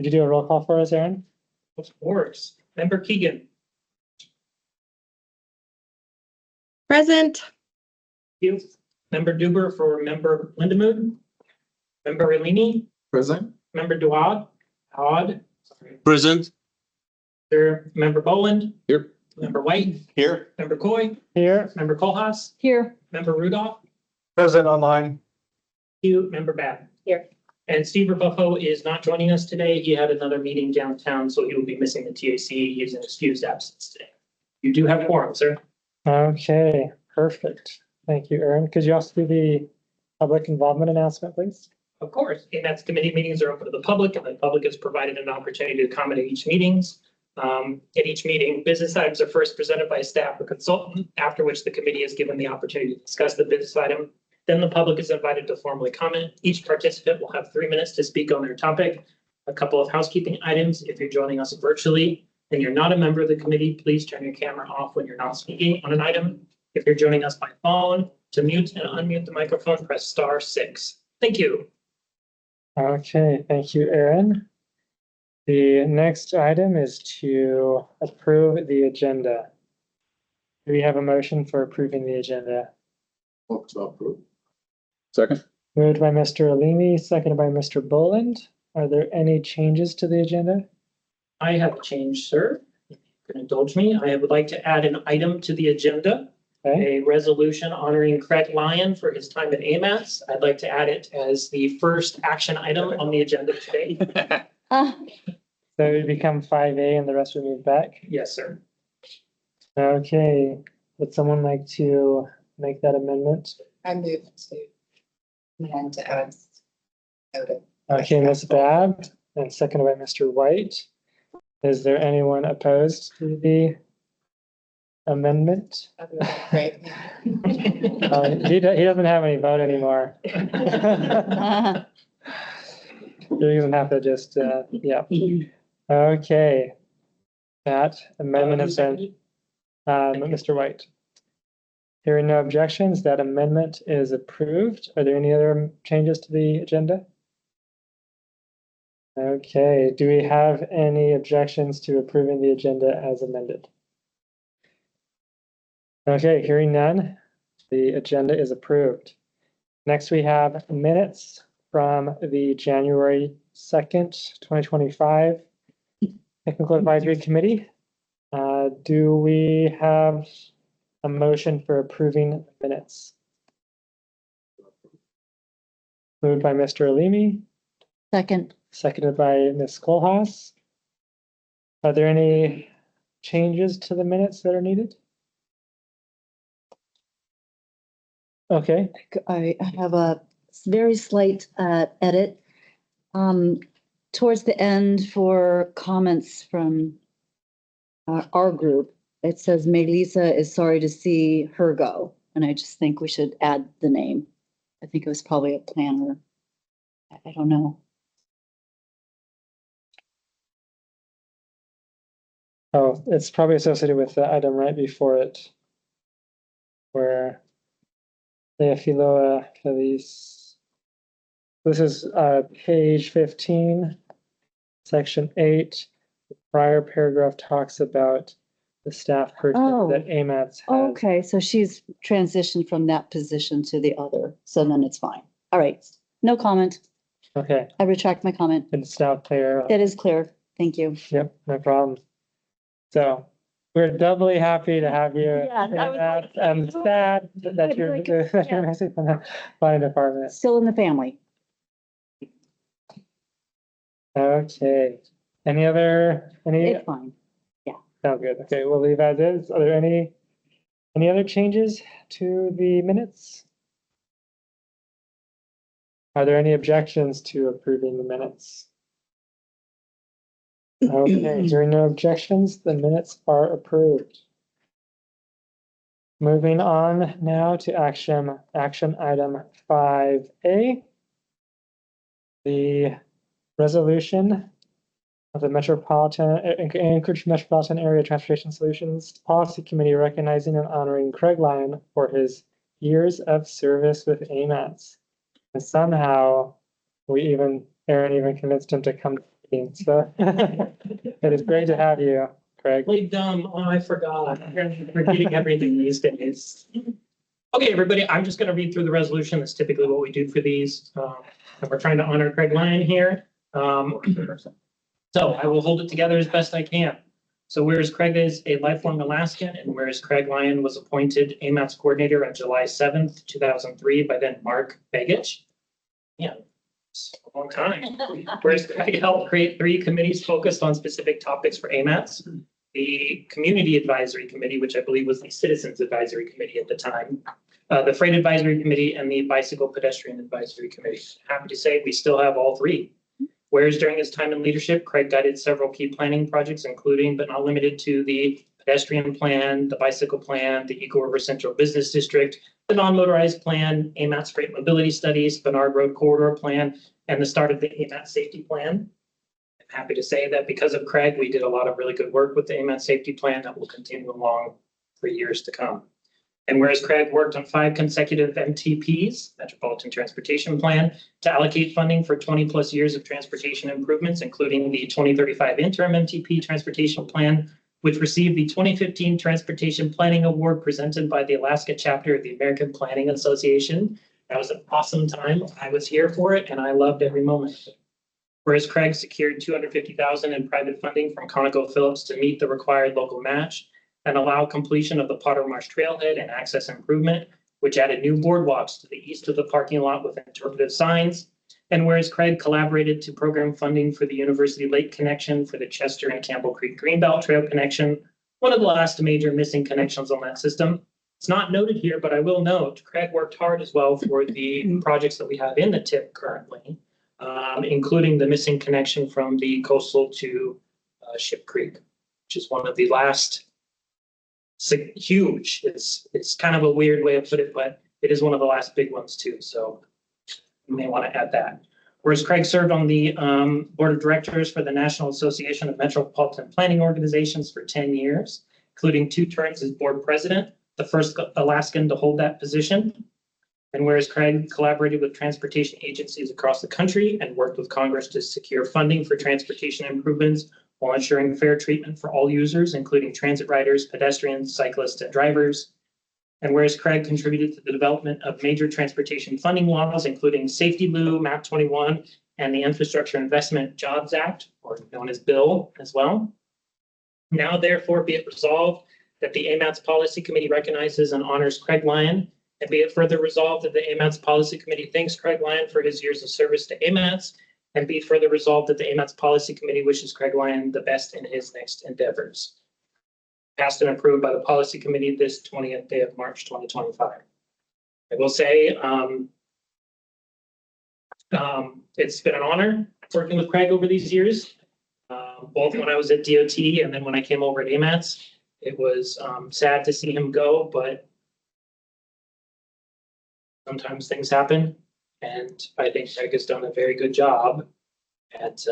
Could you do a roll call for us, Aaron? Of course. Member Keegan. Present. You. Member Duber for Member Lindemood. Member Relini. Present. Member Duad. Sorry. Present. Member Boland. Here. Member White. Here. Member Coy. Here. Member Kohlhaas. Here. Member Rudolph. Present online. You. Member Bab. Here. And Steve Rebuffo is not joining us today. He had another meeting downtown, so he will be missing the TAC. He's an excused absence today. You do have quorum, sir. Okay, perfect. Thank you, Aaron. Could you also do the public involvement announcement, please? Of course, AMAT's committee meetings are open to the public, and the public is provided an opportunity to comment at each meetings. At each meeting, business items are first presented by staff or consultant, after which the committee is given the opportunity to discuss the business item. Then the public is invited to formally comment. Each participant will have 3 minutes to speak on their topic. A couple of housekeeping items. If you're joining us virtually and you're not a member of the committee, please turn your camera off when you're not speaking on an item. If you're joining us by phone, to mute and unmute the microphone, press *6. Thank you. Okay, thank you, Aaron. The next item is to approve the agenda. Do we have a motion for approving the agenda? Move to approve. Second. Moved by Mr. Alimi, seconded by Mr. Boland. Are there any changes to the agenda? I have a change, sir. If you can indulge me, I would like to add an item to the agenda. Okay, A resolution honoring Craig Lyon for his time at AMATS. I'd like to add it as the first action item on the agenda today. so we become 5A and the rest will move back. Yes, sir. Okay, would someone like to make that amendment? I move to amend as noted. Okay, Ms. Babb, and seconded by Mr. White. Is there anyone opposed to the amendment? Great. He doesn't have any vote anymore. He doesn't have to just, yeah. Okay. That amendment has been, Mr. White. Hearing no objections, that amendment is approved. Are there any other changes to the agenda? Okay, do we have any objections to approving the agenda as amended? Okay, hearing none, the agenda is approved. Next, we have minutes from the January 2nd, 2025 Technical Advisory Committee. Do we have a motion for approving minutes? Moved by Mr. Alimi, Second. seconded by Ms. Kohlhaas. Are there any changes to the minutes that are needed? Okay, I have a very slight edit. Towards the end for comments from our group, it says Melissa is sorry to see her go. And I just think we should add the name. I think it was probably a planner. I don't know. oh, it's probably associated with the item right before it. Where Leofiloa Feliz. This is page 15, section 8. The prior paragraph talks about the staff person Oh. that AMATS has. Okay, so she's transitioned from that position to the other. So then it's fine. All right, no comment. Okay, I retract my comment. it's now clear. It is clear. Thank you. Yep, no problem. So we're doubly happy to have you. Yeah, I was like, I'm sad that you're like, that you're missing from the planning department. Still in the family. Okay. Any It's fine. sound good. Okay, we'll leave as is. Are there any other changes to the minutes? Are there any objections to approving the minutes? Okay, hearing no objections, the minutes are approved. Moving on now to action item 5A. The resolution of the Anchorage Metropolitan Area Transportation Solutions Policy Committee recognizing and honoring Craig Lyon for his years of service with AMATS. And somehow Aaron even convinced him to come to the So it is great to have you, Craig. Played dumb. Oh, I forgot. I'm forgetting everything these days. Okay, everybody, I'm just gonna read through the resolution. That's typically what we do for these. And we're trying to honor Craig Lyon here. So I will hold it together as best I can. So whereas Craig is a lifelong Alaskan and whereas Craig Lyon was appointed AMATS coordinator on July 7th, 2003 by then Mark Begich. Yeah, it's a long time. Whereas Craig helped create 3 committees focused on specific topics for AMATS. The Community Advisory Committee, which I believe was the Citizens Advisory Committee at the time, the Freight Advisory Committee, and the Bicycle Pedestrian Advisory Committee. Happy to say we still have all 3. Whereas during his time in leadership, Craig guided several key planning projects, including but not limited to the pedestrian plan, the bicycle plan, the Eagle River Central Business District, the non-motorized plan, AMATS Freight Mobility Studies, Bernard Road Corridor Plan, and the start of the AMATS Safety Plan. I'm happy to say that because of Craig, we did a lot of really good work with the AMATS Safety Plan that will continue along for years to come. And whereas Craig worked on 5 consecutive MTPs, Metropolitan Transportation Plan, to allocate funding for 20 plus years of transportation improvements, including the 2035 interim MTP Transportation Plan, which received the 2015 Transportation Planning Award presented by the Alaska chapter of the American Planning Association. That was an awesome time. I was here for it and I loved every moment of it. Whereas Craig secured $250,000 in private funding from ConocoPhillips to meet the required local match and allow completion of the Potter Marsh Trailhead and access improvement, which added new boardwalks to the east of the parking lot with interpretive signs. And whereas Craig collaborated to program funding for the University Lake connection for the Chester and Campbell Creek Greenbelt Trail connection, one of the last major missing connections on that system. It's not noted here, but I will note Craig worked hard as well for the projects that we have in the TIP currently, including the missing connection from the coastal to Ship Creek, which is one of the last huge. It's kind of a weird way to put it, but it is one of the last big ones too. So you may want to add that. Whereas Craig served on the board of directors for the National Association of Metropolitan Planning Organizations for 10 years, including 2 terms as board president, the first Alaskan to hold that position. And whereas Craig collaborated with transportation agencies across the country and worked with Congress to secure funding for transportation improvements while ensuring fair treatment for all users, including transit riders, pedestrians, cyclists, and drivers. And whereas Craig contributed to the development of major transportation funding laws, including Safety Lou, MAP 21, and the Infrastructure Investment Jobs Act, or known as BILL as well. Now, therefore, be it resolved that the AMATS Policy Committee recognizes and honors Craig Lyon, and be it further resolved that the AMATS Policy Committee thanks Craig Lyon for his years of service to AMATS, and be further resolved that the AMATS Policy Committee wishes Craig Lyon the best in his next endeavors. Passed and approved by the Policy Committee this 20th day of March, 2025. I will say it's been an honor working with Craig over these years, both when I was at DOT and then when I came over at AMATS. It was sad to see him go, but sometimes things happen. And I think Craig has done a very good job at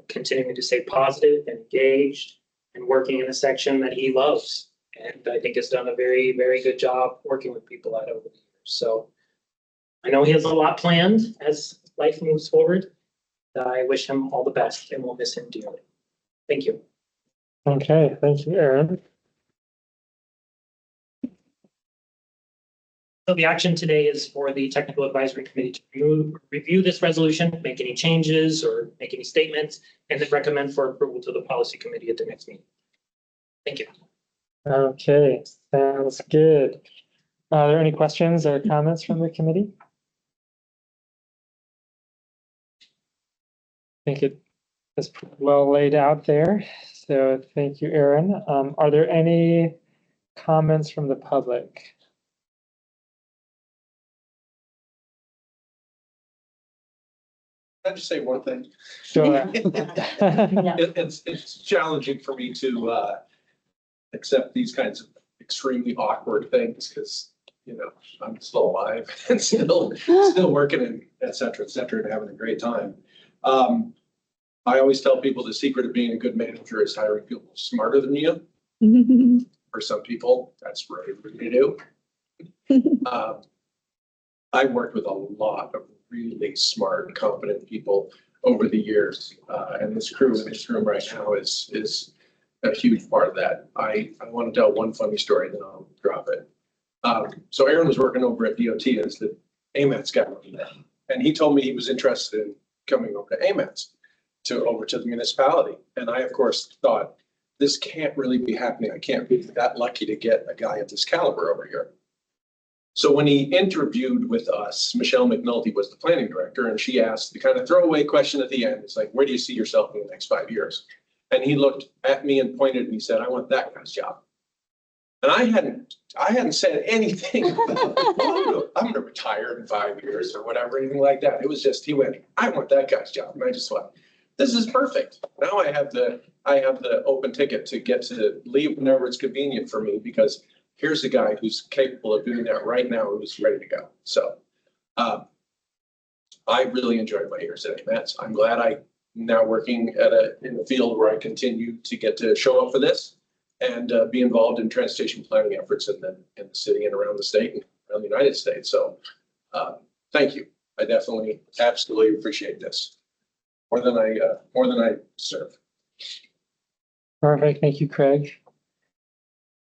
continuing to stay positive and engaged and working in a section that he loves. And I think has done a very, very good job working with people out over the years. So I know he has a lot planned as life moves forward. I wish him all the best and we'll miss him dearly. Thank you. Okay, thank you, Aaron. So the action today is for the Technical Advisory Committee to review this resolution, make any changes or make any statements, and then recommend for approval to the Policy Committee at the next meeting. Thank you. Okay, sounds good. Are there any questions or comments from the committee? I think it is well laid out there. So thank you, Aaron. Are there any comments from the public? Can I just say one thing? Sure. It's challenging for me to accept these kinds of extremely awkward things because, you know, I'm still alive and still working and et cetera, and having a great time. I always tell people the secret of being a good manager is hiring people smarter than you. For some people, that's really easy to do. I worked with a lot of really smart, competent people over the years. And this crew in this room right now is a huge part of that. I want to tell one funny story, then I'll drop it. So Aaron was working over at DOT as the AMATS guy. And he told me he was interested in coming over to AMATS over to the municipality. And I, of course, thought, this can't really be happening. I can't be that lucky to get a guy of this caliber over here. So when he interviewed with us, Michelle McNulty was the planning director, and she asked the kind of throwaway question at the end. It's like, where do you see yourself in the next 5 years? And he looked at me and pointed and he said, I want that guy's job. And I hadn't said anything about, well, I'm going to retire in 5 years or whatever, anything like that. It was just, he went, I want that guy's job. And I just thought, this is perfect. Now I have the open ticket to get to leave whenever it's convenient for me, because here's a guy who's capable of doing that right now, who's ready to go. So I really enjoyed my years at AMATS. I'm glad I'm now working in the field where I continue to get to show up for this and be involved in transportation planning efforts in the city and around the state and around the United States. So thank you. I definitely, absolutely appreciate this more than I deserve. Perfect. Thank you, Craig.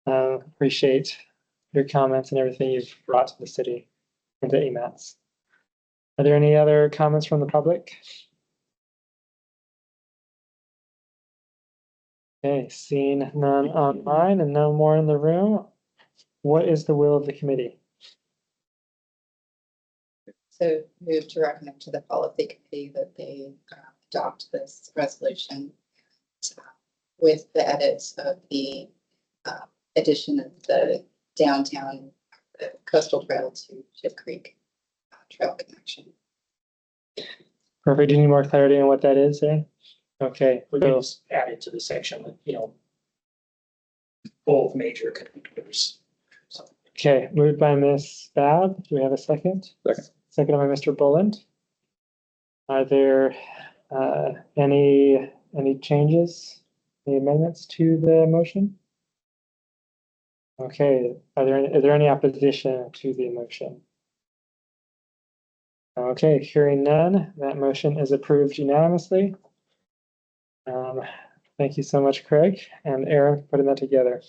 Appreciate your comments and everything you've brought to the city and to AMATS. Are there any other comments from the public? Okay, seeing none online and no more in the room, what is the will of the committee? So move to recommend to the policy committee that they adopt this resolution with the edits of the addition of the downtown coastal trail to Ship Creek trail connection. Perfect. Do you need more clarity on what that is there? Okay. We can just add it to the section, both major connectors. So, Okay, moved by Ms. Babb. Do we have a second? Second. Second by Mr. Bulland. Are there any changes, any amendments to the motion? Okay, is there any opposition to the motion? Okay, hearing none, that motion is approved unanimously. Thank you so much, Craig and Aaron, for putting that together.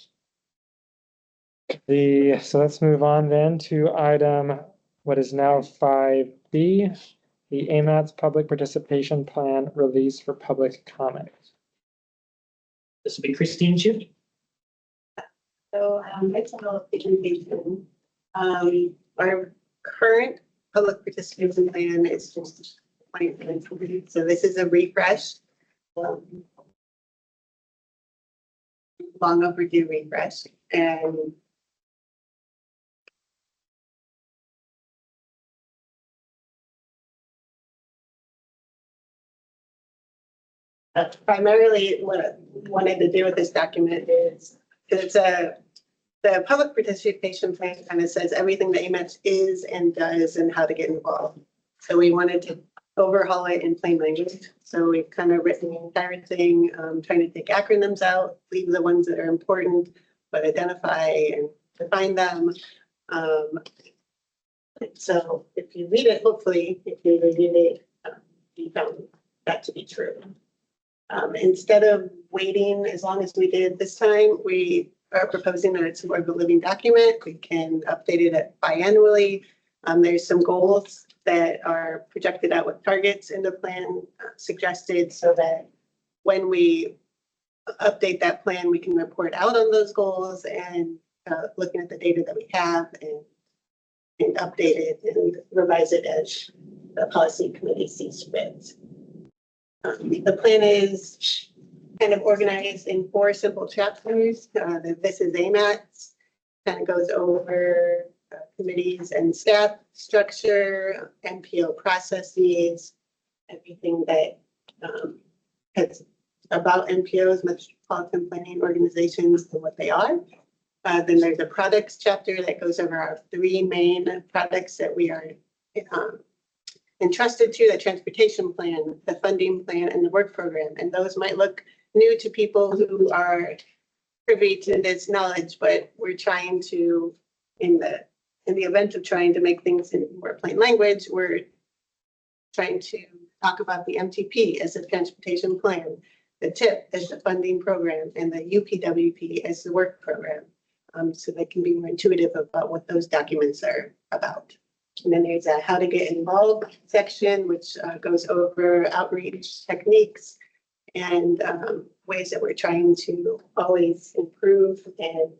So let's move on then to item, what is now 5B, the AMATS Public Participation Plan release for public comment. this will be Christine Chu. So it's a little presentation. Our current public participation plan is just 2020. So this is a refresh. Long overdue refresh. And primarily what I wanted to do with this document is, the public participation plan kind of says everything that AMATS is and does and how to get involved. So we wanted to overhaul it in plain language. So we've kind of written the entire thing, trying to take acronyms out, leave the ones that are important, but identify and define them. So if you read it, hopefully, if you read it, you found that to be true. Instead of waiting as long as we did this time, we are proposing that it's more of a living document. We can update it biannually. There's some goals that are projected out with targets in the plan suggested, so that when we update that plan, we can report out on those goals and looking at the data that we have and update it and revise it as the policy committee sees fit. The plan is kind of organized in 4 simple chapters. This is AMATS, kind of goes over committees and staff structure, NPO processes, everything that is about NPOs, metropolitan planning organizations, and what they are. Then there's a products chapter that goes over our 3 main products that we are entrusted to: the transportation plan, the funding plan, and the work program. And those might look new to people who are privy to this knowledge, but we're trying to, in the event of trying to make things in more plain language, we're trying to talk about the MTP as a transportation plan, the TIP as the funding program, and the UPWP as the work program. So they can be more intuitive about what those documents are about. And then there's a how to get involved section, which goes over outreach techniques and ways that we're trying to always improve and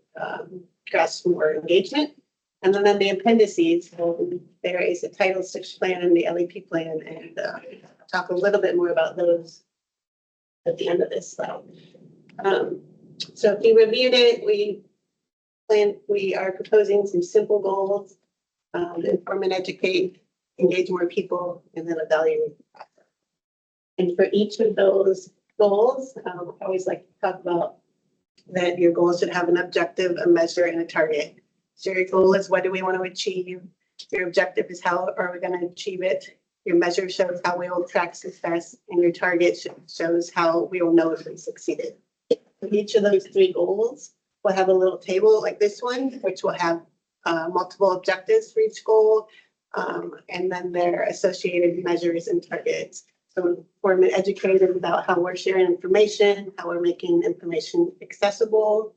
grasp more engagement. And then the appendices, there is a Title VI plan and the LEP plan, and I'll talk a little bit more about those at the end of this slide. So if you reviewed it, we are proposing some simple goals, inform and educate, engage more people, and then evaluate the process. And for each of those goals, I always like to talk about that your goals should have an objective, a measure, and a target. So your goal is what do we want to achieve? Your objective is how are we going to achieve it? Your measure shows how we will track success, and your target shows how we will know if we succeeded. For each of those three goals, we'll have a little table like this one, which will have multiple objectives for each goal, and then their associated measures and targets. So inform and educate about how we're sharing information, how we're making information accessible,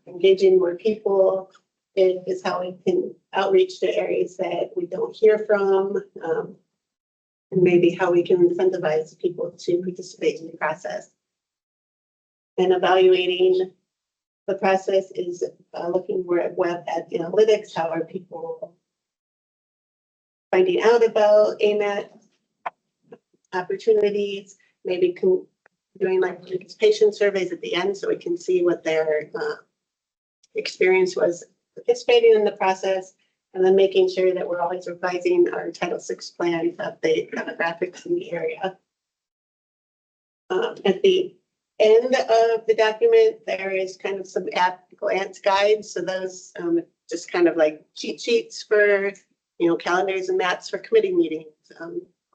engaging more people is how we can outreach to areas that we don't hear from, and maybe how we can incentivize people to participate in the process. And evaluating the process is looking more at web analytics. How are people finding out about AMAT opportunities? Maybe doing like participation surveys at the end so we can see what their experience was participating in the process, and then making sure that we're always revising our Title VI plan to update demographics in the area. At the end of the document, there is kind of some at-glance guides. So those just kind of like cheat sheets for, calendars and maps for committee meetings,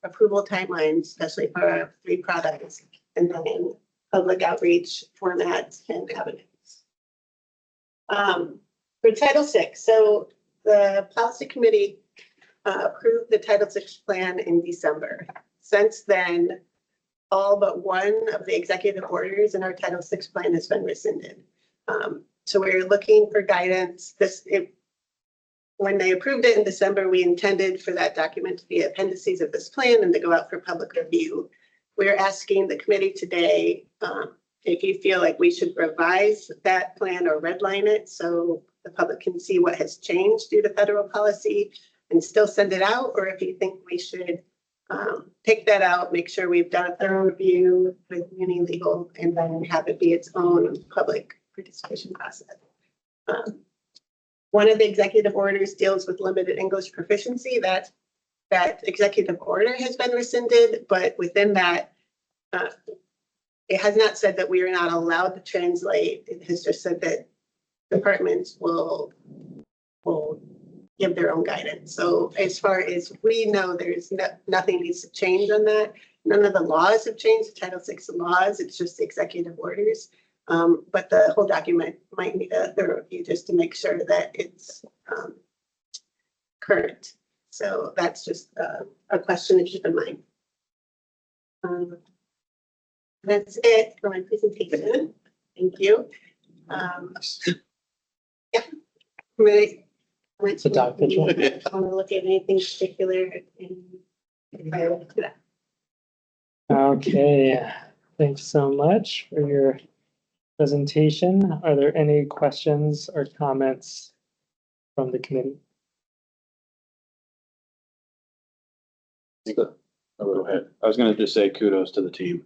approval timelines, especially for our 3 products, and then public outreach formats and avenues. For Title VI, so the policy committee approved the Title VI plan in December. Since then, all but one of the executive orders in our Title VI plan has been rescinded. So we're looking for guidance. When they approved it in December, we intended for that document to be appendices of this plan and to go out for public review. We're asking the committee today if you feel like we should revise that plan or redline it so the public can see what has changed due to federal policy and still send it out, or if you think we should take that out, make sure we've done a thorough review with Muni Legal, and then have it be its own public participation process. One of the executive orders deals with limited English proficiency. That executive order has been rescinded, but within that, it has not said that we are not allowed to translate. It has just said that departments will give their own guidance. So as far as we know, there's nothing needs to change on that. None of the laws have changed, the Title VI laws, it's just the executive orders. But the whole document might need a thorough review just to make sure that it's current. So that's just a question to keep in mind. That's it for my presentation. Thank you. Yeah, really. I want to look at anything particular prior to that. Okay, thanks so much for your presentation. Are there any questions or comments from the committee? I'll go ahead. I was going to just say kudos to the team.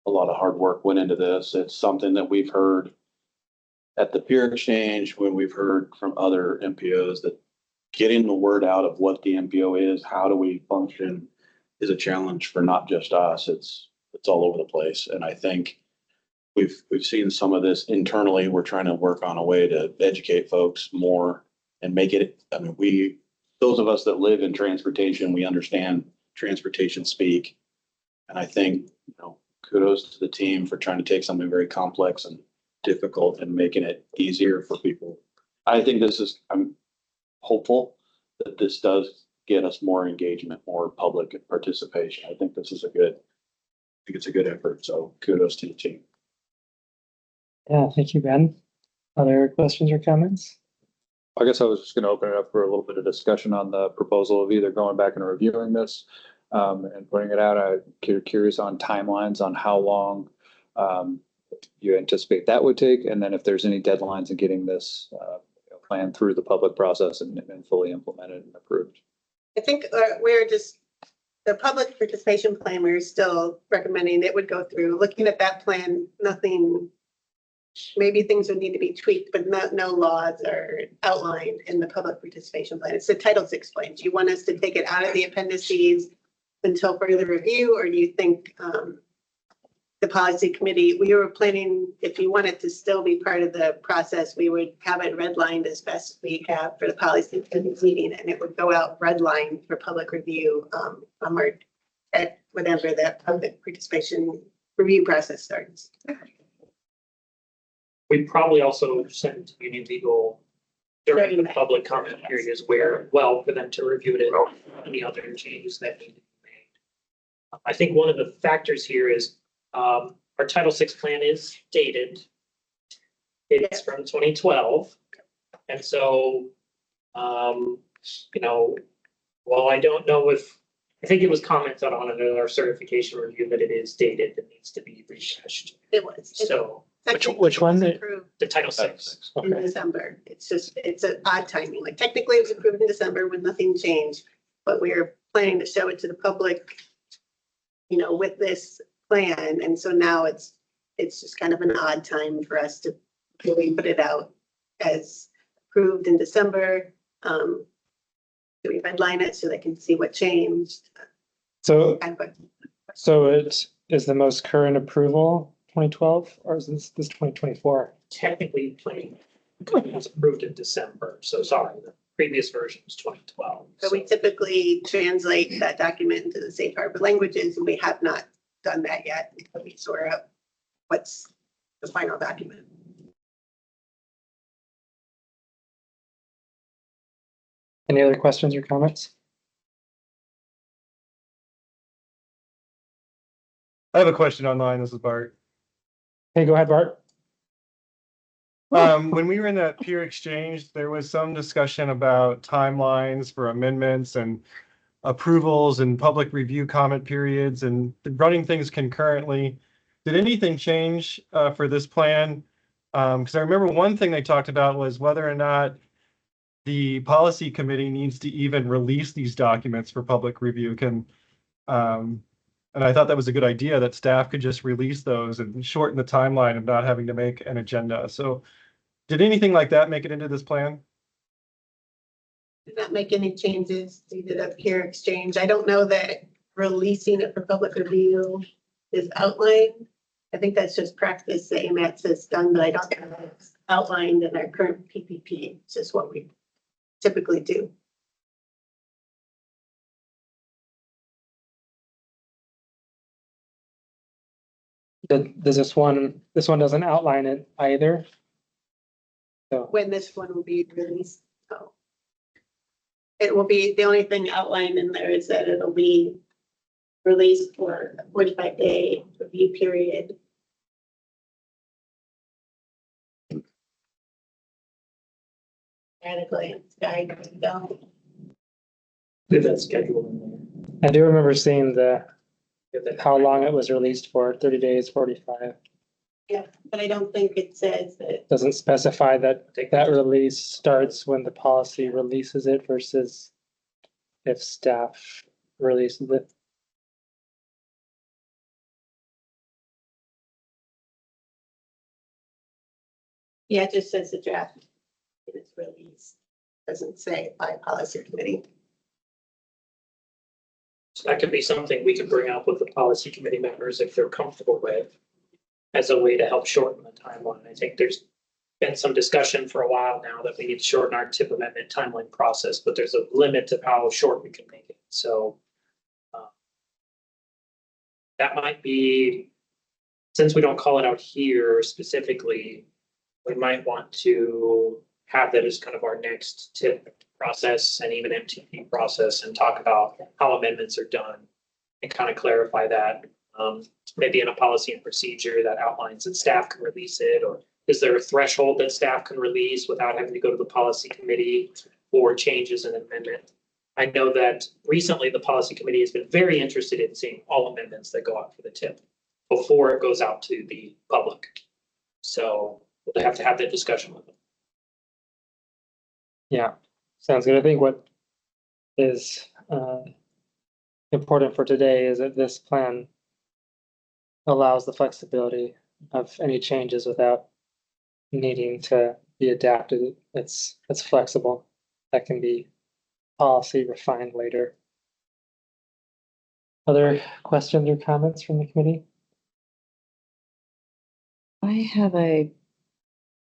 A lot of hard work went into this. It's something that we've heard at the peer exchange, when we've heard from other MPOs, that getting the word out of what the MPO is, how do we function, is a challenge for not just us. It's all over the place. And I think we've seen some of this internally. We're trying to work on a way to educate folks more and make it, those of us that live in transportation, we understand transportation speak. And I think, kudos to the team for trying to take something very complex and difficult and making it easier for people. I think I'm hopeful that this does get us more engagement, more public participation. I think this is I think it's a good effort. So kudos to the team. Yeah, thank you, Ben. Other questions or comments? I guess I was just going to open it up for a little bit of discussion on the proposal of either going back and reviewing this and putting it out. I'm curious on timelines on how long you anticipate that would take, and then if there's any deadlines in getting this plan through the public process and fully implemented and approved. I think we're just, the public participation plan, we're still recommending it would go through. Looking at that plan, nothing, maybe things would need to be tweaked, but no laws are outlined in the public participation plan. It's the Title VI plan. Do you want us to take it out of the appendices until further review, or do you think the policy committee, we were planning, if you want it to still be part of the process, we would have it redlined as best we have for the policy committee meeting, and it would go out redlined for public review at whenever that public participation review process starts. We probably also send to Union Legal during the public comment period as well for them to review it and any other changes that need to be made. I think one of the factors here is our Title VI plan is dated. It's from 2012. And so, you know, while I don't know if, I think it was commented on in our certification review that it is dated, it needs to be refreshed. It was. So Which one? Approved the Title VI. in December. It's just, it's an odd timing. Like technically it was approved in December when nothing changed, but we're planning to show it to the public, you know, with this plan. And so now it's just kind of an odd time for us to really put it out as approved in December. Do we redline it so they can see what changed? So, Kind of so it is the most current approval 2012, or is this 2024? Technically, planning was approved in December. So sorry, the previous version was 2012. So we typically translate that document into the safe harbor languages, and we have not done that yet. We sort out what's the final document. Any other questions or comments? I have a question online. This is Bart. Hey, go ahead, Bart. When we were in that peer exchange, there was some discussion about timelines for amendments and approvals and public review comment periods and running things concurrently. Did anything change for this plan? Because I remember one thing they talked about was whether or not the policy committee needs to even release these documents for public review. And I thought that was a good idea, that staff could just release those and shorten the timeline of not having to make an agenda. So did anything like that make it into this plan? Did not make any changes due to the peer exchange. I don't know that releasing it for public review is outlined. I think that's just practice that AMATS has done, but I don't think it's outlined in our current PPP. It's just what we typically do. Does this one doesn't outline it either? So, When this one will be released. So it will be, the only thing outlined in there is that it'll be released for a 45-day review period. At a glance, guide, don't. Did that schedule in there? I do remember seeing how long it was released for, 30 days, 45. Yeah, but I don't think it says that. Doesn't specify that release starts when the policy releases it versus if staff releases it. Yeah, it just says the draft. It's released. Doesn't say by policy committee. So that could be something we could bring up with the policy committee members if they're comfortable with as a way to help shorten the timeline. I think there's been some discussion for a while now that we need to shorten our TIP amendment timeline process, but there's a limit to how short we can make it. So that might be, since we don't call it out here specifically, we might want to have that as kind of our next tip process and even MTP process and talk about how amendments are done and kind of clarify that. Maybe in a policy and procedure that outlines that staff can release it, or is there a threshold that staff can release without having to go to the policy committee for changes in amendment? I know that recently the policy committee has been very interested in seeing all amendments that go out for the tip before it goes out to the public. So we'll have to have that discussion with them. Yeah, sounds good. I think what is important for today is that this plan allows the flexibility of any changes without needing to be adapted. It's flexible. That can be policy refined later. Other questions or comments from the committee? I have a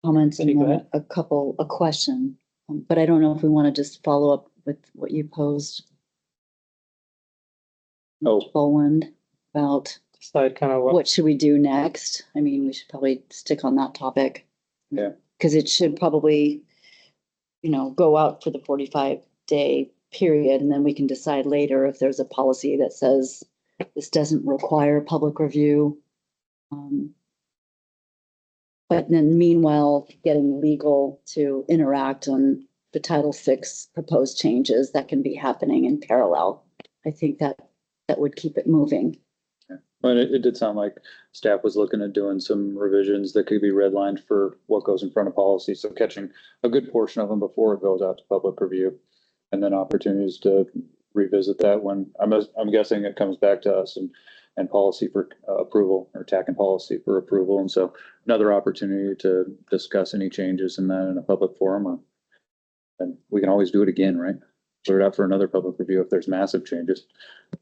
comment Okay, go and ahead. a question, but I don't know if we want to just follow up with what you posed. Oh. Boland, about Decide kind of what should we do next? I mean, we should probably stick on that topic. Yeah. Because it should probably, go out for the 45-day period, and then we can decide later if there's a policy that says this doesn't require public review. But then meanwhile, getting legal to interact on the Title VI proposed changes that can be happening in parallel. I think that would keep it moving. But it did sound like staff was looking at doing some revisions that could be redlined for what goes in front of policy. So catching a good portion of them before it goes out to public review, and then opportunities to revisit that when I'm guessing it comes back to us and policy for approval, or TAC and policy for approval. And so another opportunity to discuss any changes in that in a public forum. And we can always do it again, right? Put it out for another public review if there's massive changes. Of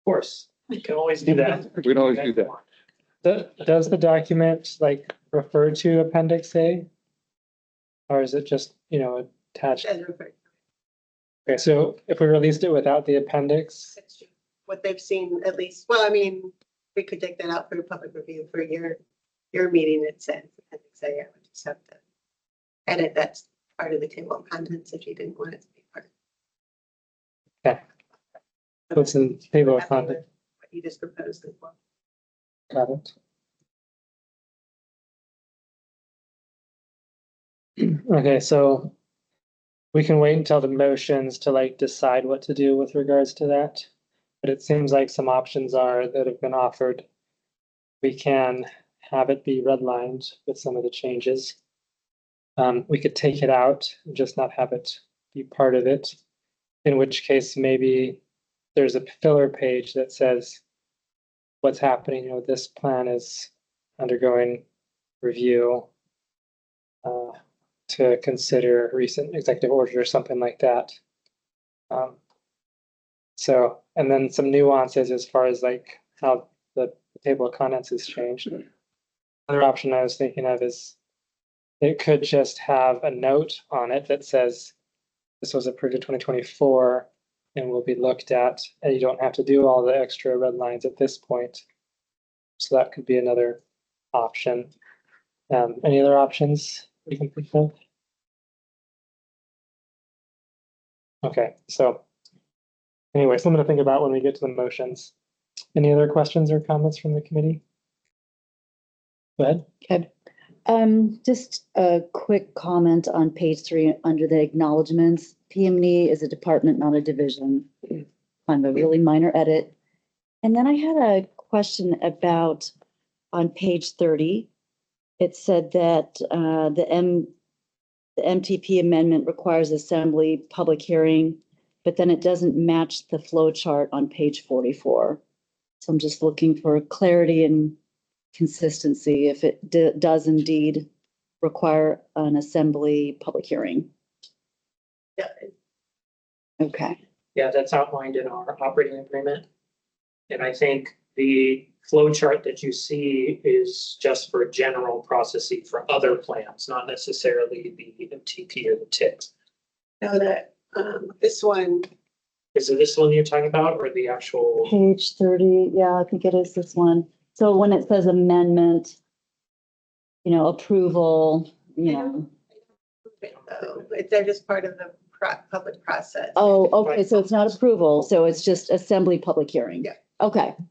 course, we can always do that. We can always do that. Does the document like refer to Appendix A? Or is it just, attached? As referred. Okay, so if we released it without the appendix, That's true. What they've seen at least, well, I mean, we could take that out for a public review for your meeting. It says, I would just have to edit that part of the table of contents if you didn't want it to be part. Okay. What's in the table of Happy with contents? What you just proposed as well. Got it. Okay, so we can wait until the motions to like decide what to do with regards to that. But it seems like some options are that have been offered. We can have it be redlined with some of the changes. We could take it out and just not have it be part of it. In which case, maybe there's a filler page that says what's happening. This plan is undergoing review to consider recent executive order or something like that. So, and then some nuances as far as like how the table of contents has changed. Another option I was thinking of is it could just have a note on it that says this was approved in 2024 and will be looked at, and you don't have to do all the extra red lines at this point. So that could be another option. Any other options we can think of? Okay, so anyway, something to think about when we get to the motions. Any other questions or comments from the committee? Go ahead. Okay. Just a quick comment on page 3 under the acknowledgements. PM&E is a department, not a division. Kind of a really minor edit. And then I had a question about on page 30. It said that the MTP amendment requires assembly public hearing, but then it doesn't match the flow chart on page 44. So I'm just looking for clarity and consistency if it does indeed require an assembly public hearing. Yeah. Okay. Yeah, that's outlined in our operating agreement. And I think the flow chart that you see is just for general processing for other plans, not necessarily the MTP or the TIP. Know that this one, Is it this one you're talking about or the actual? Page 30, yeah, I think it is this one. So when it says amendment, approval, I They're just part of the public process. Oh, okay, so it's not approval, so it's just assembly public hearing? Yeah. Okay, And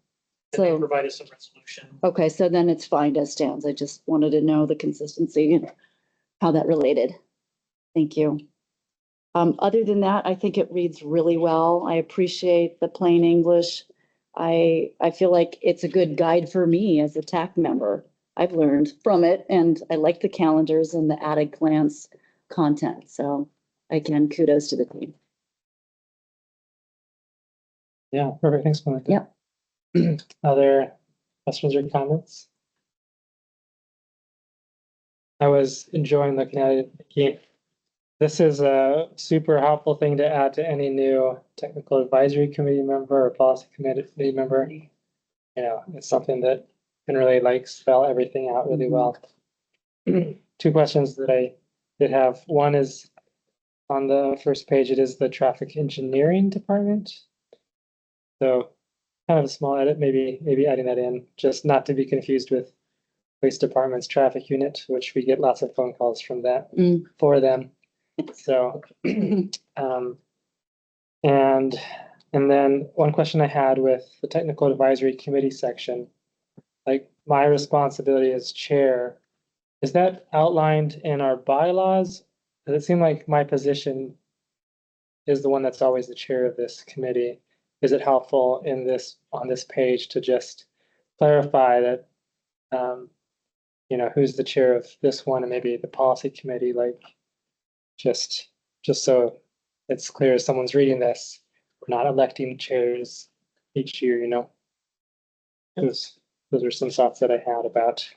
they so, provided some resolution. okay, so then it's fine as stands. I just wanted to know the consistency and how that related. Thank you. Other than that, I think it reads really well. I appreciate the plain English. I feel like it's a good guide for me as a TAC member. I've learned from it, and I like the calendars and the added glance content. So again, kudos to the team. Yeah, perfect. Thanks, Monica. Yep. Other questions or comments? I was enjoying looking at it, thinking, this is a super helpful thing to add to any new technical advisory committee member or policy committee member. You know, it's something that can really like spell everything out really well. Two questions that I did have. One is on the first page, it is the traffic engineering department. So kind of a small edit, maybe adding that in, just not to be confused with police department's traffic unit, which we get lots of phone calls from that for them. So, and then one question I had with the technical advisory committee section, like my responsibility as chair, is that outlined in our bylaws? Does it seem like my position is the one that's always the chair of this committee? Is it helpful in this, on this page, to just clarify that, you know, who's the chair of this one and maybe the policy committee, like just so it's clear as someone's reading this, we're not electing chairs each year, you know? Those are some thoughts that I had about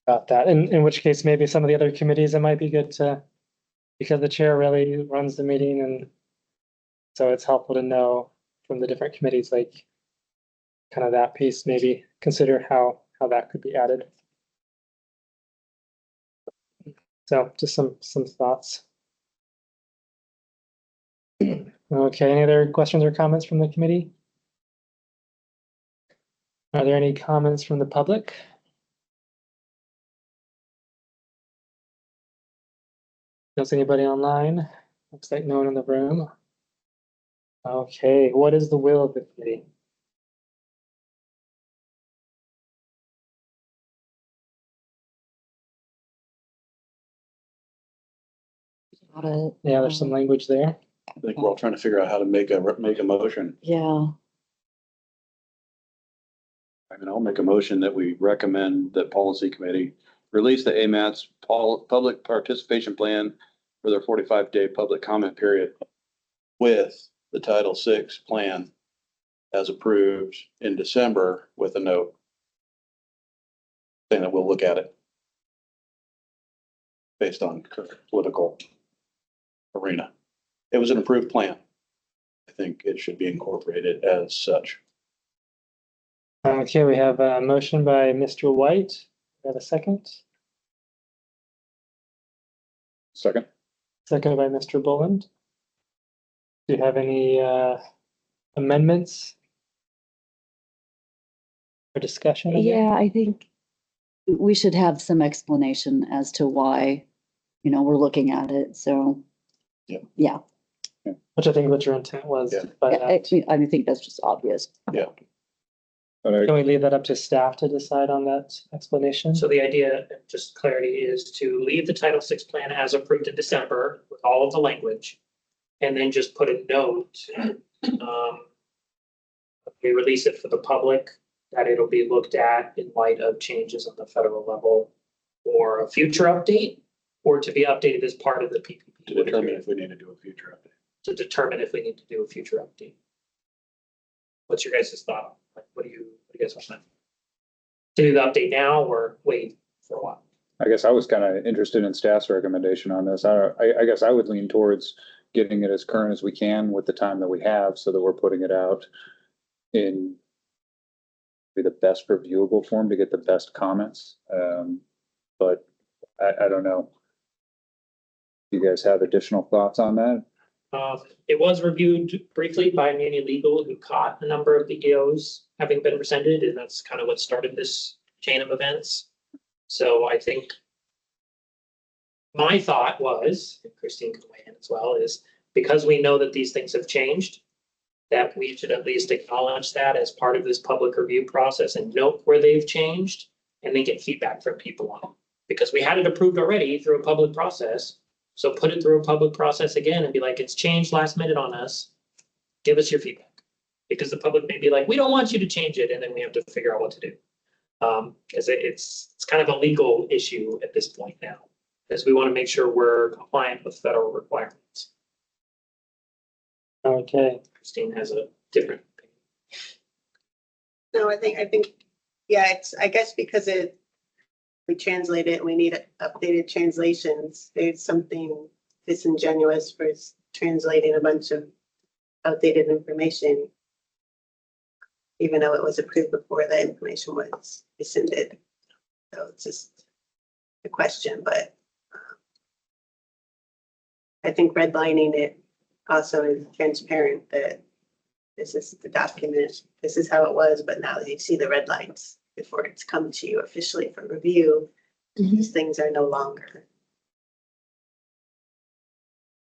that. In which case, maybe some of the other committees, it might be good to, because the chair really runs the meeting, and so it's helpful to know from the different committees, like kind of that piece, maybe consider how that could be added. So just some thoughts. Okay, any other questions or comments from the committee? Are there any comments from the public? Don't see anybody online. Looks like no one in the room. Okay, what is the will of the committee? Yeah, there's some language there. I think we're all trying to figure out how to make a motion. Yeah, I mean, I'll make a motion that we recommend that policy committee release the AMAT's public participation plan for their 45-day public comment period with the Title VI plan as approved in December, with a note saying that we'll look at it based on current political arena. It was an approved plan. I think it should be incorporated as such. Okay, we have a motion by Mr. White. We have a second. Second. Seconded by Mr. Boland. Do you have any amendments or discussion? yeah, I think we should have some explanation as to why, you know, we're looking at it. So, yeah, Which I think what your intent was. Yeah. By I that. think that's just obvious. Yeah. Can we leave that up to staff to decide on that explanation? So the idea, just clarity, is to leave the Title VI plan as approved in December with all of the language. And then just put a note, we release it for the public, that it'll be looked at in light of changes on the federal level or a future update, or to be updated as part of the PPP. To determine if we need to do a future update. To determine if we need to do a future update. What's your guys' thought? Like, what do you guys want to do the update now or wait for a while? I guess I was kind of interested in staff's recommendation on this. I guess I would lean towards getting it as current as we can with the time that we have, so that we're putting it out in the best reviewable form to get the best comments. But I don't know. You guys have additional thoughts on that? It was reviewed briefly by Muni Legal, who caught a number of the EOs having been rescinded, and that's kind of what started this chain of events. So I think my thought was, and Christine can weigh in as well, is because we know that these things have changed, that we should at least acknowledge that as part of this public review process and note where they've changed and then get feedback from people on it. Because we had it approved already through a public process. So put it through a public process again and be like, it's changed last minute on us. Give us your feedback. Because the public may be like, we don't want you to change it. And then we have to figure out what to do. Because it's kind of a legal issue at this point now. Because we want to make sure we're compliant with federal requirements. Okay, Christine has a different opinion. No, I think, yeah, I guess because we translate it, we need updated translations. There's something disingenuous for translating a bunch of outdated information, even though it was approved before the information was rescinded. So it's just a question, but I think redlining it also is transparent that this is the document, this is how it was, but now you see the red lines before it's come to you officially for review. These things are no longer.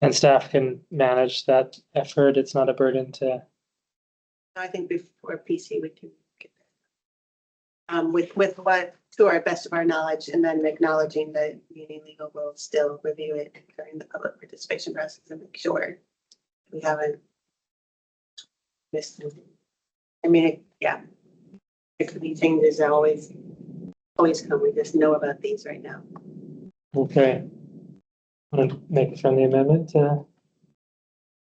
and staff can manage that effort. It's not a burden to, I think before PC, we can get that. With what, to our best of our knowledge, and then acknowledging that Muni Legal will still review it during the public participation process and make sure we haven't missed anything. I mean, yeah, there could be changes that always come. We just know about these right now. okay. Want to make a friendly amendment to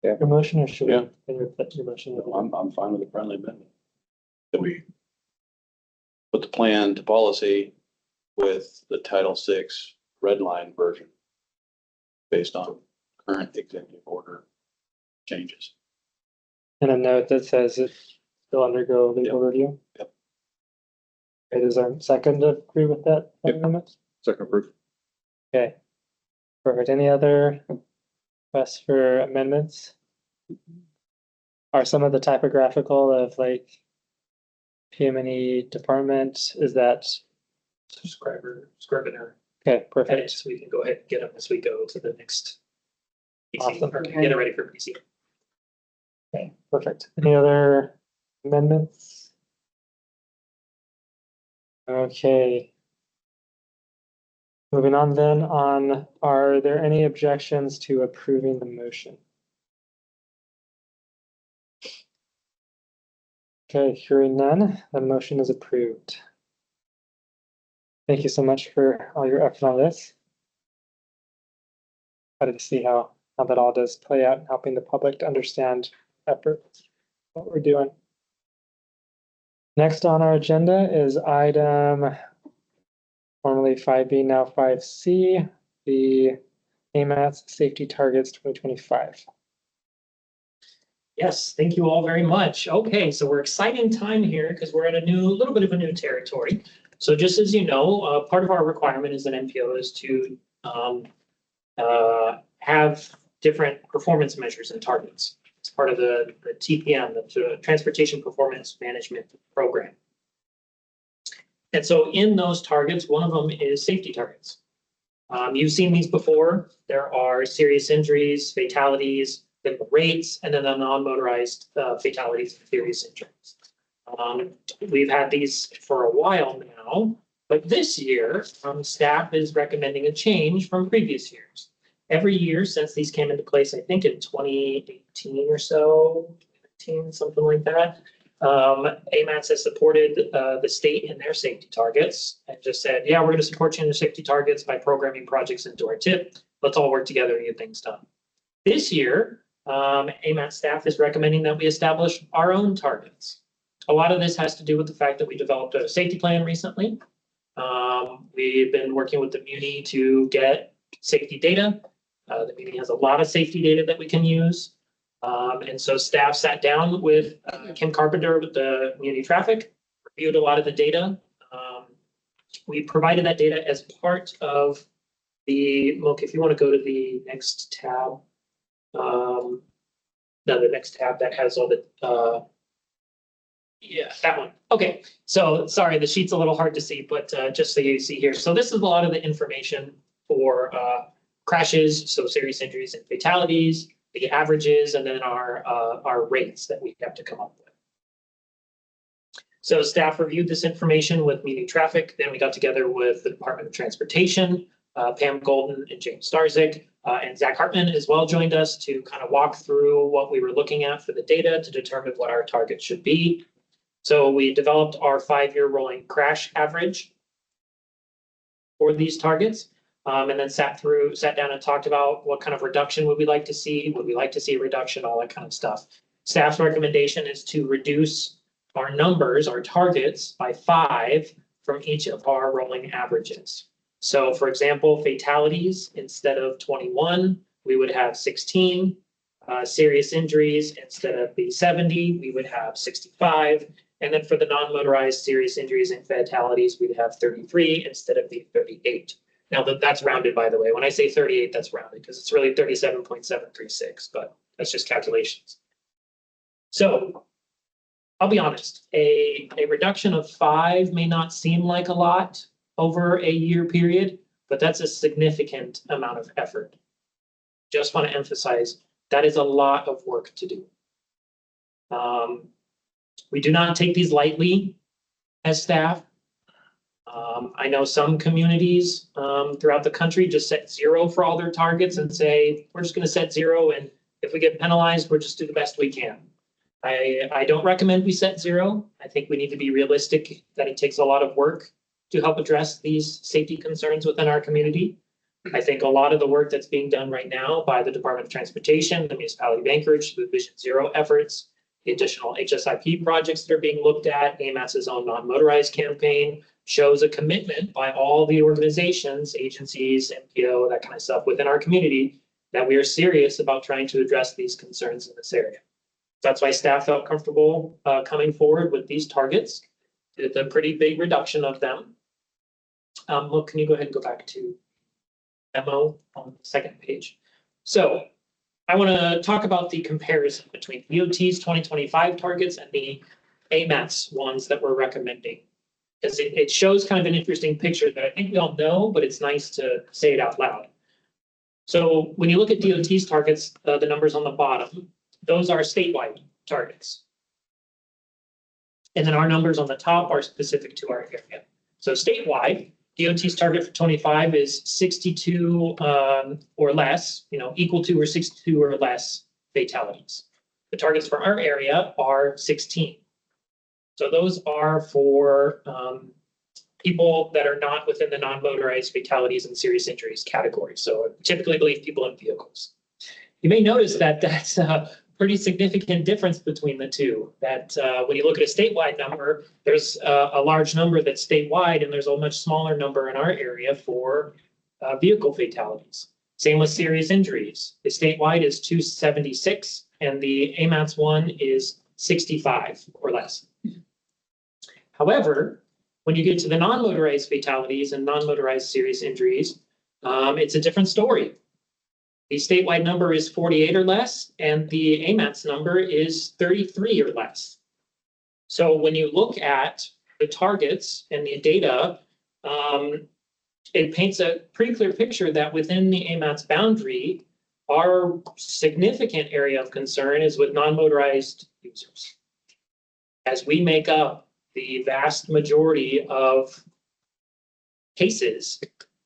Yeah. your motion, or should we? Yeah. Your motion. I'm fine with a friendly amendment. That we put the plan to policy with the Title VI red line version based on current executive order changes. And a note that says it will undergo legal review. Yep. Okay, does our second agree with that Yep. amendment? Second proof. Okay. Perfect. Any other requests for amendments? Are some of the typographical of like PM&E department, is that, Scrivener okay, perfect. edits, we can go ahead and get them as we go to the next PC, Awesome. or get it ready for PC. Okay, perfect. Any other amendments? Okay. Moving on then are there any objections to approving the motion? Okay, hearing none, the motion is approved. Thank you so much for all your effort on this. Excited to see how that all does play out, helping the public to understand efforts, what we're doing. Next on our agenda is item formerly 5B, now 5C, the AMATS Safety Targets 2025. Yes, thank you all very much. Okay, so we're exciting time here because we're in a little bit of a new territory. So just as you know, part of our requirement as an NPO is to have different performance measures and targets. It's part of the TPM, the Transportation Performance Management Program. And so in those targets, one of them is safety targets. You've seen these before. There are serious injuries, fatalities, then the rates, and then the non-motorized fatalities and serious injuries. We've had these for a while now, but this year, staff is recommending a change from previous years. Every year since these came into place, I think in 2018 or so, 15, something like that, AMATS has supported the state in their safety targets and just said, yeah, we're going to support you in your safety targets by programming projects into our TIP. Let's all work together and get things done. This year, AMATS staff is recommending that we establish our own targets. A lot of this has to do with the fact that we developed a safety plan recently. We've been working with the Muni to get safety data. The Muni has a lot of safety data that we can use. And so staff sat down with Kim Carpenter with the Muni Traffic, reviewed a lot of the data. We provided that data as part of the, look, if you want to go to the next tab, no, the next tab that has all the, yeah, that one. Okay, so sorry, the sheet's a little hard to see, but just so you see here. So this is a lot of the information for crashes, so serious injuries and fatalities, the averages, and then our rates that we have to come up with. So staff reviewed this information with Meeting Traffic. Then we got together with the Department of Transportation, Pam Golden and James Starzik, and Zach Hartman as well joined us to kind of walk through what we were looking at for the data to determine what our target should be. So we developed our 5-year rolling crash average for these targets, and then sat down and talked about what kind of reduction would we like to see, would we like to see a reduction, all that kind of stuff. Staff's recommendation is to reduce our numbers, our targets, by 5 from each of our rolling averages. So for example, fatalities, instead of 21, we would have 16. Serious injuries, instead of the 70, we would have 65. And then for the non-motorized serious injuries and fatalities, we'd have 33 instead of the 38. Now that's rounded, by the way. When I say 38, that's rounded because it's really 37.736, but that's just calculations. So I'll be honest, a reduction of 5 may not seem like a lot over a year period, but that's a significant amount of effort. Just want to emphasize that is a lot of work to do. We do not take these lightly as staff. I know some communities throughout the country just set 0 for all their targets and say, we're just going to set 0. And if we get penalized, we'll just do the best we can. I don't recommend we set 0. I think we need to be realistic that it takes a lot of work to help address these safety concerns within our community. I think a lot of the work that's being done right now by the Department of Transportation, the Municipality of Anchorage, the Vision Zero efforts, the additional HSIP projects that are being looked at, AMATS's own non-motorized campaign, shows a commitment by all the organizations, agencies, MPO, that kind of stuff within our community, that we are serious about trying to address these concerns in this area. That's why staff felt comfortable coming forward with these targets. It's a pretty big reduction of them. Look, can you go ahead and go back to memo on the second page? So I want to talk about the comparison between DOT's 2025 targets and the AMATS ones that we're recommending, because it shows kind of an interesting picture that I think we all know, but it's nice to say it out loud. So when you look at DOT's targets, the numbers on the bottom, those are statewide targets. And then our numbers on the top are specific to our area. So statewide, DOT's target for 25 is 62 or less, equal to or 62 or less fatalities. The targets for our area are 16. So those are for people that are not within the non-motorized fatalities and serious injuries category. So typically believe people in vehicles. You may notice that that's a pretty significant difference between the two. That when you look at a statewide number, there's a large number that's statewide, and there's a much smaller number in our area for vehicle fatalities. Same with serious injuries. The statewide is 276, and the AMATS one is 65 or less. However, when you get to the non-motorized fatalities and non-motorized serious injuries, it's a different story. The statewide number is 48 or less, and the AMATS number is 33 or less. So when you look at the targets and the data, it paints a pretty clear picture that within the AMATS boundary, our significant area of concern is with non-motorized users, as we make up the vast majority of cases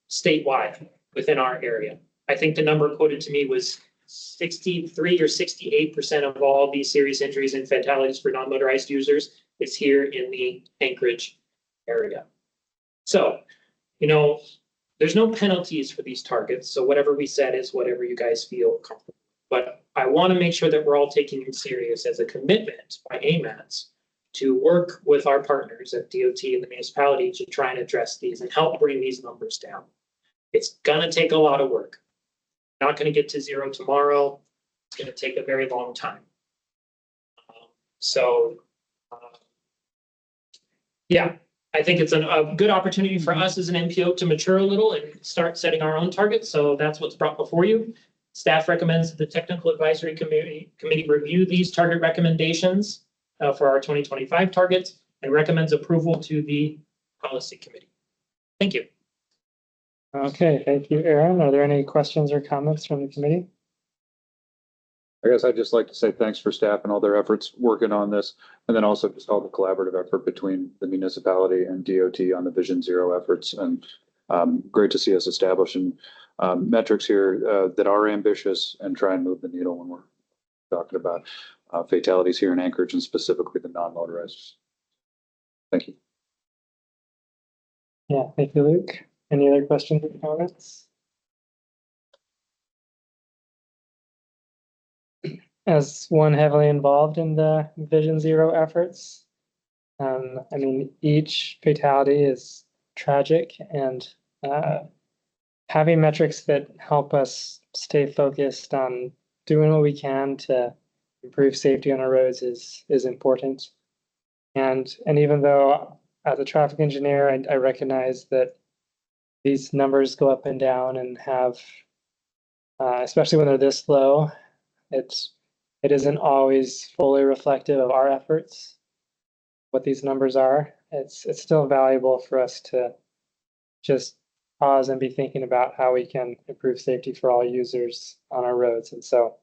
statewide within our area. I think the number quoted to me was 63 or 68% of all these serious injuries and fatalities for non-motorized users is here in the Anchorage area. So, there's no penalties for these targets. So whatever we set is whatever you guys feel comfortable. But I want to make sure that we're all taking it serious as a commitment by AMATS to work with our partners at DOT and the municipality to try and address these and help bring these numbers down. It's going to take a lot of work. Not going to get to 0 tomorrow. It's going to take a very long time. Yeah, I think it's a good opportunity for us as an MPO to mature a little and start setting our own targets. So that's what's brought before you. Staff recommends that the Technical Advisory Committee review these target recommendations for our 2025 targets and recommends approval to the Policy Committee. Thank you. Okay, thank you, Aaron. Are there any questions or comments from the committee? I guess I'd just like to say thanks for staff and all their efforts working on this. And then also just all the collaborative effort between the municipality and DOT on the Vision Zero efforts. And great to see us establishing metrics here that are ambitious and try and move the needle when we're talking about fatalities here in Anchorage and specifically the non-motorized. Thank you. Yeah, thank you, Luke. Any other questions or comments? As one heavily involved in the Vision Zero efforts, I mean, each fatality is tragic, and having metrics that help us stay focused on doing what we can to improve safety on our roads is important. And even though as a traffic engineer, I recognize that these numbers go up and down and have, especially when they're this low, it isn't always fully reflective of our efforts, what these numbers are. It's still valuable for us to just pause and be thinking about how we can improve safety for all users on our roads. And so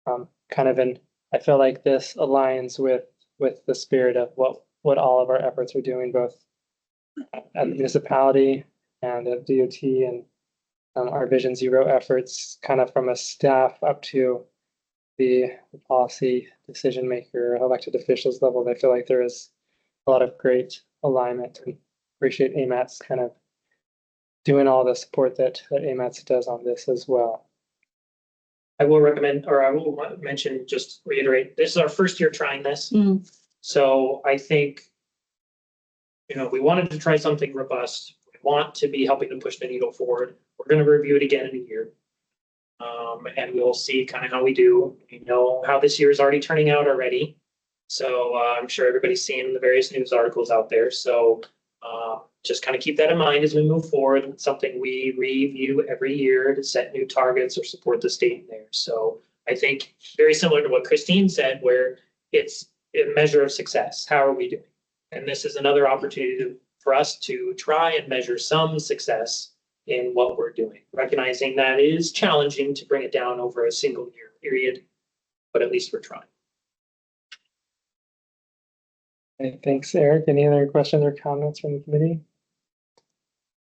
I feel like this aligns with the spirit of what all of our efforts are doing, both at the municipality and at DOT, and our Vision Zero efforts, kind of from a staff up to the policy decision maker, elected officials level. I feel like there is a lot of great alignment, and appreciate AMAT's kind of doing all the support that AMAT's does on this as well. I will recommend, or I will mention, just reiterate, this is our first year trying this. So I think, we wanted to try something robust. We want to be helping to push the needle forward. We're going to review it again in a year. And we'll see kind of how we do. We know how this year is already turning out already. So I'm sure everybody's seen the various news articles out there. So just kind of keep that in mind as we move forward. It's something we review every year to set new targets or support the state in there. So I think very similar to what Christine said, where it's a measure of success. How are we doing? And this is another opportunity for us to try and measure some success in what we're doing, recognizing that it is challenging to bring it down over a single year period, but at least we're trying. Okay, thanks, Eric. Any other questions or comments from the committee?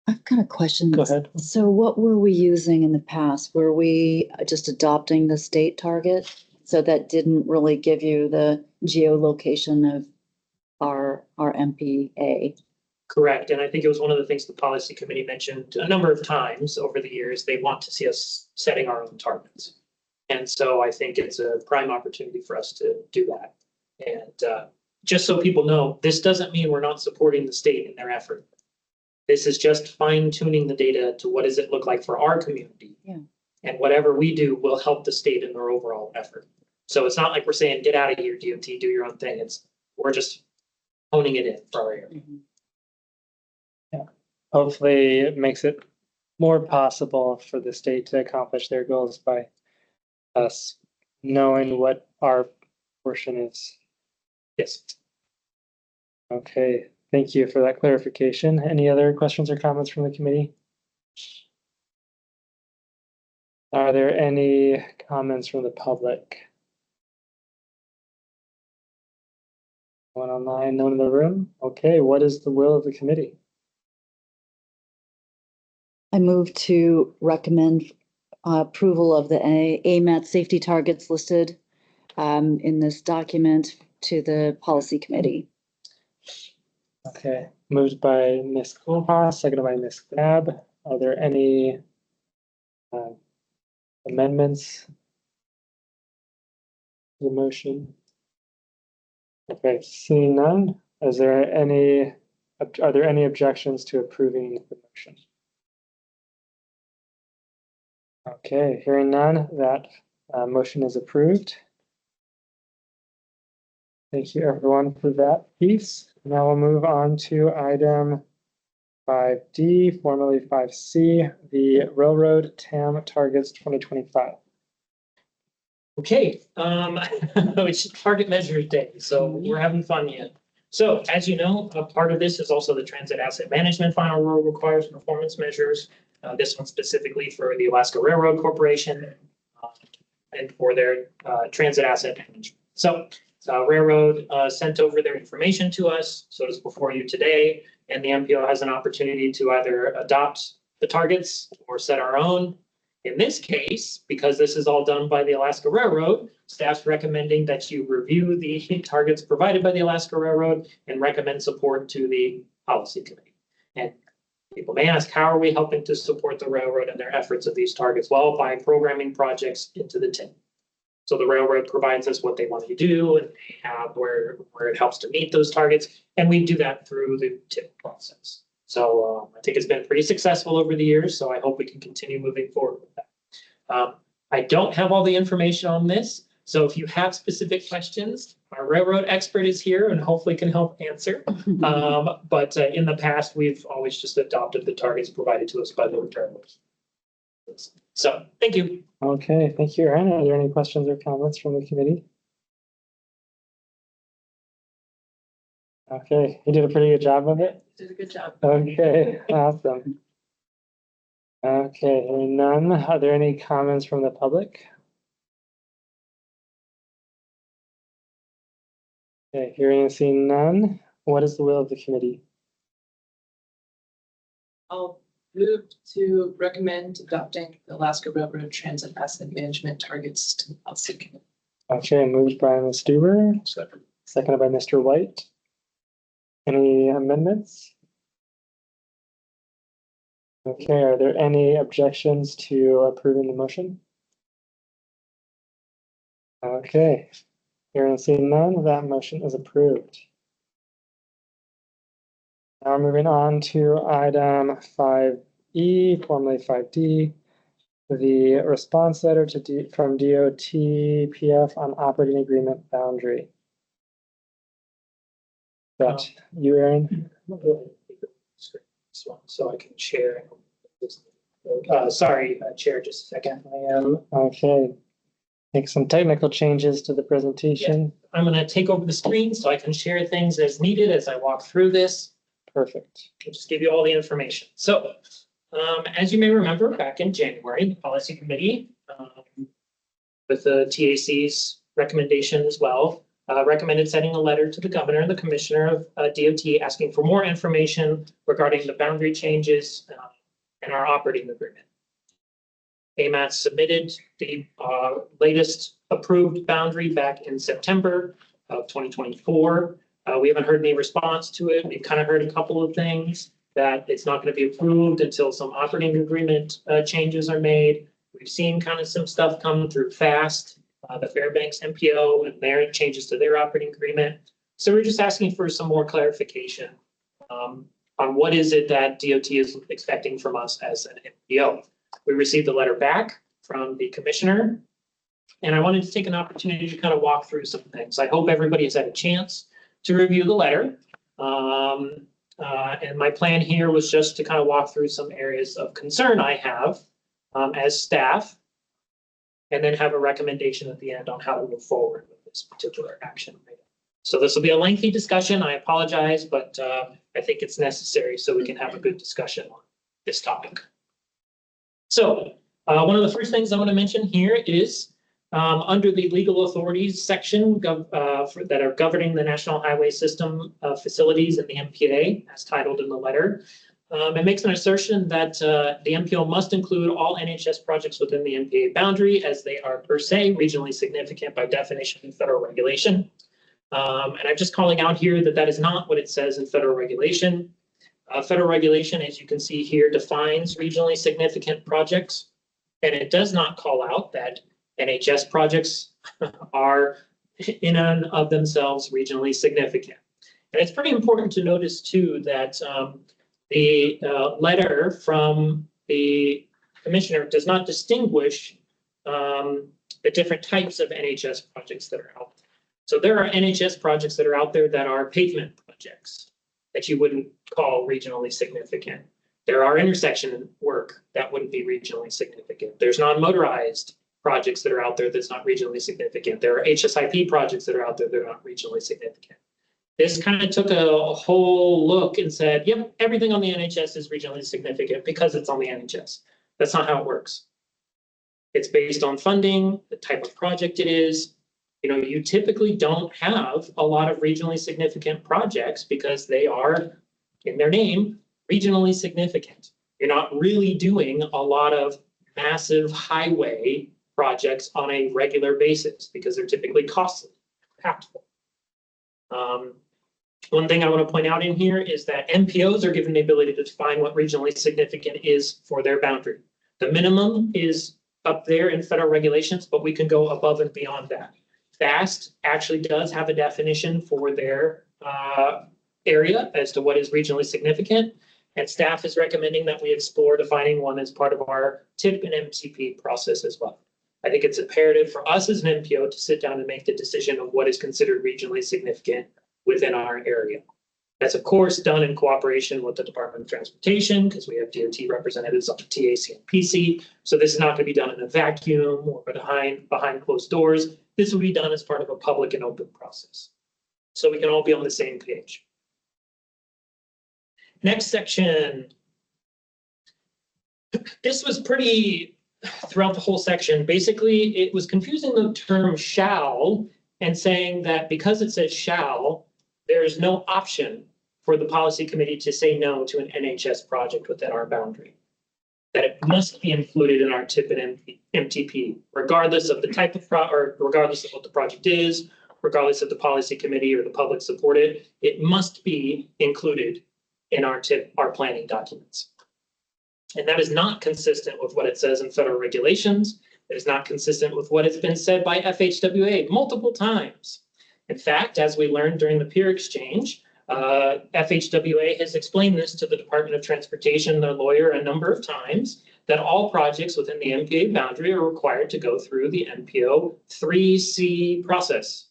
I've got a question. Go ahead. So what were we using in the past? Were we just adopting the state target? So that didn't really give you the geolocation of our MPA? Correct. And I think it was one of the things the policy committee mentioned a number of times over the years. They want to see us setting our own targets. And so I think it's a prime opportunity for us to do that. And just so people know, this doesn't mean we're not supporting the state in their effort. This is just fine tuning the data to what does it look like for our community. Yeah. And whatever we do will help the state in their overall effort. So it's not like we're saying, get out of here, DOT, do your own thing. We're just honing it in for our area. Yeah. Hopefully it makes it more possible for the state to accomplish their goals by us knowing what our portion is. Yes. Okay, thank you for that clarification. Any other questions or comments from the committee? Are there any comments from the public? One online, no one in the room? Okay, what is the will of the committee? I move to recommend approval of the AMAT safety targets listed in this document to the policy committee. Okay, moved by Ms. Coolhaas, seconded by Ms. Grab. Are there any amendments to the motion? Okay, seeing none, are there any objections to approving the motion? Okay, hearing none, that motion is approved. Thank you everyone for that piece. Now we'll move on to item 5D, formerly 5C, the Railroad TAM Targets 2025. Okay, it's Target Measures Day, so we're having fun yet. So as you know, a part of this is also the Transit Asset Management Final Rule requires performance measures. This one specifically for the Alaska Railroad Corporation and for their transit asset management. So Railroad sent over their information to us, so it's before you today, and the MPO has an opportunity to either adopt the targets or set our own. In this case, because this is all done by the Alaska Railroad, staff's recommending that you review the targets provided by the Alaska Railroad and recommend support to the policy committee. And people may ask, how are we helping to support the railroad and their efforts of these targets? Well, by programming projects into the TIP. So the railroad provides us what they want to do, and they have where it helps to meet those targets. And we do that through the TIP process. So I think it's been pretty successful over the years. So I hope we can continue moving forward with that. I don't have all the information on this. So if you have specific questions, our railroad expert is here and hopefully can help answer. But in the past, we've always just adopted the targets provided to us by the railroads. So thank you. Okay, thank you, Aaron. Are there any questions or comments from the committee? Okay, you did a pretty good job of it. Did a good job. Okay, awesome. Okay, hearing none. Are there any comments from the public? Okay, hearing and seeing none. What is the will of the committee? I'll move to recommend adopting the Alaska Railroad Transit Asset Management Targets to the policy committee. Okay, moved by Ms. Stuber, Second. seconded by Mr. White. Any amendments? Okay, are there any objections to approving the motion? Okay, hearing and seeing none, that motion is approved. Now moving on to item 5E, formerly 5D, the response letter from DOT&PF on operating agreement boundary. That you, Aaron? So I can share. Sorry, Chair, just a second. I am, okay. Make some technical changes to the presentation. I'm going to take over the screen so I can share things as needed as I walk through this. Perfect. I'll just give you all the information. So as you may remember, back in January, the policy committee, with the TAC's recommendation as well, recommended sending a letter to the governor and the commissioner of DOT asking for more information regarding the boundary changes in our operating agreement. AMAT submitted the latest approved boundary back in September of 2024. We haven't heard any response to it. We've kind of heard a couple of things that it's not going to be approved until some operating agreement changes are made. We've seen kind of some stuff come through fast, the Fairbanks MPO and their changes to their operating agreement. So we're just asking for some more clarification on what is it that DOT is expecting from us as an MPO. We received a letter back from the commissioner, and I wanted to take an opportunity to kind of walk through some things. I hope everybody has had a chance to review the letter. And my plan here was just to kind of walk through some areas of concern I have as staff, and then have a recommendation at the end on how to move forward with this particular action. So this will be a lengthy discussion. I apologize, but I think it's necessary so we can have a good discussion on this topic. So one of the first things I want to mention here is under the legal authorities section that are governing the National Highway System facilities in the MPA, as titled in the letter, it makes an assertion that the MPO must include all NHS projects within the MPA boundary as they are per se regionally significant by definition in federal regulation. And I'm just calling out here that that is not what it says in federal regulation. Federal regulation, as you can see here, defines regionally significant projects, and it does not call out that NHS projects are in and of themselves regionally significant. And it's pretty important to notice too that the letter from the commissioner does not distinguish the different types of NHS projects that are out there. So there are NHS projects that are out there that are pavement projects that you wouldn't call regionally significant. There are intersection work that wouldn't be regionally significant. There's non-motorized projects that are out there that's not regionally significant. There are HSIP projects that are out there that are not regionally significant. This kind of took a whole look and said, yep, everything on the NHS is regionally significant because it's on the NHS. That's not how it works. It's based on funding, the type of project it is. You know, you typically don't have a lot of regionally significant projects because they are, in their name, regionally significant. You're not really doing a lot of massive highway projects on a regular basis because they're typically costly, impactful. One thing I want to point out in here is that MPOs are given the ability to define what regionally significant is for their boundary. The minimum is up there in federal regulations, but we can go above and beyond that. FAST actually does have a definition for their area as to what is regionally significant, and staff is recommending that we explore defining one as part of our TIP and MTP process as well. I think it's imperative for us as an MPO to sit down and make the decision of what is considered regionally significant within our area. That's of course done in cooperation with the Department of Transportation because we have DOT representatives on the TAC and PC. So this is not going to be done in a vacuum or behind closed doors. This will be done as part of a public and open process. So we can all be on the same page. Next section. This was pretty throughout the whole section. Basically, it was confusing the term shall and saying that because it says shall, there is no option for the policy committee to say no to an NHS project within our boundary. That it must be included in our TIP and MTP, regardless of the type of or regardless of what the project is, regardless of the policy committee or the public support it, it must be included in our TIP, our planning documents. And that is not consistent with what it says in federal regulations. It is not consistent with what has been said by FHWA multiple times. In fact, as we learned during the peer exchange, FHWA has explained this to the Department of Transportation, their lawyer, a number of times, that all projects within the MPA boundary are required to go through the MPO 3C process.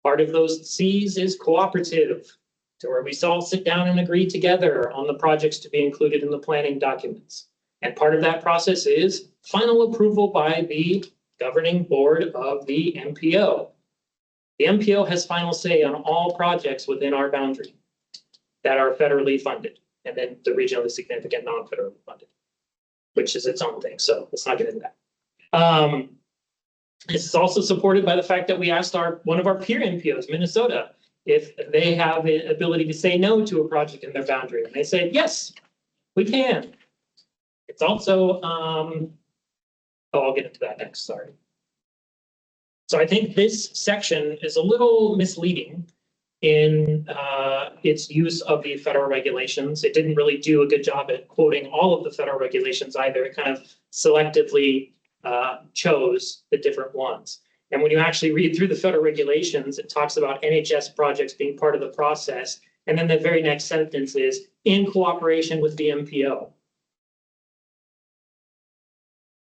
Part of those C's is cooperative, to where we all sit down and agree together on the projects to be included in the planning documents. And part of that process is final approval by the governing board of the MPO. The MPO has final say on all projects within our boundary that are federally funded, and then the regionally significant non-federally funded, which is its own thing. So let's not get into that. This is also supported by the fact that we asked one of our peer MPOs, Minnesota, if they have the ability to say no to a project in their boundary. And they said, yes, we can. It's also, I'll get into that next, sorry. So I think this section is a little misleading in its use of the federal regulations. It didn't really do a good job at quoting all of the federal regulations either. It kind of selectively chose the different ones. And when you actually read through the federal regulations, it talks about NHS projects being part of the process. And then the very next sentence is in cooperation with the MPO.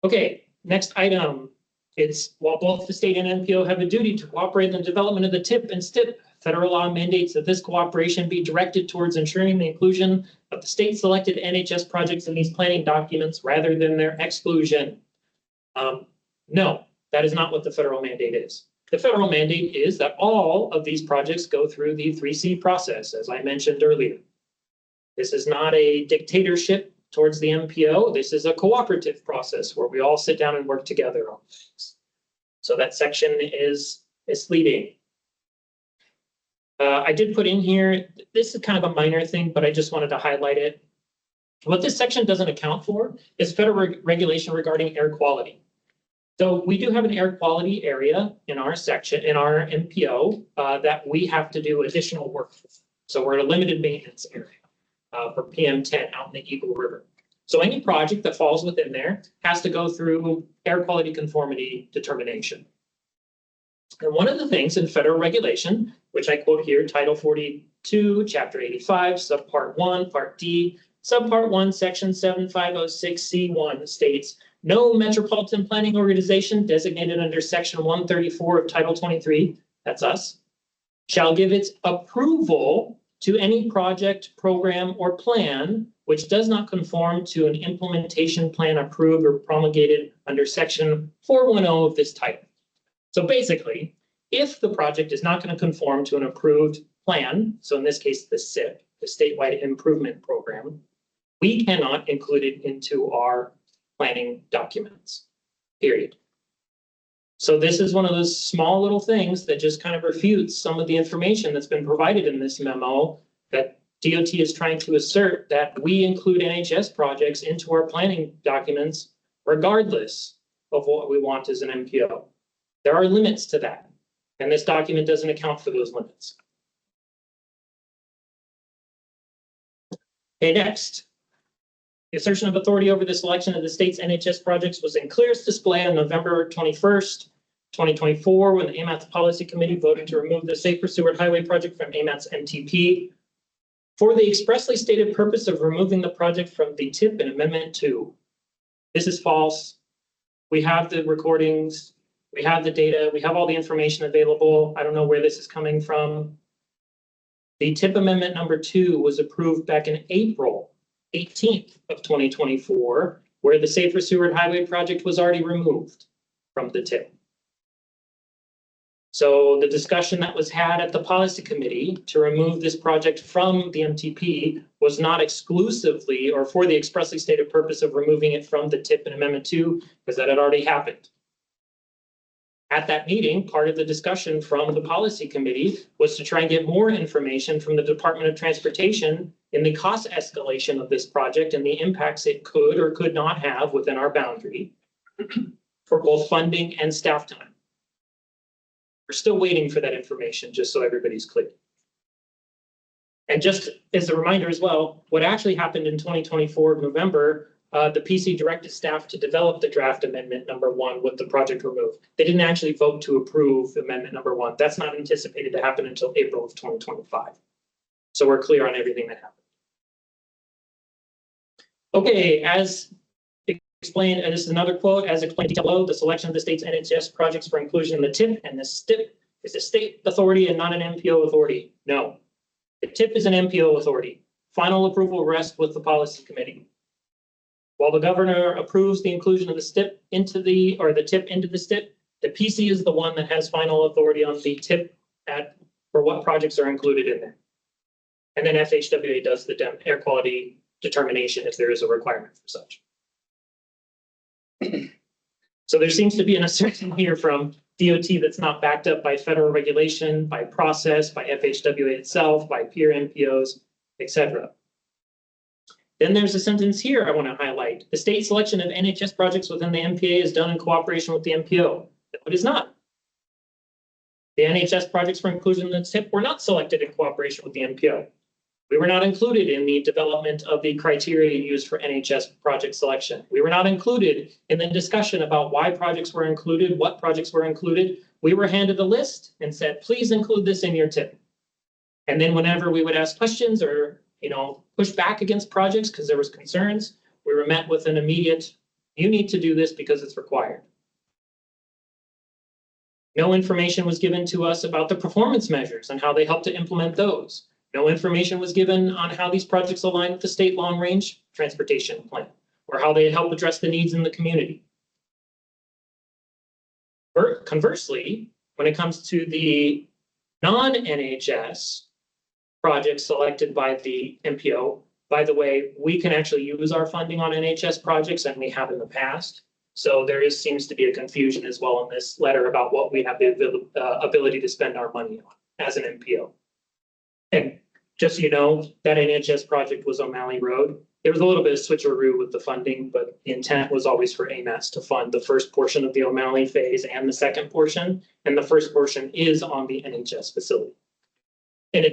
Okay, next item. It's while both the state and MPO have a duty to cooperate in the development of the TIP and STIP, federal law mandates that this cooperation be directed towards ensuring the inclusion of the state selected NHS projects in these planning documents rather than their exclusion. No, that is not what the federal mandate is. The federal mandate is that all of these projects go through the 3C process, as I mentioned earlier. This is not a dictatorship towards the MPO. This is a cooperative process where we all sit down and work together on things. So that section is misleading. I did put in here, this is kind of a minor thing, but I just wanted to highlight it. What this section doesn't account for is federal regulation regarding air quality. So we do have an air quality area in our section, in our MPO, that we have to do additional work for. So we're at a limited maintenance area for PM10 out in the Eagle River. So any project that falls within there has to go through air quality conformity determination. And one of the things in federal regulation, which I quote here, Title 42, Chapter 85, Subpart 1, Part D, Subpart 1, Section 7506C1 states, no metropolitan planning organization designated under Section 134 of Title 23, that's us, shall give its approval to any project, program, or plan which does not conform to an implementation plan approved or promulgated under Section 410 of this title. So basically, if the project is not going to conform to an approved plan, so in this case, the SIP, the Statewide Improvement Program, we cannot include it into our planning documents, period. So this is one of those small little things that just kind of refutes some of the information that's been provided in this memo that DOT is trying to assert that we include NHS projects into our planning documents regardless of what we want as an MPO. There are limits to that, and this document doesn't account for those limits. Okay, next. The assertion of authority over the selection of the state's NHS projects was in clearest display on November 21st, 2024, when the AMATS Policy Committee voted to remove the Safe Pursuit Highway project from AMATS MTP for the expressly stated purpose of removing the project from the TIP in Amendment 2. This is false. We have the recordings, we have the data, we have all the information available. I don't know where this is coming from. The TIP Amendment number 2 was approved back in April 18th of 2024, where the Safer Seward Highway project was already removed from the TIP. So the discussion that was had at the policy committee to remove this project from the MTP was not exclusively or for the expressly stated purpose of removing it from the TIP in Amendment 2, because that had already happened. At that meeting, part of the discussion from the policy committee was to try and get more information from the Department of Transportation in the cost escalation of this project and the impacts it could or could not have within our boundary for both funding and staff time. We're still waiting for that information, just so everybody's clear. And just as a reminder as well, what actually happened in 2024 November, the PC directed staff to develop the draft amendment number 1 with the project removed. They didn't actually vote to approve amendment number 1. That's not anticipated to happen until April of 2025. So we're clear on everything that happened. Okay, as explained, and this is another quote, as explained below, the selection of the state's NHS projects for inclusion in the TIP and the STIP is a state authority and not an MPO authority. No, the TIP is an MPO authority. Final approval rests with the policy committee. While the governor approves the inclusion of the STIP into the, or the TIP into the STIP, the PC is the one that has final authority on the TIP for what projects are included in there. And then FHWA does the air quality determination if there is a requirement for such. So there seems to be an assertion here from DOT that's not backed up by federal regulation, by process, by FHWA itself, by peer MPOs, etc. Then there's a sentence here I want to highlight. The state selection of NHS projects within the MPA is done in cooperation with the MPO. No, it is not. The NHS projects for inclusion in the TIP were not selected in cooperation with the MPO. We were not included in the development of the criteria used for NHS project selection. We were not included in the discussion about why projects were included, what projects were included. We were handed a list and said, please include this in your TIP. And then whenever we would ask questions or, push back against projects because there was concerns, we were met with an immediate, you need to do this because it's required. No information was given to us about the performance measures and how they help to implement those. No information was given on how these projects align with the state long-range transportation plan or how they help address the needs in the community. Conversely, when it comes to the non-NHS projects selected by the MPO, by the way, we can actually use our funding on NHS projects and we have in the past. So there seems to be a confusion as well in this letter about what we have the ability to spend our money on as an MPO. And just so you know, that NHS project was O'Malley Road. There was a little bit of switcheroo with the funding, but the intent was always for AMATS to fund the first portion of the O'Malley phase and the second portion. And the first portion is on the NHS facility. And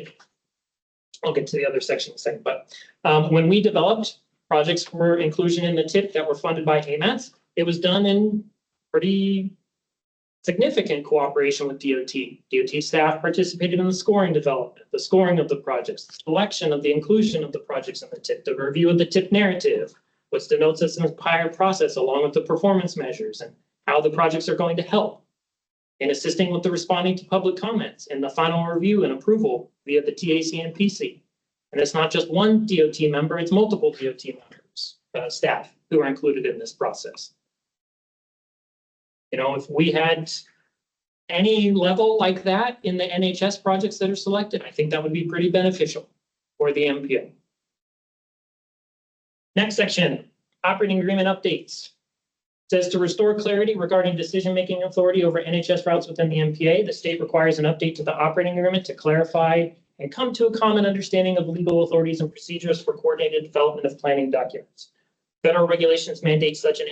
I'll get to the other section in a second. But when we developed projects for inclusion in the TIP that were funded by AMATS, it was done in pretty significant cooperation with DOT. DOT staff participated in the scoring development, the scoring of the projects, the selection of the inclusion of the projects in the TIP, the review of the TIP narrative, which denotes as an entire process along with the performance measures and how the projects are going to help in assisting with the responding to public comments and the final review and approval via the TAC and PC. And it's not just one DOT member, it's multiple DOT members, staff who are included in this process. If we had any level like that in the NHS projects that are selected, I think that would be pretty beneficial for the MPO. Next section, operating agreement updates. Says to restore clarity regarding decision-making authority over NHS routes within the MPA, the state requires an update to the operating agreement to clarify and come to a common understanding of legal authorities and procedures for coordinated development of planning documents. Federal regulations mandate such an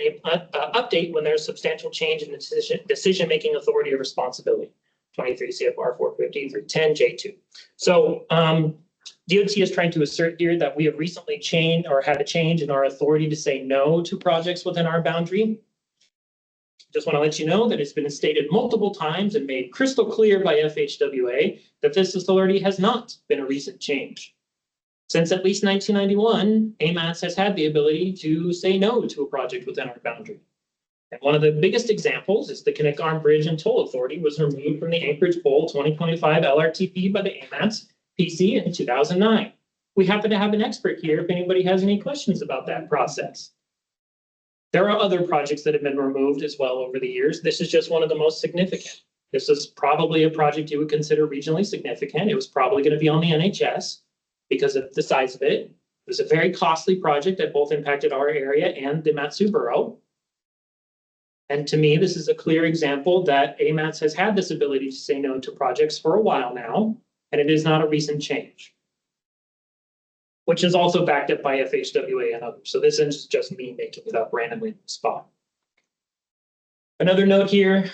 update when there's substantial change in the decision-making authority or responsibility. 23 CFR 450-310 J2. So DOT is trying to assert here that we have recently changed or had a change in our authority to say no to projects within our boundary. Just want to let you know that it's been stated multiple times and made crystal clear by FHWA that this authority has not been a recent change. Since at least 1991, AMATS has had the ability to say no to a project within our boundary. And one of the biggest examples is the Connect Arm Bridge and Toll Authority was removed from the Anchorage Pole 2025 LRTP by the AMATS PC in 2009. We happen to have an expert here if anybody has any questions about that process. There are other projects that have been removed as well over the years. This is just one of the most significant. This is probably a project you would consider regionally significant. It was probably going to be on the NHS because of the size of it. It was a very costly project that both impacted our area and the Matsu Borough. And to me, this is a clear example that AMATS has had this ability to say no to projects for a while now, and it is not a recent change, which is also backed up by FHWA and others. So this is just me making it up randomly on the spot. Another note here,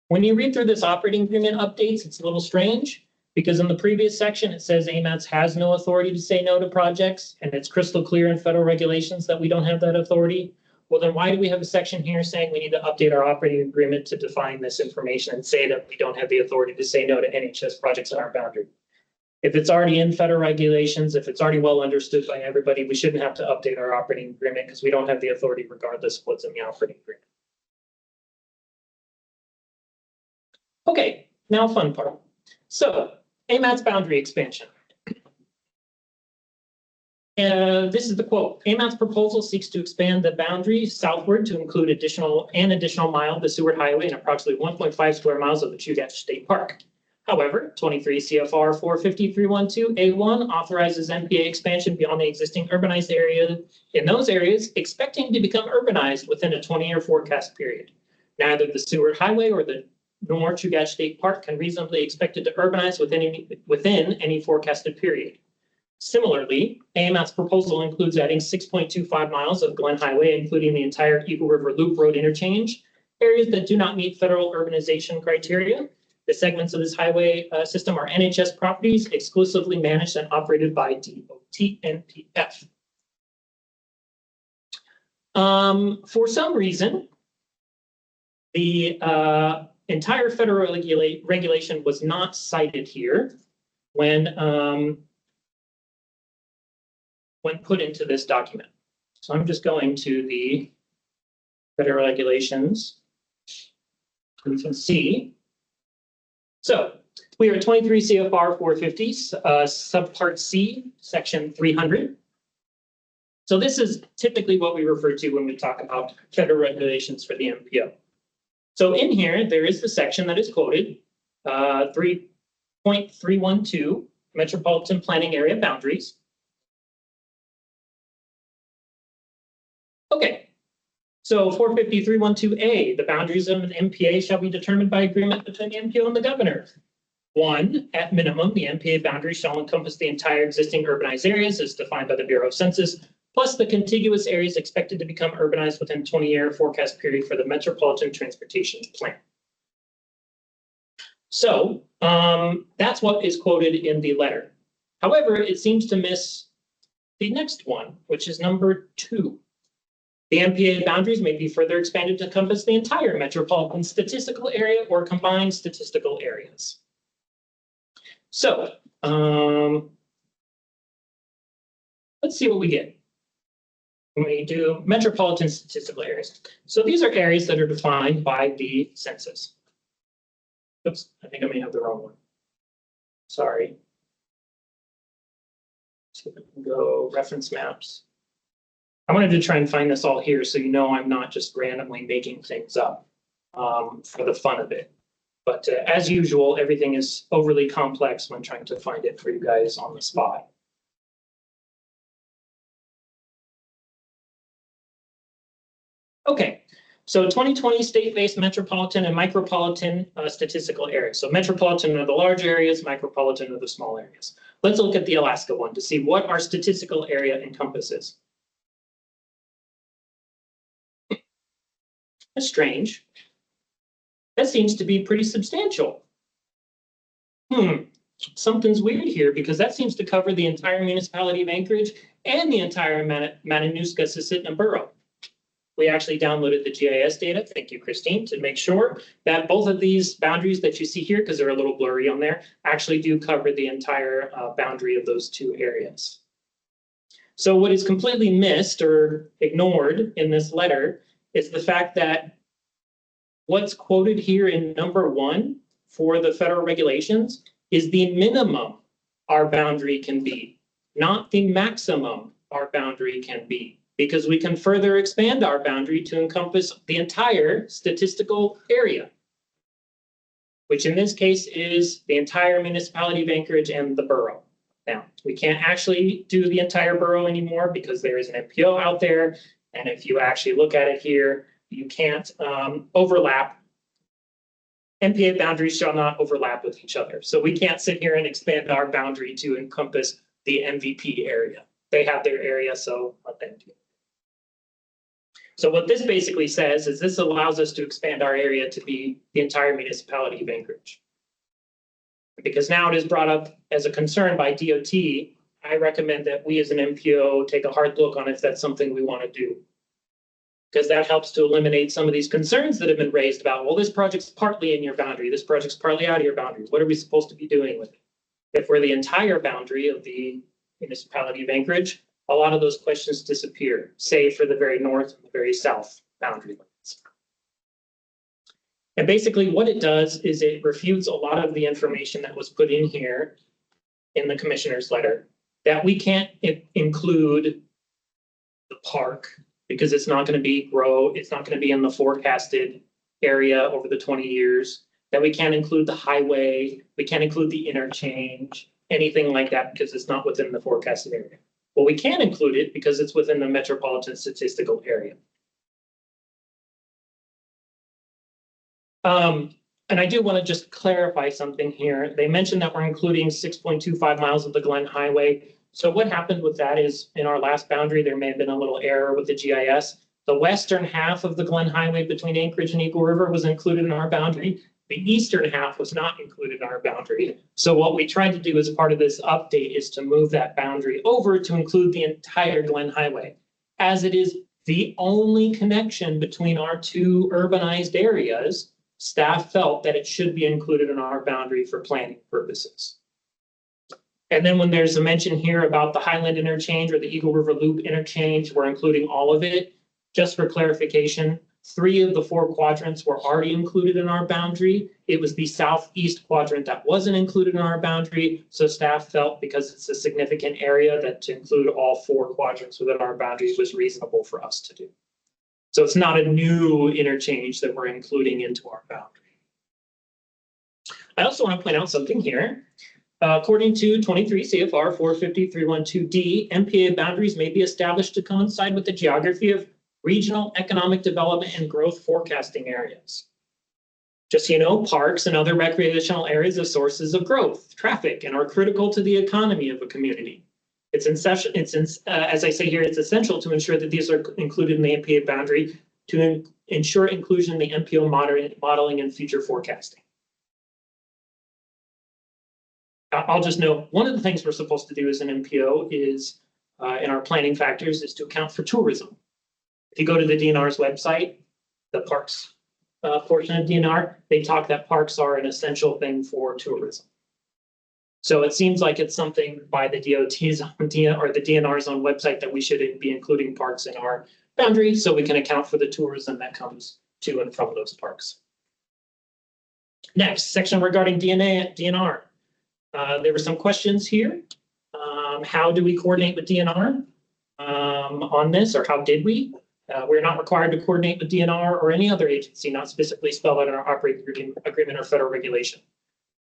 when you read through this operating agreement updates, it's a little strange because in the previous section, it says AMATS has no authority to say no to projects, and it's crystal clear in federal regulations that we don't have that authority. Well, then why do we have a section here saying we need to update our operating agreement to define this information and say that we don't have the authority to say no to NHS projects in our boundary? If it's already in federal regulations, if it's already well understood by everybody, we shouldn't have to update our operating agreement because we don't have the authority regardless of what's in the operating agreement. Okay, now fun part. So AMATS boundary expansion. This is the quote. AMATS proposal seeks to expand the boundary southward to include additional mile of the Seward Highway and approximately 1.5 square miles of the Chugach State Park. However, 23 CFR 450-312A1 authorizes MPA expansion beyond the existing urbanized area in those areas expecting to become urbanized within a 20-year forecast period. Neither the Seward Highway or the nor Chugach State Park can reasonably expected to urbanize within any forecasted period. Similarly, AMAT's proposal includes adding 6.25 miles of Glen Highway, including the entire Eagle River Loop Road interchange, areas that do not meet federal urbanization criteria. The segments of this highway system are NHS properties exclusively managed and operated by DOT&PF. For some reason, the entire federal regulation was not cited here when put into this document. So I'm just going to the federal regulations. You can see. So we are at 23 CFR 450, subpart C, section 300. So this is typically what we refer to when we talk about federal regulations for the MPO. So in here, there is the section that is quoted, 3.312, Metropolitan Planning Area Boundaries. Okay, so 450-312A, the boundaries of an MPA shall be determined by agreement between the MPO and the governor. 1, at minimum, the MPA boundary shall encompass the entire existing urbanized areas as defined by the Bureau of Census, plus the contiguous areas expected to become urbanized within 20-year forecast period for the Metropolitan Transportation Plan. So that's what is quoted in the letter. However, it seems to miss the next one, which is number 2. The MPA boundaries may be further expanded to encompass the entire metropolitan statistical area or combined statistical areas. So let's see what we get when we do metropolitan statistical areas. So these are areas that are defined by the census. Oops, I think I may have the wrong one. Sorry. See if I can go reference maps. I wanted to try and find this all here so you know I'm not just randomly making things up for the fun of it. But as usual, everything is overly complex when trying to find it for you guys on the spot. Okay, so 2020 state-based metropolitan and micropolitan statistical areas. So metropolitan are the large areas, micropolitan are the small areas. Let's look at the Alaska one to see what our statistical area encompasses. That's strange. That seems to be pretty substantial. Something's weird here because that seems to cover the entire municipality of Anchorage and the entire Matanuska-Susitna Borough. We actually downloaded the GIS data, thank you, Christine, to make sure that both of these boundaries that you see here, because they're a little blurry on there, actually do cover the entire boundary of those two areas. So what is completely missed or ignored in this letter is the fact that what's quoted here in number 1 for the federal regulations is the minimum our boundary can be, not the maximum our boundary can be, because we can further expand our boundary to encompass the entire statistical area, which in this case is the entire municipality of Anchorage and the borough. Now, we can't actually do the entire borough anymore because there is an MPO out there. And if you actually look at it here, you can't overlap. MPA boundaries shall not overlap with each other. So we can't sit here and expand our boundary to encompass the MVP area. They have their area, so let them do it. So what this basically says is this allows us to expand our area to be the entire municipality of Anchorage. Because now it is brought up as a concern by DOT, I recommend that we as an MPO take a hard look on if that's something we want to do. Because that helps to eliminate some of these concerns that have been raised about, well, this project's partly in your boundary, this project's partly out of your boundary. What are we supposed to be doing with it? If we're the entire boundary of the municipality of Anchorage, a lot of those questions disappear, save for the very north and the very south boundary lines. And basically what it does is it refutes a lot of the information that was put in here in the commissioner's letter, that we can't include the park because it's not going to be it's not going to be in the forecasted area over the 20 years, that we can't include the highway, we can't include the interchange, anything like that because it's not within the forecasted area. Well, we can include it because it's within the metropolitan statistical area. And I do want to just clarify something here. They mentioned that we're including 6.25 miles of the Glen Highway. So what happened with that is in our last boundary, there may have been a little error with the GIS. The western half of the Glen Highway between Anchorage and Eagle River was included in our boundary. The eastern half was not included in our boundary. So what we tried to do as part of this update is to move that boundary over to include the entire Glen Highway, as it is the only connection between our two urbanized areas. Staff felt that it should be included in our boundary for planning purposes. And then when there's a mention here about the Highland interchange or the Eagle River Loop interchange, we're including all of it. Just for clarification, 3 of the 4 quadrants were already included in our boundary. It was the southeast quadrant that wasn't included in our boundary. So staff felt because it's a significant area that to include all 4 quadrants within our boundary was reasonable for us to do. So it's not a new interchange that we're including into our boundary. I also want to point out something here. According to 23 CFR 450.312D, MPA boundaries may be established to coincide with the geography of regional economic development and growth forecasting areas. Just so you know, parks and other recreational areas are sources of growth, traffic, and are critical to the economy of a community. As I say here, it's essential to ensure that these are included in the MPA boundary to ensure inclusion in the MPO modeling and future forecasting. I'll just note, one of the things we're supposed to do as an MPO is, in our planning factors, is to account for tourism. If you go to the DNR's website, the parks portion of DNR, they talk that parks are an essential thing for tourism. So it seems like it's something by the DOT's or the DNR's own website that we should be including parks in our boundary so we can account for the tourism that comes to and from those parks. Next, section regarding DNR. There were some questions here. How do we coordinate with DNR on this, or how did we? We're not required to coordinate with DNR or any other agency not specifically spelled out in our operating agreement or federal regulation.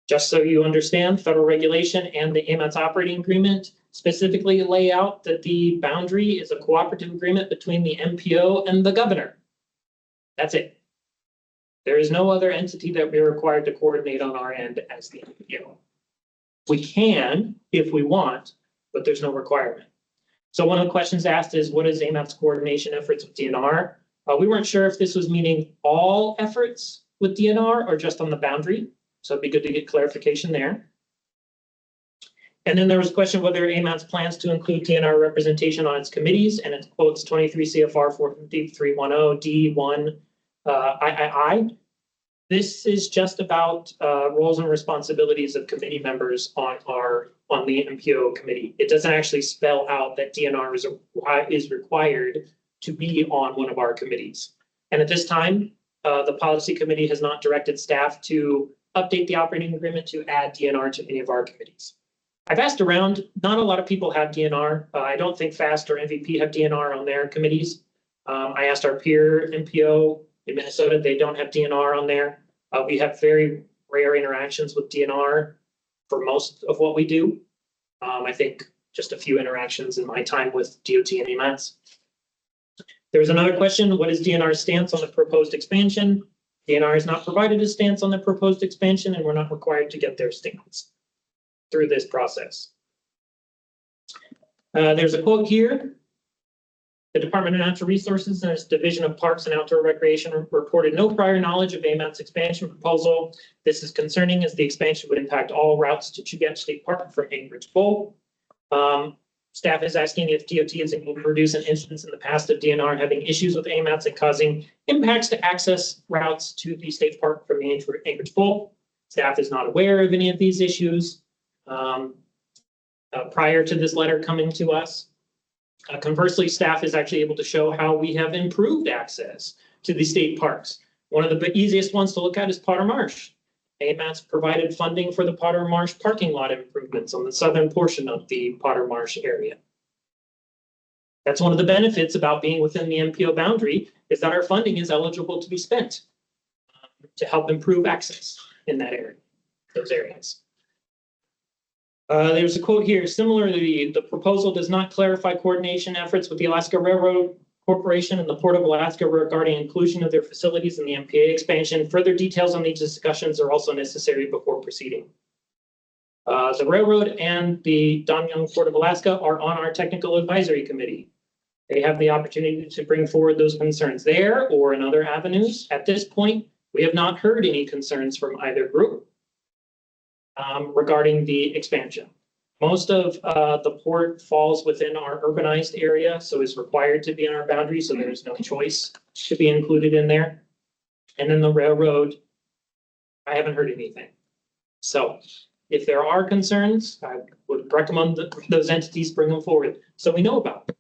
Just so you understand, federal regulation and the AMATS operating agreement specifically lay out that the boundary is a cooperative agreement between the MPO and the governor. That's it. There is no other entity that we're required to coordinate on our end as the MPO. We can if we want, but there's no requirement. So one of the questions asked is, what is AMAT's coordination efforts with DNR? We weren't sure if this was meaning all efforts with DNR or just on the boundary. So it'd be good to get clarification there. And then there was a question whether AMAT's plans to include DNR representation on its committees, and it quotes 23 CFR 45310 D1 III. This is just about roles and responsibilities of committee members on the MPO committee. It doesn't actually spell out that DNR is required to be on one of our committees. And at this time, the policy committee has not directed staff to update the operating agreement to add DNR to any of our committees. I've asked around, not a lot of people have DNR. I don't think FAST or MVP have DNR on their committees. I asked our peer MPO in Minnesota, they don't have DNR on there. We have very rare interactions with DNR for most of what we do. I think just a few interactions in my time with DOT and AMATS. There was another question, what is DNR's stance on the proposed expansion? DNR has not provided a stance on the proposed expansion, and we're not required to get their stance through this process. There's a quote here. The Department of Natural Resources and its Division of Parks and Outdoor Recreation reported no prior knowledge of AMAT's expansion proposal. This is concerning as the expansion would impact all routes to Chugach State Park from Anchorage Bowl. Staff is asking if DOT is able to produce an instance in the past of DNR having issues with AMATs and causing impacts to access routes to the state park from the Anchorage Bowl. Staff is not aware of any of these issues prior to this letter coming to us. Conversely, staff is actually able to show how we have improved access to the state parks. One of the easiest ones to look at is Potter Marsh. AMATS provided funding for the Potter Marsh parking lot improvements on the southern portion of the Potter Marsh area. That's one of the benefits about being within the MPO boundary, is that our funding is eligible to be spent to help improve access in that area, those areas. There's a quote here. Similarly, the proposal does not clarify coordination efforts with the Alaska Railroad Corporation and the Port of Alaska regarding inclusion of their facilities in the MPA expansion. Further details on these discussions are also necessary before proceeding. The railroad and the Don Young Port of Alaska are on our technical advisory committee. They have the opportunity to bring forward those concerns there or in other avenues. At this point, we have not heard any concerns from either group regarding the expansion. Most of the port falls within our urbanized area, so is required to be in our boundary, so there's no choice to be included in there. And then the railroad, I haven't heard anything. So if there are concerns, I would recommend that those entities bring them forward so we know about them.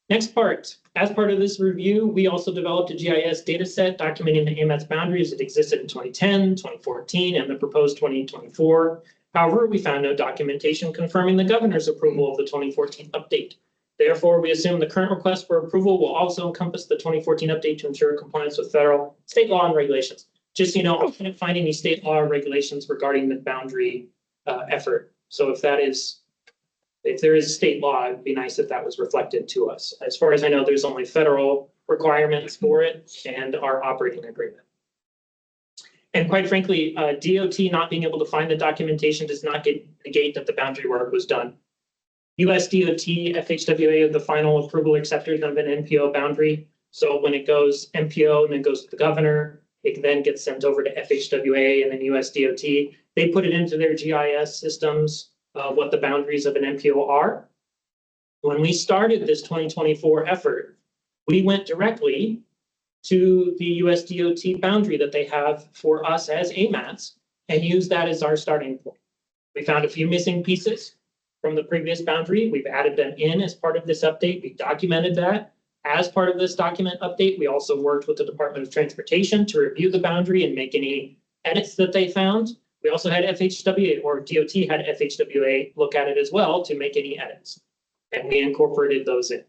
Next part, as part of this review, we also developed a GIS data set documenting the AMATS boundaries that existed in 2010, 2014, and the proposed 2024. However, we found no documentation confirming the governor's approval of the 2014 update. Therefore, we assume the current request for approval will also encompass the 2014 update to ensure compliance with federal, state law and regulations. Just so you know, I couldn't find any state law or regulations regarding the boundary effort. So if there is state law, it'd be nice if that was reflected to us. As far as I know, there's only federal requirements for it and our operating agreement. And quite frankly, DOT not being able to find the documentation does not negate that the boundary work was done. US DOT, FHWA are the final approval acceptors of an MPO boundary. So when it goes MPO and then goes to the governor, it then gets sent over to FHWA and then US DOT. They put it into their GIS systems, what the boundaries of an MPO are. When we started this 2024 effort, we went directly to the US DOT boundary that they have for us as AMATS and used that as our starting point. We found a few missing pieces from the previous boundary. We've added them in as part of this update. We documented that. As part of this document update, we also worked with the Department of Transportation to review the boundary and make any edits that they found. We also had FHWA, or DOT had FHWA look at it as well to make any edits. And we incorporated those in.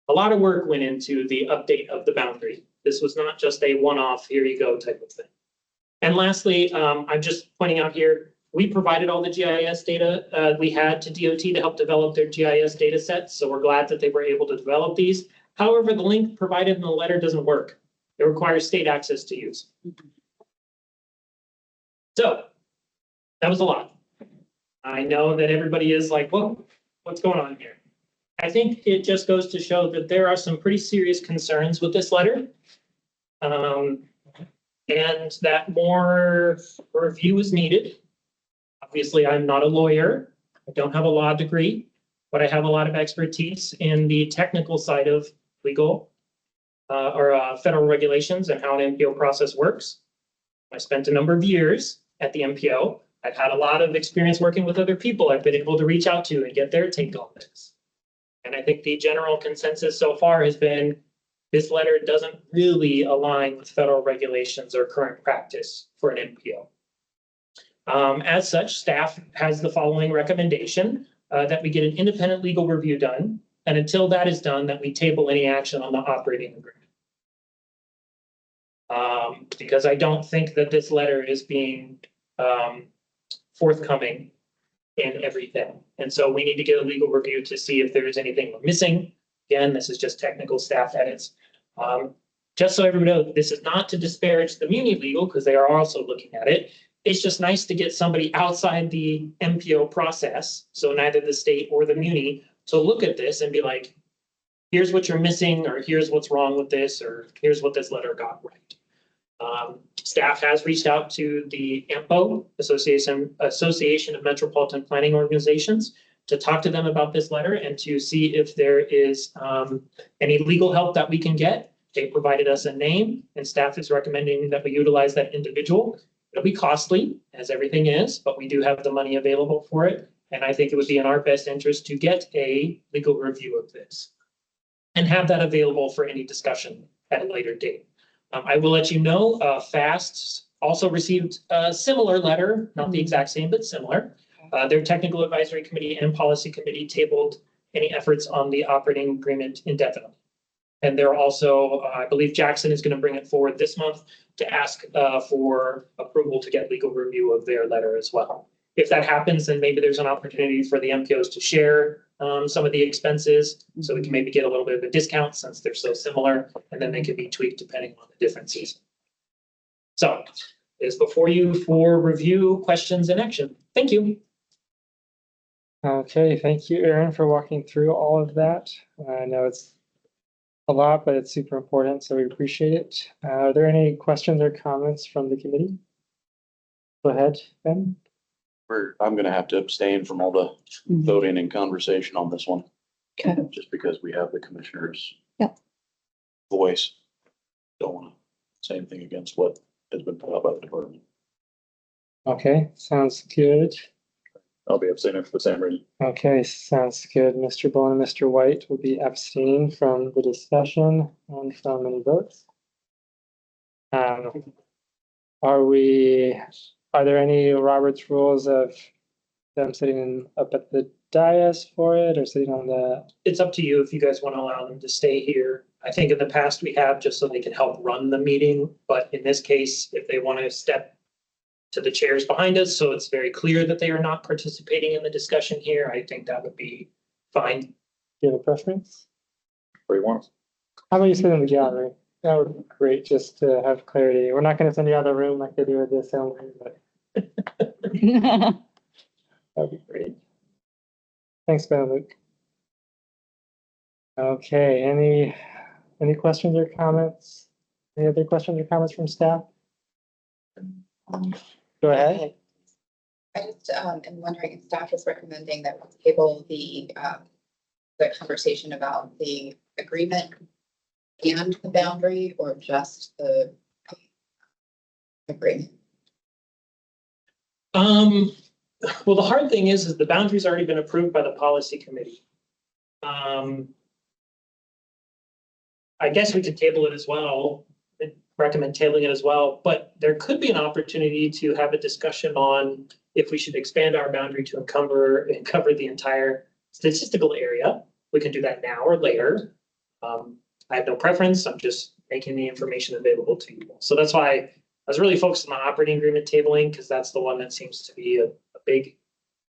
A lot of work went into the update of the boundary. This was not just a one-off, here you go type of thing. And lastly, I'm just pointing out here, we provided all the GIS data we had to DOT to help develop their GIS data sets. So we're glad that they were able to develop these. However, the link provided in the letter doesn't work. It requires state access to use. So that was a lot. I know that everybody is like, whoa, what's going on here? I think it just goes to show that there are some pretty serious concerns with this letter. And that more review is needed. Obviously, I'm not a lawyer. I don't have a law degree, but I have a lot of expertise in the technical side of legal or federal regulations and how an MPO process works. I spent a number of years at the MPO. I've had a lot of experience working with other people I've been able to reach out to and get their take on this. And I think the general consensus so far has been this letter doesn't really align with federal regulations or current practice for an MPO. As such, staff has the following recommendation, that we get an independent legal review done. And until that is done, that we table any action on the operating agreement. Because I don't think that this letter is being forthcoming in everything. And so we need to get a legal review to see if there is anything we're missing. Again, this is just technical staff edits. Just so everybody knows, this is not to disparage the muni legal because they are also looking at it. It's just nice to get somebody outside the MPO process, so neither the state or the muni, to look at this and be like, here's what you're missing, or here's what's wrong with this, or here's what this letter got right. Staff has reached out to the AMPO, Association of Metropolitan Planning Organizations, to talk to them about this letter and to see if there is any legal help that we can get. They provided us a name, and staff is recommending that we utilize that individual. It'll be costly, as everything is, but we do have the money available for it. And I think it would be in our best interest to get a legal review of this and have that available for any discussion at a later date. I will let you know, FAST also received a similar letter, not the exact same, but similar. Their technical advisory committee and policy committee tabled any efforts on the operating agreement indefinitely. And they're also, I believe Jackson is going to bring it forward this month to ask for approval to get legal review of their letter as well. If that happens, then maybe there's an opportunity for the MPOs to share some of the expenses, so we can maybe get a little bit of a discount since they're so similar, and then they can be tweaked depending on the differences. So it's before you for review, questions, and action. Thank you. Okay, thank you, Aaron, for walking through all of that. I know it's a lot, but it's super important, so we appreciate it. Are there any questions or comments from the committee? Go ahead, Ben. I'm gonna have to abstain from all the voting and conversation on this one. Okay. Just because we have the commissioner's Yep. voice. Don't wanna say anything against what has been put out by the department. Okay, sounds good. I'll be abstaining for the same reason. Okay, sounds good. Mr. Bowen and Mr. White will be abstaining from the discussion and from any votes. Are there any Robert's rules of them sitting up at the dais for it or sitting on the? It's up to you if you guys want to allow them to stay here. I think in the past we have just so they can help run the meeting, but in this case, if they want to step to the chairs behind us, so it's very clear that they are not participating in the discussion here, I think that would be fine. Do you have a preference? Where you want. How about you sit in the gallery? That would be great, just to have clarity. We're not going to send you out of the room like they do with the assembly, but that'd be great. Thanks, Ben and Luke. Okay, any questions or comments? Any other questions or comments from staff? Go ahead. I just am wondering if staff is recommending that we table the conversation about the agreement and the boundary, or just the agreement. Well, the hard thing is the boundary's already been approved by the policy committee. I guess we could table it as well, recommend tabling it as well, but there could be an opportunity to have a discussion on if we should expand our boundary to cover the entire statistical area. We can do that now or later. I have no preference. I'm just making the information available to you. So that's why I was really focused on the operating agreement tabling, because that's the one that seems to be a big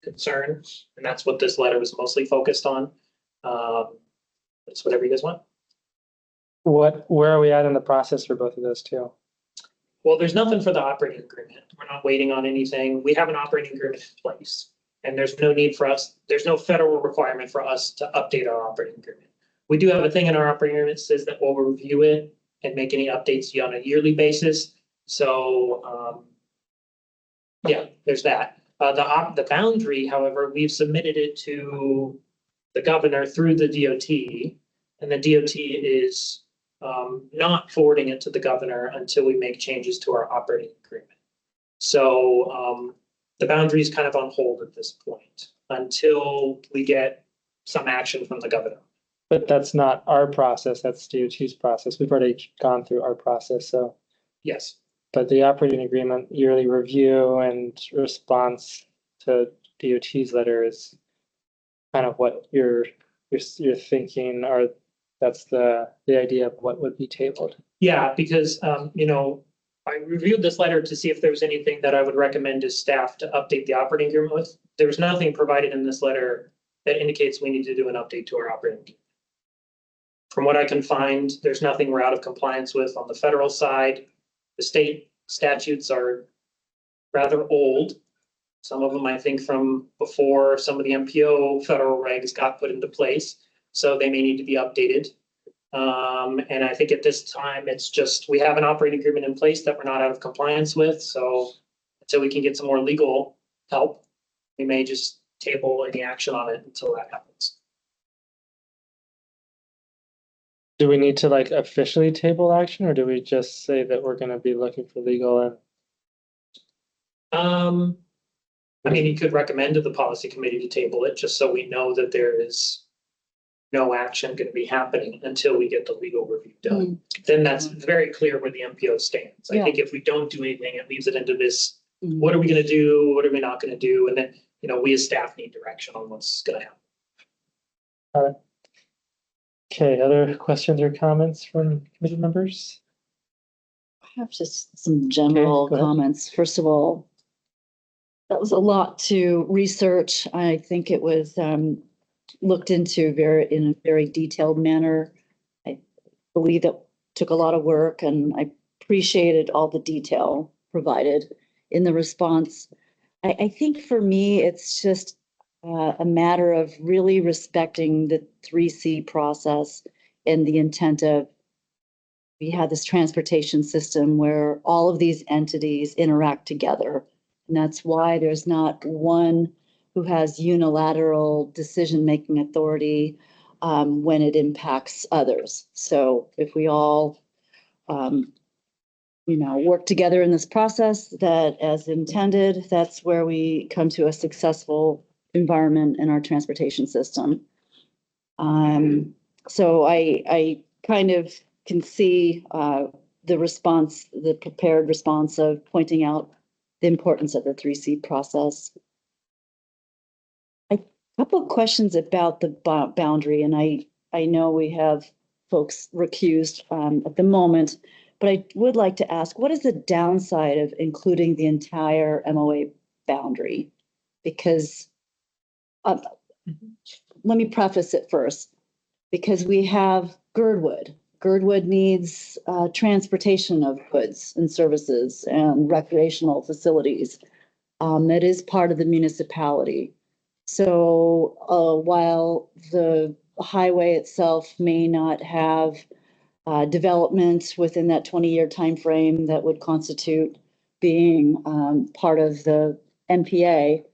concern. And that's what this letter was mostly focused on. It's whatever you guys want. Where are we at in the process for both of those two? Well, there's nothing for the operating agreement. We're not waiting on anything. We have an operating agreement in place. And there's no need for us, there's no federal requirement for us to update our operating agreement. We do have a thing in our operating agreement that says that we'll review it and make any updates on a yearly basis. So, yeah, there's that. The boundary, however, we've submitted it to the governor through the DOT, and the DOT is not forwarding it to the governor until we make changes to our operating agreement. So the boundary is kind of on hold at this point until we get some action from the governor. But that's not our process, that's DOT's process. We've already gone through our process, so. Yes. But the operating agreement yearly review and response to DOT's letter is kind of what you're thinking, or that's the idea of what would be tabled. Yeah, because, you know, I reviewed this letter to see if there was anything that I would recommend to staff to update the operating agreement with. There was nothing provided in this letter that indicates we need to do an update to our operating agreement. From what I can find, there's nothing we're out of compliance with on the federal side. The state statutes are rather old. Some of them, I think, from before some of the MPO federal regs got put into place. So they may need to be updated. And I think at this time, it's just, we have an operating agreement in place that we're not out of compliance with. So until we can get some more legal help, we may just table any action on it until that happens. Do we need to like officially table action, or do we just say that we're gonna be looking for legal and? I mean, you could recommend to the policy committee to table it, just so we know that there is no action going to be happening until we get the legal review done. Then that's very clear where the MPO stands. I think if we don't do anything, it leaves it into this, what are we going to do? What are we not going to do? And then, you know, we as staff need direction on what's going to happen. All right. Okay, other questions or comments from committee members? I have just some general go ahead. comments. First of all, that was a lot to research. I think it was looked into in a very detailed manner. I believe that took a lot of work, and I appreciated all the detail provided in the response. I think for me, it's just a matter of really respecting the 3C process and the intent of, we had this transportation system where all of these entities interact together. And that's why there's not one who has unilateral decision-making authority when it impacts others. So if we all, you know, work together in this process that as intended, that's where we come to a successful environment in our transportation system. So I kind of can see the response, the prepared response of pointing out the importance of the 3C process. A couple of questions about the boundary, and I know we have folks recused at the moment, but I would like to ask, what is the downside of including the entire MOA boundary? Because let me preface it first, because we have Girdwood. Girdwood needs transportation of goods and services and recreational facilities. That is part of the municipality. So while the highway itself may not have development within that 20-year time frame that would constitute being part of the MPA,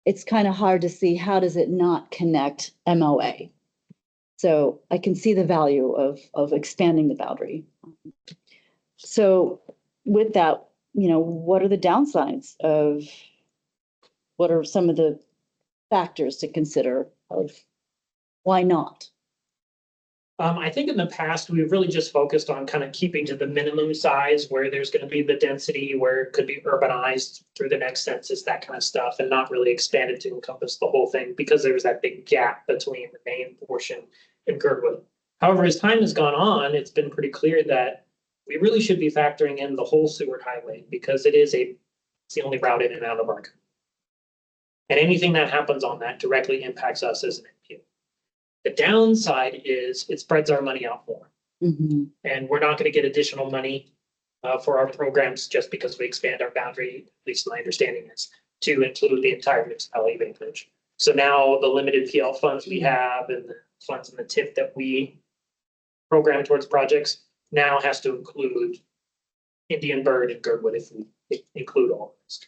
it's kind of hard to see how does it not connect MOA. So I can see the value of expanding the boundary. So with that, you know, what are the downsides of, what are some of the factors to consider of why not? I think in the past, we've really just focused on kind of keeping to the minimum size where there's going to be the density, where it could be urbanized through the next census, that kind of stuff, and not really expanded to encompass the whole thing because there was that big gap between the main portion and Girdwood. However, as time has gone on, it's been pretty clear that we really should be factoring in the whole Seward Highway because it's the only route in and out of our. And anything that happens on that directly impacts us as an NPO. The downside is it spreads our money out more. Mhm. And we're not going to get additional money for our programs just because we expand our boundary, at least my understanding is, to include the entire municipality of Anchorage. So now the limited PL funds we have and the funds in the TIP that we program towards projects now has to include Indian Bird and Girdwood if we include all of this.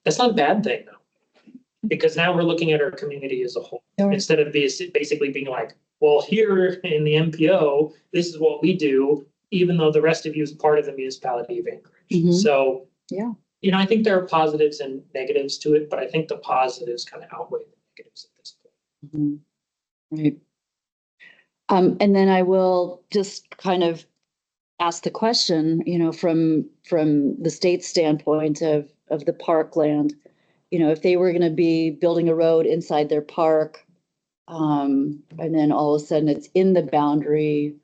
That's not a bad thing though, because now we're looking at our community as a whole. Sure. Instead of basically being like, well, here in the MPO, this is what we do, even though the rest of you is part of the municipality of Anchorage. Mhm. So, Yeah. you know, I think there are positives and negatives to it, but I think the positives kind of outweigh the negatives at this point. Mhm. Right. And then I will just kind of ask the question, you know, from the state standpoint of the parkland, you know, if they were going to be building a road inside their park, and then all of a sudden it's in the boundary,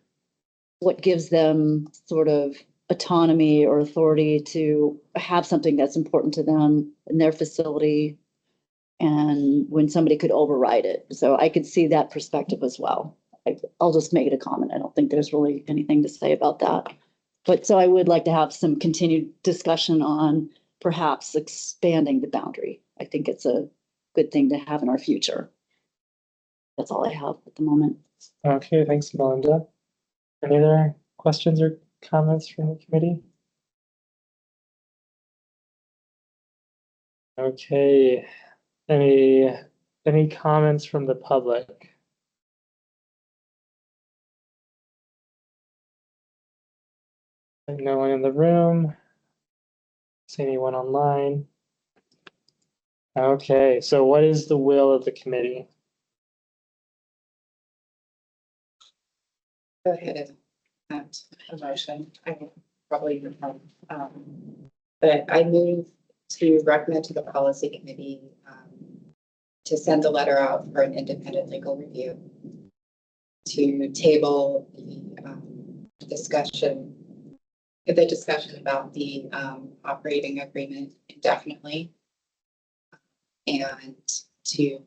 what gives them sort of autonomy or authority to have something that's important to them in their facility, and when somebody could override it. So I could see that perspective as well. I'll just make it a comment. I don't think there's really anything to say about that. But so I would like to have some continued discussion on perhaps expanding the boundary. I think it's a good thing to have in our future. That's all I have at the moment. Okay, thanks, Melinda. Any other questions or comments from the committee? Okay, any comments from the public? No one in the room. See anyone online? Okay, so what is the will of the committee? Go ahead and a motion. I will probably, but I move to recommend to the policy committee to send a letter out for an independent legal review, to table the discussion about the operating agreement indefinitely, and to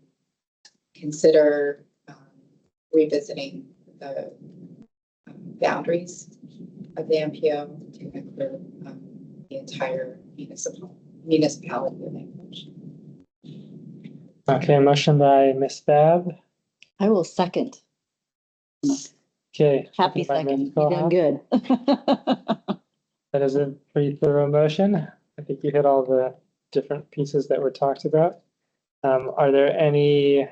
consider revisiting the boundaries of the MPO to include the entire municipality of Anchorage. Okay, motion by Ms. Babb. I will second. Okay. Happy by Ms. second. You're doing Kohlhoff. good. That is a pretty thorough motion. I think you hit all the different pieces that were talked about. Are there any?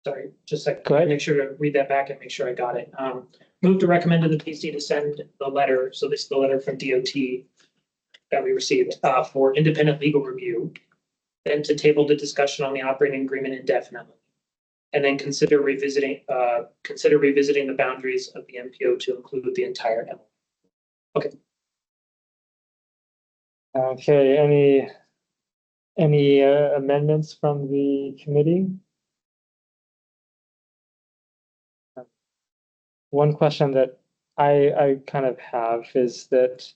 Sorry, just a Go ahead. make sure to read that back and make sure I got it. Move to recommend to the PC to send the letter. So this is the letter from DOT that we received for independent legal review. Then to table the discussion on the operating agreement indefinitely. And then consider revisiting the boundaries of the MPO to include the entire MO. Okay. Okay, any amendments from the committee? One question that I kind of have is that,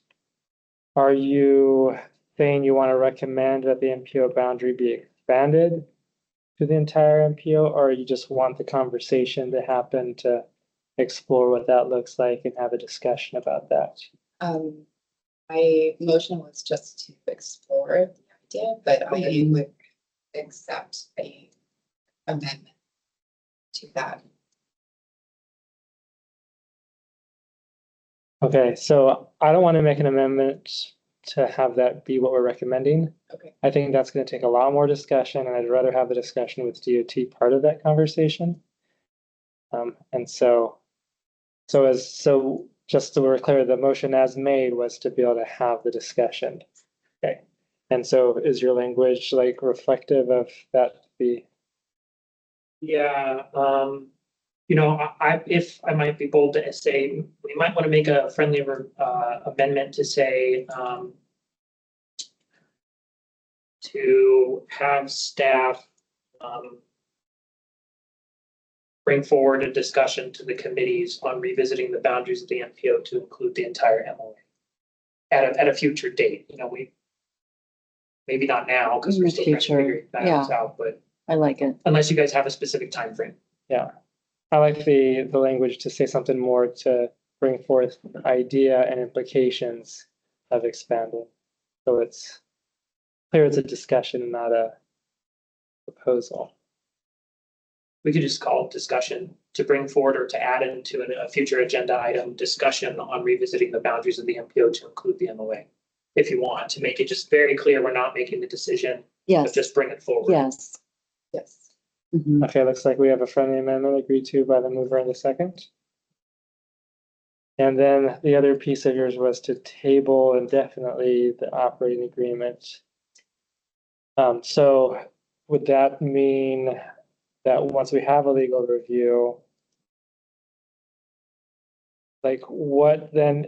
are you saying you want to recommend that the MPO boundary be expanded to the entire MPO, or you just want the conversation to happen to explore what that looks like and have a discussion about that? My motion was just to explore the idea, but I would accept a amendment to that. Okay, so I don't want to make an amendment to have that be what we're recommending. Okay. I think that's going to take a lot more discussion, and I'd rather have the discussion with DOT part of that conversation. And so just so we're clear, the motion as made was to be able to have the discussion. Okay. And so is your language like reflective of that? Yeah. You know, if I might be bold to say, we might want to make a friendly amendment to say to have staff bring forward a discussion to the committees on revisiting the boundaries of the MPO to include the entire MOA at a future date. You know, maybe not now because In we're the still trying to future, figure that out, but I like it. unless you guys have a specific time frame. Yeah. I like the language to say something more to bring forth idea and implications of expanding. So it's clear it's a discussion and not a proposal. We could just call it discussion to bring forward or to add into a future agenda item, discussion on revisiting the boundaries of the MPO to include the MOA. If you want to make it just very clear, we're not making the decision, but Yes, just bring it forward. yes. Yes. Mhm. Okay, looks like we have a friendly amendment agreed to by the mover and the second. And then the other piece of yours was to table indefinitely the operating agreement. So would that mean that once we have a legal review, like what then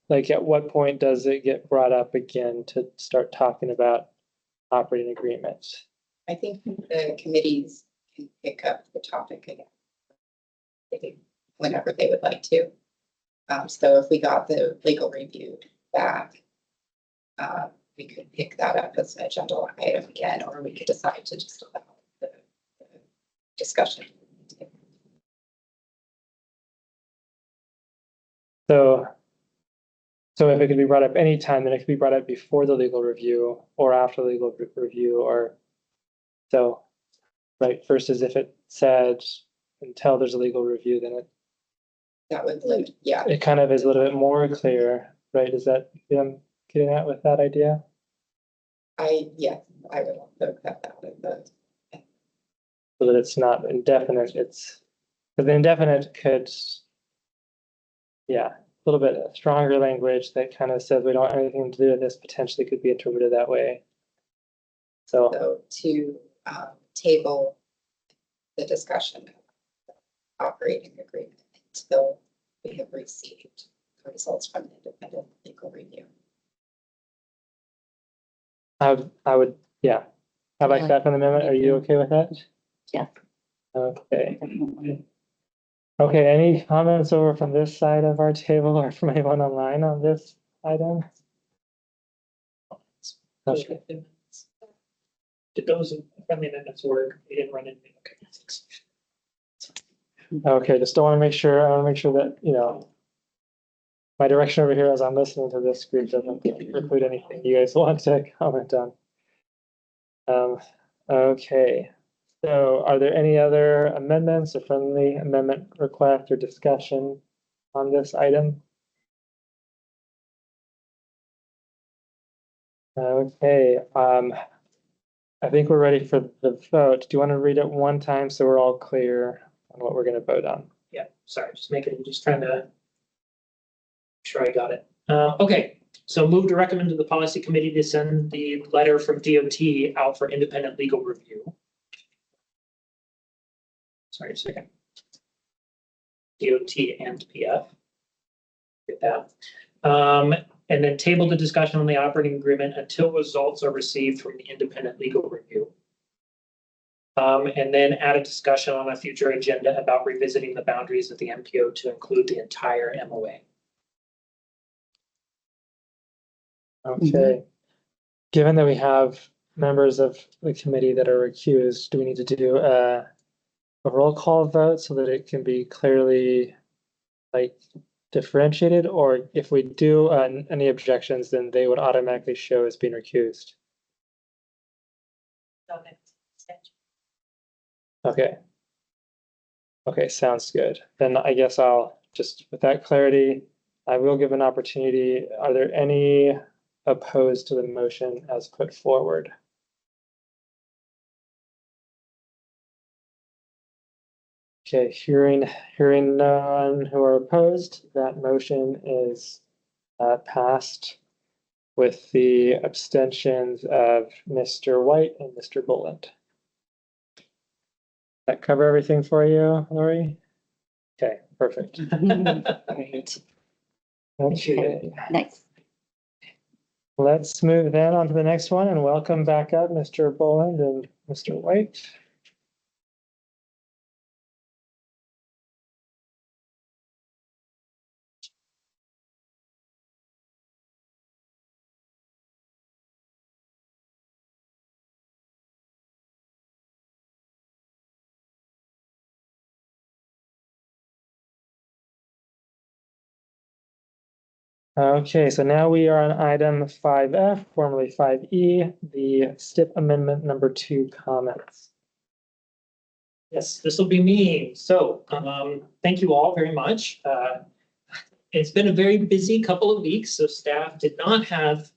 like at what point does it get brought up again to start talking about operating agreements? I think the committees can pick up the topic again whenever they would like to. So if we got the legal review back, we could pick that up as an agenda item again, or we could decide to just allow the discussion. So if it could be brought up anytime, then it could be brought up before the legal review or after the legal review, or so, right, first is if it said until there's a legal review, then That would limit, yeah, it kind of is a little bit more clear, right? Is that, getting at with that idea? I would also cut that out of the, So that it's not indefinite, because the indefinite could, a little bit stronger language that kind of says we don't have anything to do with this, potentially could be interpreted that way. So to table the discussion of operating agreement until we have received the results from the independent legal review. I would, I like that from the amendment. Are you okay with that? Yeah. Okay. Definitely. Okay, any comments over from this side of our table or from anyone online on this item? Okay. Did those friendly amendments work? We didn't run into, okay. Okay, just don't want to make sure, I want to make sure that, my direction over here as I'm listening to this group doesn't include anything you guys want to comment on. Okay, so are there any other amendments or friendly amendment request or discussion on this item? Okay, I think we're ready for the vote. Do you want to read it one time so we're all clear on what we're going to vote on? Yeah, sorry, just trying to make sure I got it. Okay, so move to recommend to the policy committee to send the letter from DOT out for independent legal review. Sorry, a second. DOT&PF. Get that. And then table the discussion on the operating agreement until results are received from the independent legal review. And then add a discussion on a future agenda about revisiting the boundaries of the MPO to include the entire MOA. Okay. Given that we have members of the committee that are recused, do we need to do a roll call vote so that it can be clearly differentiated? Or if we do any objections, then they would automatically show as being recused? Okay. Okay, sounds good. Then I guess I'll just, with that clarity, I will give an opportunity. Are there any opposed to the motion as put forward? Okay, hearing none who are opposed, that motion is passed with the abstentions of Mr. White and Mr. Boland. That cover everything for you, Lori? Okay, perfect. Great. Okay, Nice. let's move then on to the next one and welcome back up Mr. Boland and Mr. White. Okay, so now we are on item 5F, formerly 5E, the STIP amendment number 2 comments. Yes, this will be me. So, thank you all very much. It's been a very busy couple of weeks, so staff did not have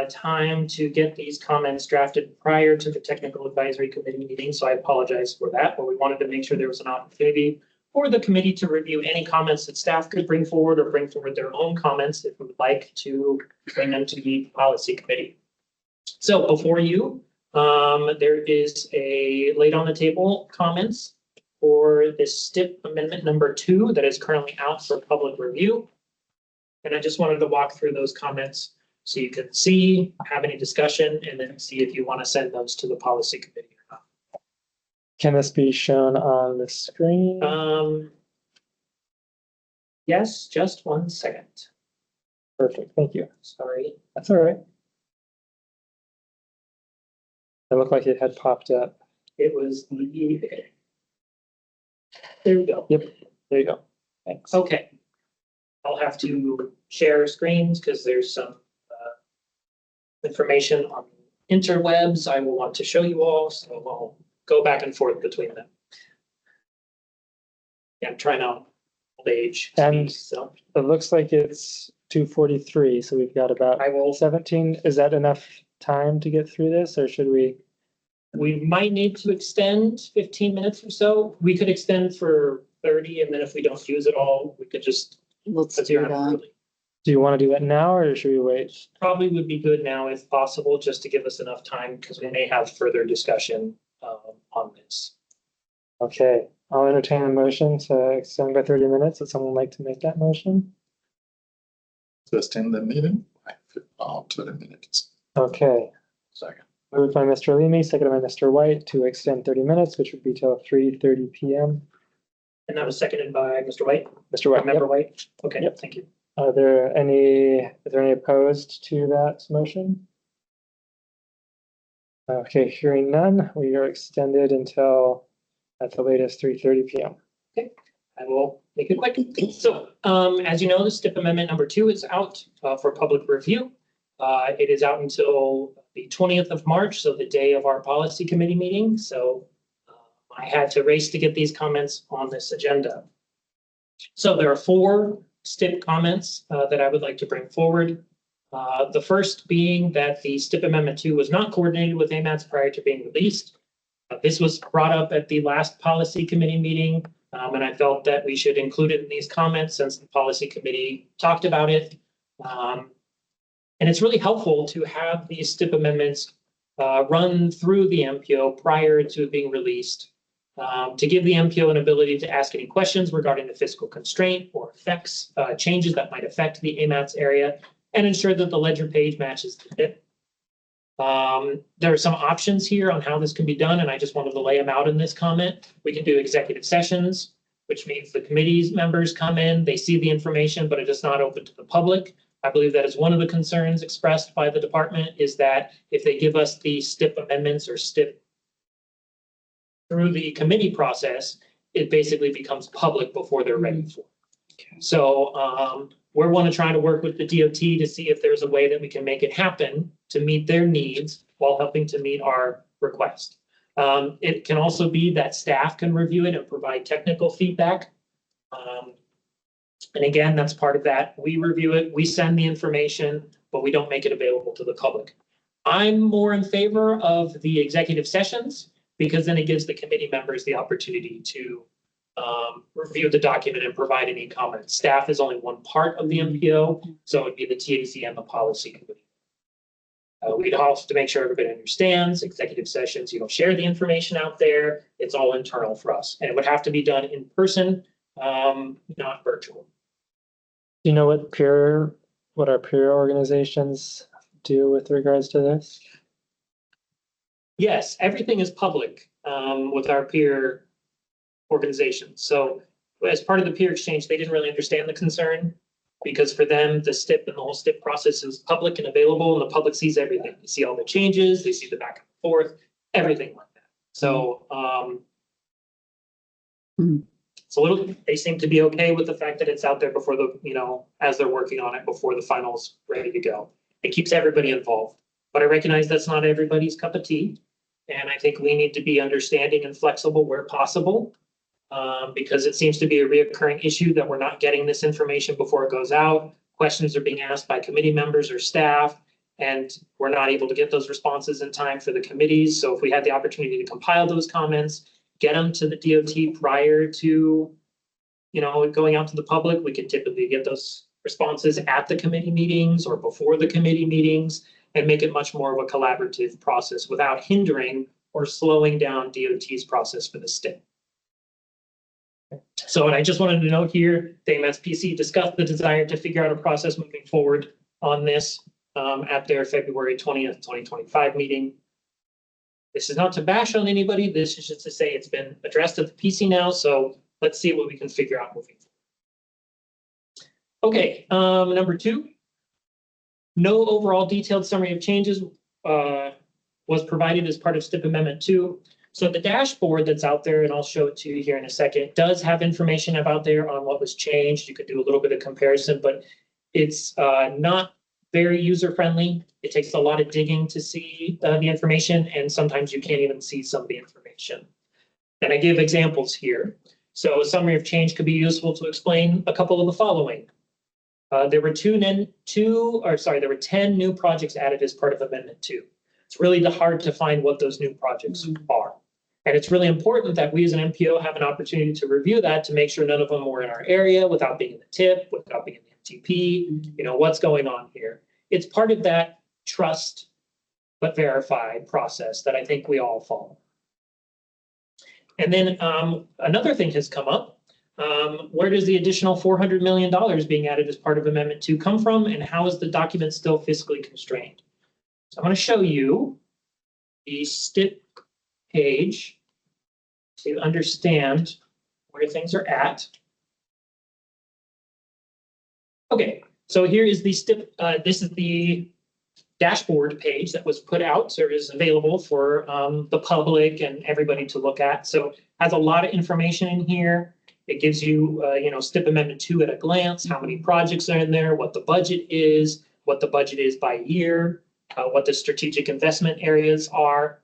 time to get these comments drafted prior to the technical advisory committee meeting, so I apologize for that, but we wanted to make sure there was an opportunity for the committee to review any comments that staff could bring forward or bring forward their own comments if we would like to bring them to the policy committee. So before you, there is a laid on the table comments for this STIP amendment number 2 that is currently out for public review. And I just wanted to walk through those comments so you can see, have any discussion, and then see if you want to send those to the policy committee or not. Can this be shown on the screen? Yes, just 1 second. Perfect, thank you. Sorry. That's all right. It looked like it had popped up. It was there we go. Yep, there you go. Thanks. Okay. I'll have to share screens because there's some information on interwebs I will want to show you all, so I'll go back and forth between them. Yeah, I'm trying out old age. And so it looks like it's 2:43, so we've got about I will 17. Is that enough time to get through this, or should we? We might need to extend 15 minutes or so. We could extend for 30, and then if we don't use it all, we could just Let's do adjourn that. early. Do you want to do that now, or should we wait? Probably would be good now if possible, just to give us enough time, because we may have further discussion on this. Okay, I'll entertain a motion to extend by 30 minutes. Would someone like to make that motion? To extend the meeting by 30 minutes. Okay, Second. moved by Mr. Leamy, seconded by Mr. White to extend 30 minutes, which would be till 3:30 p.m. And that was seconded by Mr. White, Mr. White, Member yep. White. Okay, Yep. thank you. Is there any opposed to that motion? Okay, hearing none, we are extended until at the latest 3:30 p.m. I will make it quick. So, as you know, the STIP amendment number 2 is out for public review. It is out until the 20th of March, so the day of our policy committee meeting. So I had to race to get these comments on this agenda. So there are 4 STIP comments that I would like to bring forward. The first being that the STIP amendment 2 was not coordinated with AMATs prior to being released. This was brought up at the last policy committee meeting, and I felt that we should include it in these comments since the policy committee talked about it. And it's really helpful to have these STIP amendments run through the MPO prior to it being released, to give the MPO an ability to ask any questions regarding the fiscal constraint or effects, changes that might affect the AMATs area, and ensure that the ledger page matches the DIP. There are some options here on how this can be done, and I just wanted to lay them out in this comment. We can do executive sessions, which means the committee's members come in, they see the information, but it is not open to the public. I believe that is one of the concerns expressed by the department, is that if they give us the STIP amendments or STIP through the committee process, it basically becomes public before they're ready for it. So we want to try to work with the DOT to see if there's a way that we can make it happen to meet their needs while helping to meet our request. It can also be that staff can review it and provide technical feedback. And again, that's part of that. We review it, we send the information, but we don't make it available to the public. I'm more in favor of the executive sessions because then it gives the committee members the opportunity to review the document and provide any comments. Staff is only one part of the MPO, so it'd be the TAC and the policy committee. We'd have to make sure everybody understands executive sessions. You don't share the information out there. It's all internal for us, and it would have to be done in person, not virtual. Do you know what our peer organizations do with regards to this? Yes, everything is public with our peer organizations. So as part of the peer exchange, they didn't really understand the concern because for them, the STIP and the whole STIP process is public and available, and the public sees everything. They see all the changes, they see the back and forth, everything like that. So It's a little, they seem to be okay with the fact that it's out there before the, as they're working on it, before the final's ready to go. It keeps everybody involved, but I recognize that's not everybody's cup of tea. And I think we need to be understanding and flexible where possible. Because it seems to be a reoccurring issue that we're not getting this information before it goes out. Questions are being asked by committee members or staff, and we're not able to get those responses in time for the committees. So if we had the opportunity to compile those comments, get them to the DOT prior to, going out to the public, we could typically get those responses at the committee meetings or before the committee meetings and make it much more of a collaborative process without hindering or slowing down DOT's process for the STIP. So, and I just wanted to note here, the MSPC discussed the desire to figure out a process moving forward on this at their February 20th, 2025 meeting. This is not to bash on anybody. This is just to say it's been addressed at the PC now. So let's see what we can figure out moving forward. Okay, number 2, no overall detailed summary of changes was provided as part of STIP Amendment 2. So the dashboard that's out there, and I'll show it to you here in a second, does have information about there on what was changed. You could do a little bit of comparison, but it's not very user-friendly. It takes a lot of digging to see the information, and sometimes you can't even see some of the information. And I give examples here. So a summary of change could be useful to explain a couple of the following. There were 10 new projects added as part of Amendment 2. It's really hard to find what those new projects are. And it's really important that we as an MPO have an opportunity to review that to make sure none of them were in our area without being in the TIP, without being in the MTP, what's going on here. It's part of that trust but verify process that I think we all follow. And then another thing has come up. Where does the additional $400 million being added as part of Amendment 2 come from, and how is the document still fiscally constrained? So I'm going to show you the STIP page to understand where things are at. Okay, so here is the STIP. This is the dashboard page that was put out, so it is available for the public and everybody to look at. So it has a lot of information in here. It gives you, STIP Amendment 2 at a glance, how many projects are in there, what the budget is by year, what the strategic investment areas are.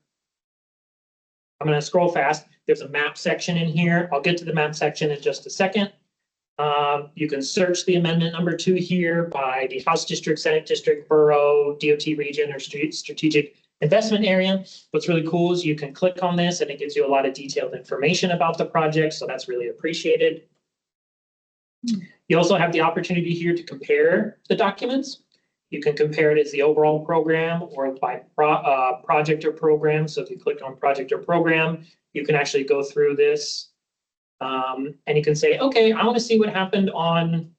I'm going to scroll fast. There's a map section in here. I'll get to the map section in just a second. You can search the amendment number 2 here by the House District, Senate District, Borough, DOT region, or strategic investment area. What's really cool is you can click on this and it gives you a lot of detailed information about the project. So that's really appreciated. You also have the opportunity here to compare the documents. You can compare it as the overall program or by project or program. So if you click on project or program, you can actually go through this and you can say, okay, I want to see what happened on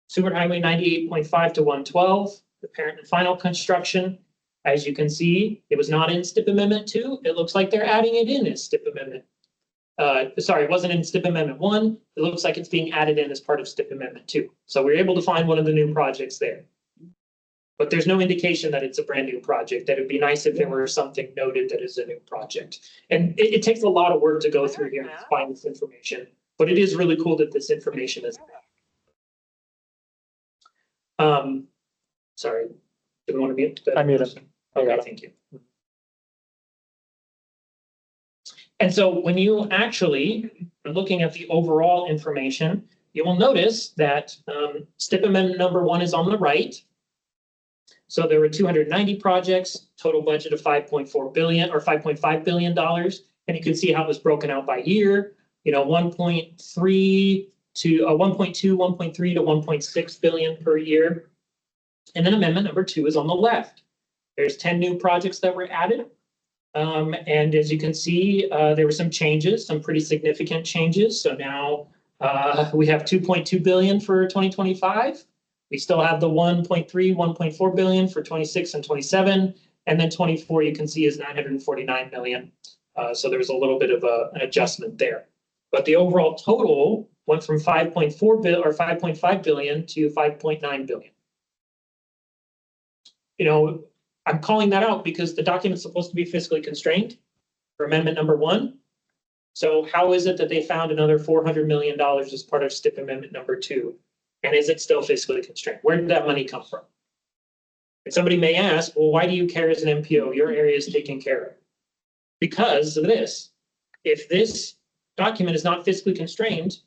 Seward Highway 98.5 to 112, the parent and final construction. As you can see, it was not in STIP Amendment 2. It looks like they're adding it in as STIP Amendment. Sorry, it wasn't in STIP Amendment 1. It looks like it's being added in as part of STIP Amendment 2. So we're able to find one of the new projects there. But there's no indication that it's a brand new project. That it'd be nice if there were something noted that is a new project. And it takes a lot of work to go through here and find this information. But it is really cool that this information is there. Sorry, didn't want to mute. I muted. Okay, thank you. And so when you actually are looking at the overall information, you will notice that STIP Amendment number 1 is on the right. So there were 290 projects, total budget of $5.4 billion or $5.5 billion. And you can see how it was broken out by year, 1.3 to 1.2, 1.3 to 1.6 billion per year. And then amendment number 2 is on the left. There's 10 new projects that were added. And as you can see, there were some changes, some pretty significant changes. So now we have 2.2 billion for 2025. We still have the 1.3, 1.4 billion for 26 and 27. And then 24, you can see, is 949 million. So there's a little bit of an adjustment there. But the overall total went from 5.4 billion or 5.5 billion to 5.9 billion. I'm calling that out because the document's supposed to be fiscally constrained for amendment number 1. So how is it that they found another $400 million as part of STIP Amendment number 2? And is it still fiscally constrained? Where did that money come from? And somebody may ask, well, why do you care as an MPO? Your area is taken care of. Because of this. If this document is not fiscally constrained,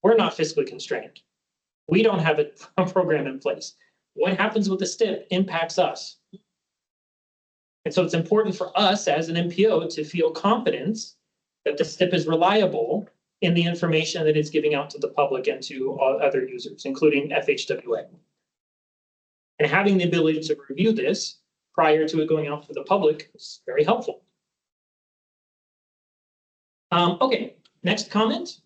we're not fiscally constrained. We don't have a program in place. What happens with the STIP impacts us. And so it's important for us as an MPO to feel confidence that the STIP is reliable in the information that it's giving out to the public and to other users, including FHWA. And having the ability to review this prior to it going out to the public is very helpful. Okay, next comment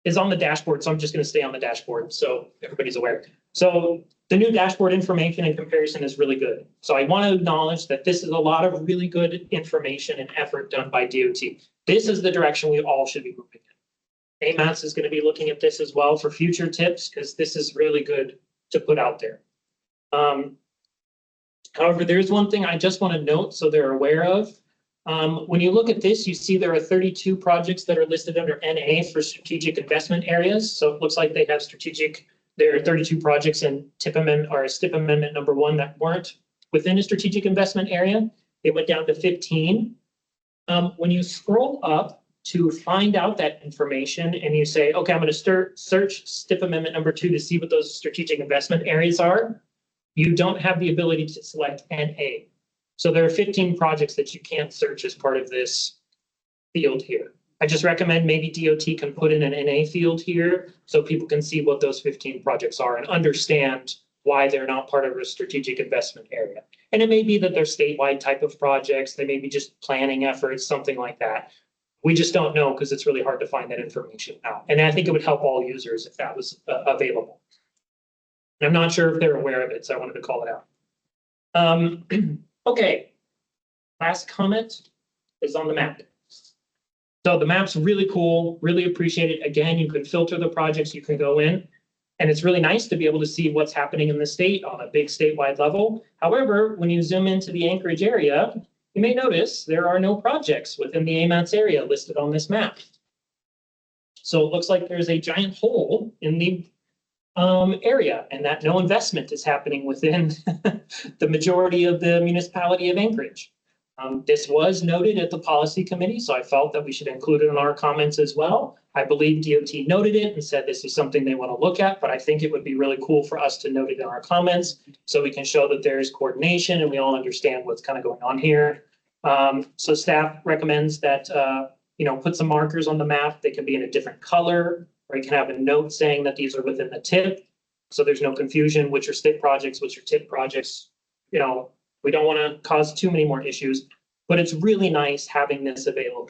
is on the dashboard. So I'm just going to stay on the dashboard so everybody's aware. So the new dashboard information and comparison is really good. So I want to acknowledge that this is a lot of really good information and effort done by DOT. This is the direction we all should be moving in. AMATS is going to be looking at this as well for future tips because this is really good to put out there. However, there's one thing I just want to note so they're aware of. When you look at this, you see there are 32 projects that are listed under NA for strategic investment areas. So it looks like they have there are 32 projects in TIP amendment or STIP amendment number 1 that weren't within a strategic investment area. It went down to 15. When you scroll up to find out that information and you say, okay, I'm going to search STIP amendment number 2 to see what those strategic investment areas are, you don't have the ability to select NA. So there are 15 projects that you can't search as part of this field here. I just recommend maybe DOT can put in an NA field here so people can see what those 15 projects are and understand why they're not part of a strategic investment area. And it may be that they're statewide type of projects. They may be just planning efforts, something like that. We just don't know because it's really hard to find that information out. And I think it would help all users if that was available. And I'm not sure if they're aware of it, so I wanted to call it out. Okay, last comment is on the map. So the map's really cool, really appreciate it. Again, you can filter the projects, you can go in, and it's really nice to be able to see what's happening in the state on a big statewide level. However, when you zoom into the Anchorage area, you may notice there are no projects within the AMATS area listed on this map. So it looks like there's a giant hole in the area and that no investment is happening within the majority of the municipality of Anchorage. This was noted at the policy committee, so I felt that we should include it in our comments as well. I believe DOT noted it and said this is something they want to look at, but I think it would be really cool for us to note it in our comments so we can show that there's coordination and we all understand what's kind of going on here. So staff recommends that, put some markers on the map. They can be in a different color, or you can have a note saying that these are within the TIP. So there's no confusion, which are STIP projects, which are TIP projects. We don't want to cause too many more issues, but it's really nice having this available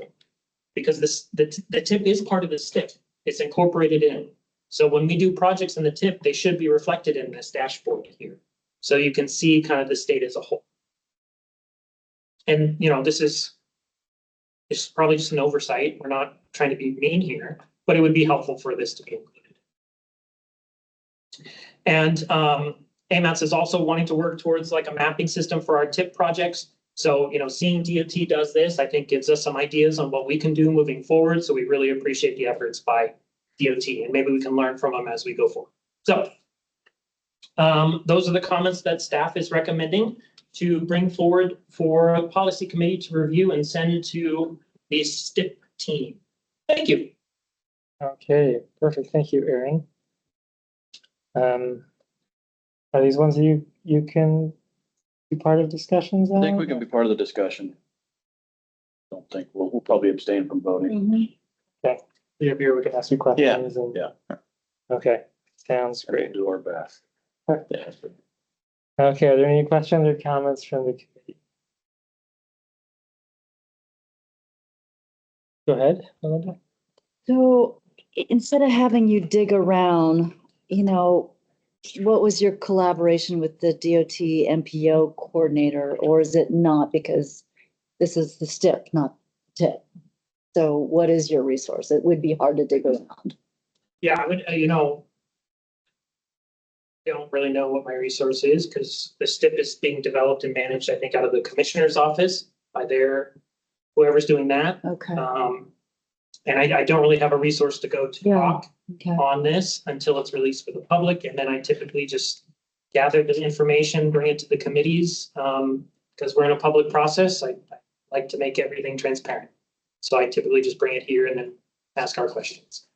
because the TIP is part of the STIP. It's incorporated in. So when we do projects in the TIP, they should be reflected in this dashboard here. So you can see kind of the state as a whole. And, this is probably just an oversight. We're not trying to be mean here, but it would be helpful for this to be included. And AMATS is also wanting to work towards like a mapping system for our TIP projects. So, seeing DOT does this, I think gives us some ideas on what we can do moving forward. So we really appreciate the efforts by DOT and maybe we can learn from them as we go forward. So those are the comments that staff is recommending to bring forward for a policy committee to review and send to the STIP team. Thank you. Okay, perfect. Thank you, Aaron. Are these ones you can be part of discussions on? I think we can be part of the discussion. Don't think we'll probably abstain from voting. Okay, you're here, we can ask you questions. Yeah. Okay, sounds great. We'll do our best. Yeah. Okay, are there any questions or comments from the committee? Go ahead, Melinda. So instead of having you dig around, what was your collaboration with the DOT MPO coordinator, or is it not because this is the STIP, not TIP? So what is your resource? It would be hard to dig around. Yeah, I would, I don't really know what my resource is because the STIP is being developed and managed, I think, out of the commissioner's office by their whoever's doing that. Okay, And I don't really have a resource to go to Yeah. talk okay. on this until it's released for the public. And then I typically just gather the information, bring it to the committees. Because we're in a public process, I like to make everything transparent. So I typically just bring it here and then ask our questions.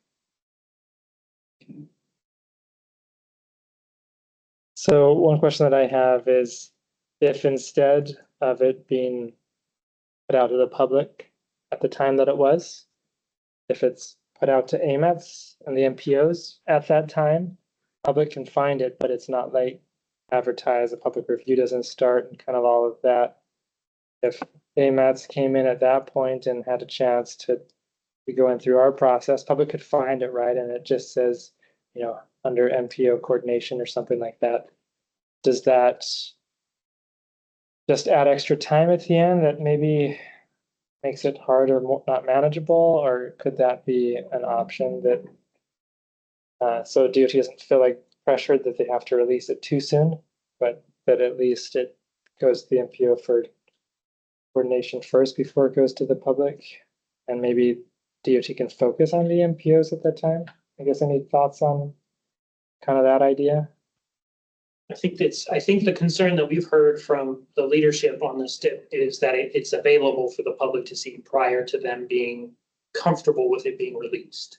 So one question that I have is if instead of it being put out to the public at the time that it was, if it's put out to AMETs and the MPOs at that time, public can find it, but it's not like advertised, the public review doesn't start and kind of all of that. If AMETs came in at that point and had a chance to be going through our process, public could find it, right? And it just says, you know, under MPO coordination or something like that. Does that just add extra time at the end that maybe makes it hard or not manageable, or could that be an option that so DOT doesn't feel like pressured that they have to release it too soon, but that at least it goes to the MPO for coordination first before it goes to the public, and maybe DOT can focus on the MPOs at that time? I guess any thoughts on kind of that idea? I think the concern that we've heard from the leadership on this STIP is that it's available for the public to see prior to them being comfortable with it being released.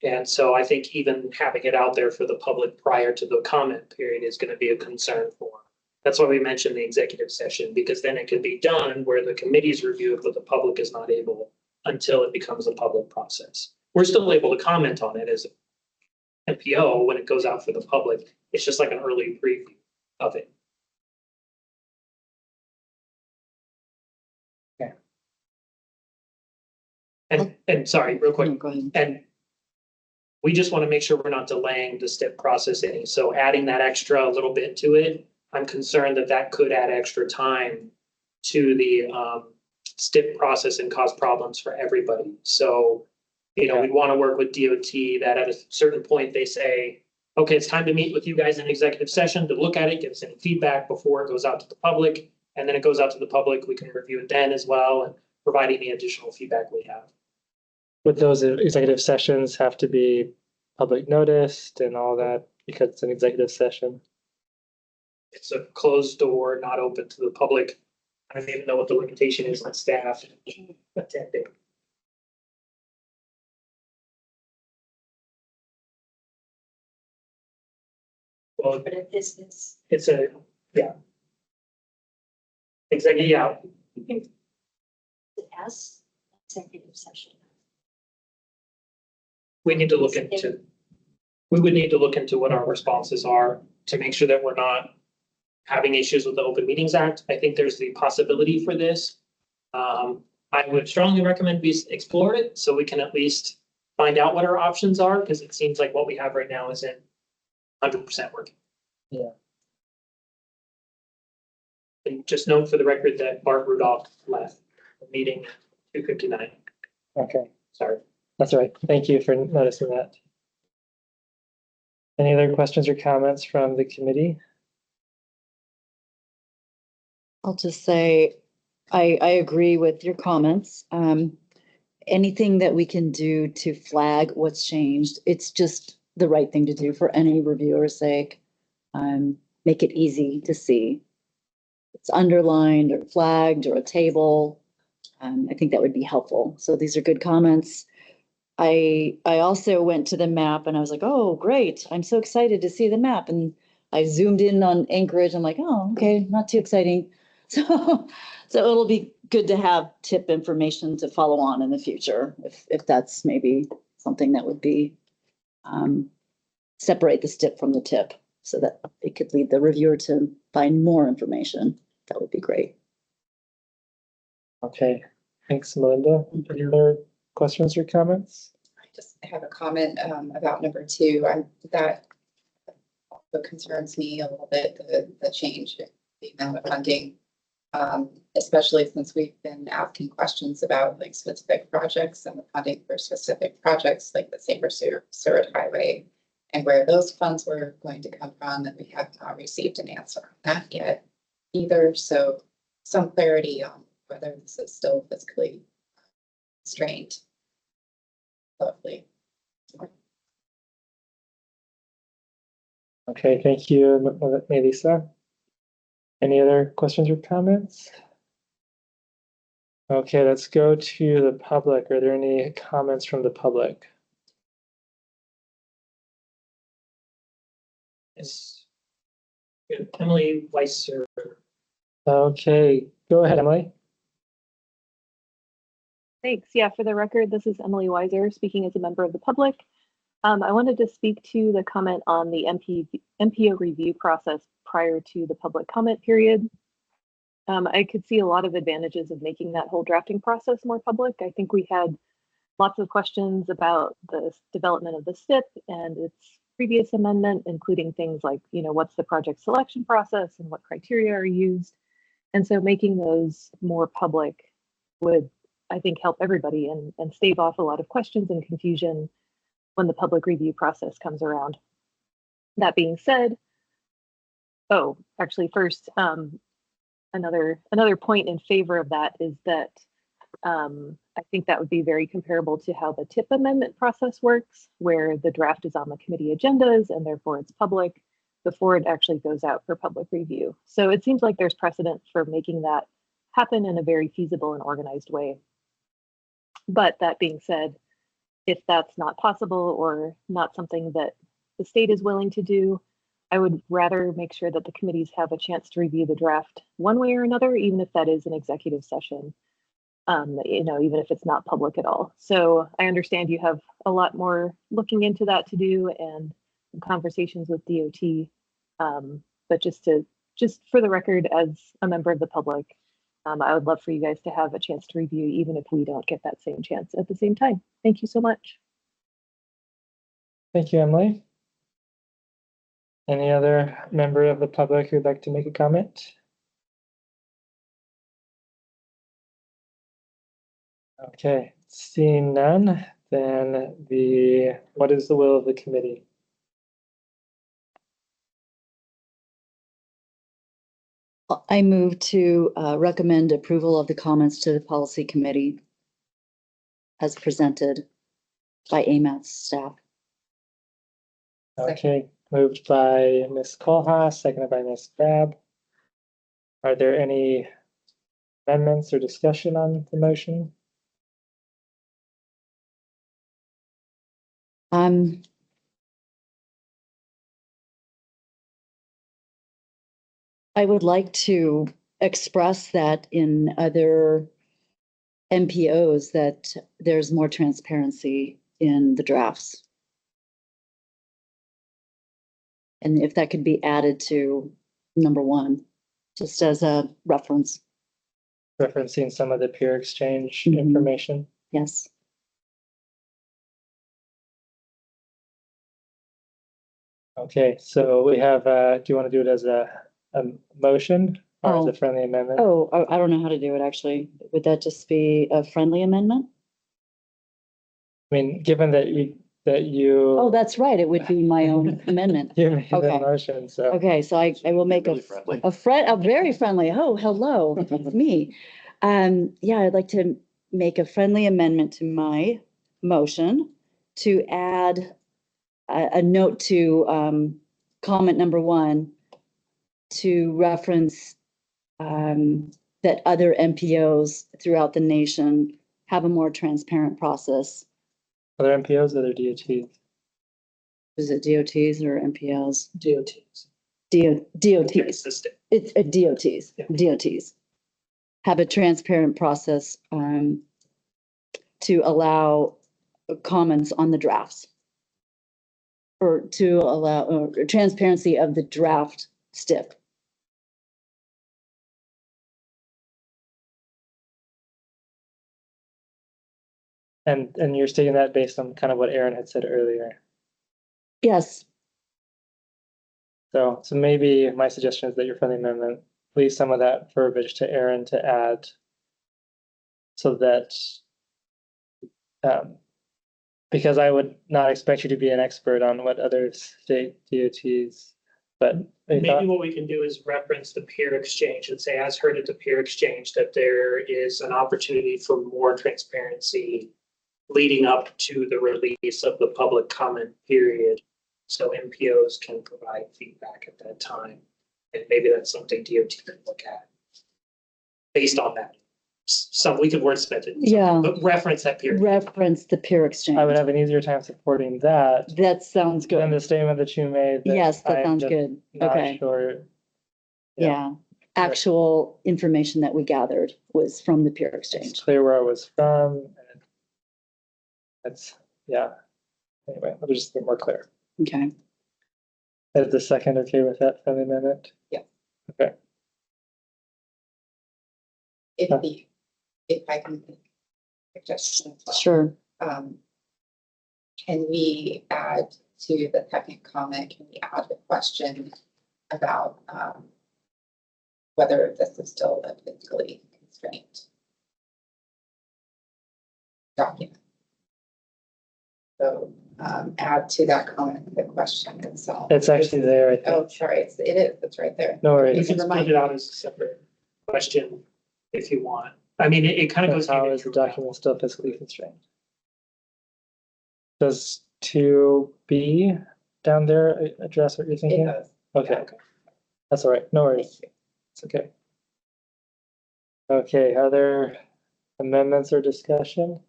And so I think even having it out there for the public prior to the comment period is going to be a concern for them. That's why we mentioned the executive session, because then it can be done where the committees review it, but the public is not able until it becomes a public process. We're still able to comment on it as MPO when it goes out for the public. It's just like an early preview of it. Okay. And sorry, real quick, No, go ahead. and we just want to make sure we're not delaying the STIP process any. So adding that extra little bit to it, I'm concerned that that could add extra time to the STIP process and cause problems for everybody. So, you know, we'd want to work with DOT that at a certain point they say, okay, it's time to meet with you guys in executive session to look at it, give us any feedback before it goes out to the public. And then it goes out to the public. We can review it then as well and provide any additional feedback we have. Would those executive sessions have to be public noticed and all that because it's an executive session? It's a closed door, not open to the public. I don't even know what the limitation is on staff attending. Well, But if this is, it's a, yeah. Exactly, yeah. it has executive session. We need to look into, we would need to look into what our responses are to make sure that we're not having issues with the Open Meetings Act. I think there's the possibility for this. I would strongly recommend we explore it so we can at least find out what our options are, because it seems like what we have right now isn't 100% working. Yeah. And just note for the record that Bart Rudolph left the meeting at 2:59. Okay, Sorry. that's all right. Thank you for noticing that. Any other questions or comments from the committee? I'll just say, I agree with your comments. Anything that we can do to flag what's changed, it's just the right thing to do for any reviewer's sake. Make it easy to see. It's underlined or flagged or a table. I think that would be helpful. So these are good comments. I also went to the map and I was like, oh, great. I'm so excited to see the map. And I zoomed in on Anchorage. I'm like, oh, okay, not too exciting. So it'll be good to have tip information to follow on in the future, if that's maybe something that would be separate the STIP from the tip so that it could lead the reviewer to find more information. That would be great. Okay, thanks, Melinda. Any other questions or comments? I just have a comment about number 2. That also concerns me a little bit, the change in the amount of funding, especially since we've been asking questions about like specific projects and the funding for specific projects like the Sabre Surrey Highway and where those funds were going to come from, and we have not received an answer on that yet either. So some clarity on whether this is still fiscally strained. Lovely. Okay, thank you, Melissa. Any other questions or comments? Okay, let's go to the public. Are there any comments from the public? Yes. Good. Emily Weiser. Okay, go ahead, Emily. Thanks. Yeah, for the record, this is Emily Weiser speaking as a member of the public. I wanted to speak to the comment on the MPO review process prior to the public comment period. I could see a lot of advantages of making that whole drafting process more public. I think we had lots of questions about the development of the STIP and its previous amendment, including things like, what's the project selection process and what criteria are used. And so making those more public would, I think, help everybody and stave off a lot of questions and confusion when the public review process comes around. That being said, first, another point in favor of that is that I think that would be very comparable to how the TIP amendment process works, where the draft is on the committee agendas and therefore it's public before it actually goes out for public review. So it seems like there's precedent for making that happen in a very feasible and organized way. But that being said, if that's not possible or not something that the state is willing to do, I would rather make sure that the committees have a chance to review the draft one way or another, even if that is an executive session, even if it's not public at all. So I understand you have a lot more looking into that to do and conversations with DOT. But just for the record, as a member of the public, I would love for you guys to have a chance to review, even if we don't get that same chance at the same time. Thank you so much. Thank you, Emily. Any other member of the public who'd like to make a comment? Okay, seeing none, then what is the will of the committee? I move to recommend approval of the comments to the policy committee as presented by AMAT's staff. Okay, moved by Ms. Kohlhaas, seconded by Ms. Babb. Are there any amendments or discussion on the motion? I would like to express that in other MPOs that there's more transparency in the drafts. And if that could be added to number 1, just as a reference. Referencing some of the peer exchange information. Yes. Okay, so we have, do you want to do it as a motion or as a friendly amendment? Oh, I don't know how to do it, actually. Would that just be a friendly amendment? I mean, given that you. Oh, that's right. It would be my own amendment. You made the Okay. motion, so. Okay, so I will make Really friendly. a very friendly. Oh, hello, it's me. Yeah, I'd like to make a friendly amendment to my motion to add a note to comment number 1 to reference that other MPOs throughout the nation have a more transparent process. Other MPOs, other DOTs? Is it DOTs or MPLs? DOTs. DOTs. It's the STIP. It's DOTs. Yeah. DOTs have a transparent process to allow comments on the drafts, or to allow transparency of the draft STIP. And you're stating that based on kind of what Aaron had said earlier. Yes. So maybe my suggestion is that your friendly amendment leave some of that verbiage to Aaron to add, so that because I would not expect you to be an expert on what other state DOTs but they Maybe thought, what we can do is reference the peer exchange and say, as heard at the peer exchange, that there is an opportunity for more transparency leading up to the release of the public comment period. So MPOs can provide feedback at that time. And maybe that's something DOT can look at based on that. So we could wordsmith it. Yeah. But reference that period. Reference the peer exchange. I would have an easier time supporting that That sounds than good. the statement that you made. Yes, that I'm sounds just good. Not Okay. sure. Yeah. Actual information that we gathered was from the peer It's exchange. clear where I was from. And that's, yeah. Anyway, let me just get more clear. Okay. Is the second okay with that friendly amendment? Yeah. Okay. If I can make suggestions. as well. Sure. Can we add to the second comment, can we add a question about whether this is still a physically constrained document? So add to that comment the question itself. It's actually there, I think. Oh, sorry, it is, it's right there. No You worries. can split it out as a separate question if you want. I mean, it kind of goes. How is the document still physically constrained? Does 2B down there address what you're It thinking? does. Okay, that's all right. No worries. It's okay. Okay, other amendments or discussion?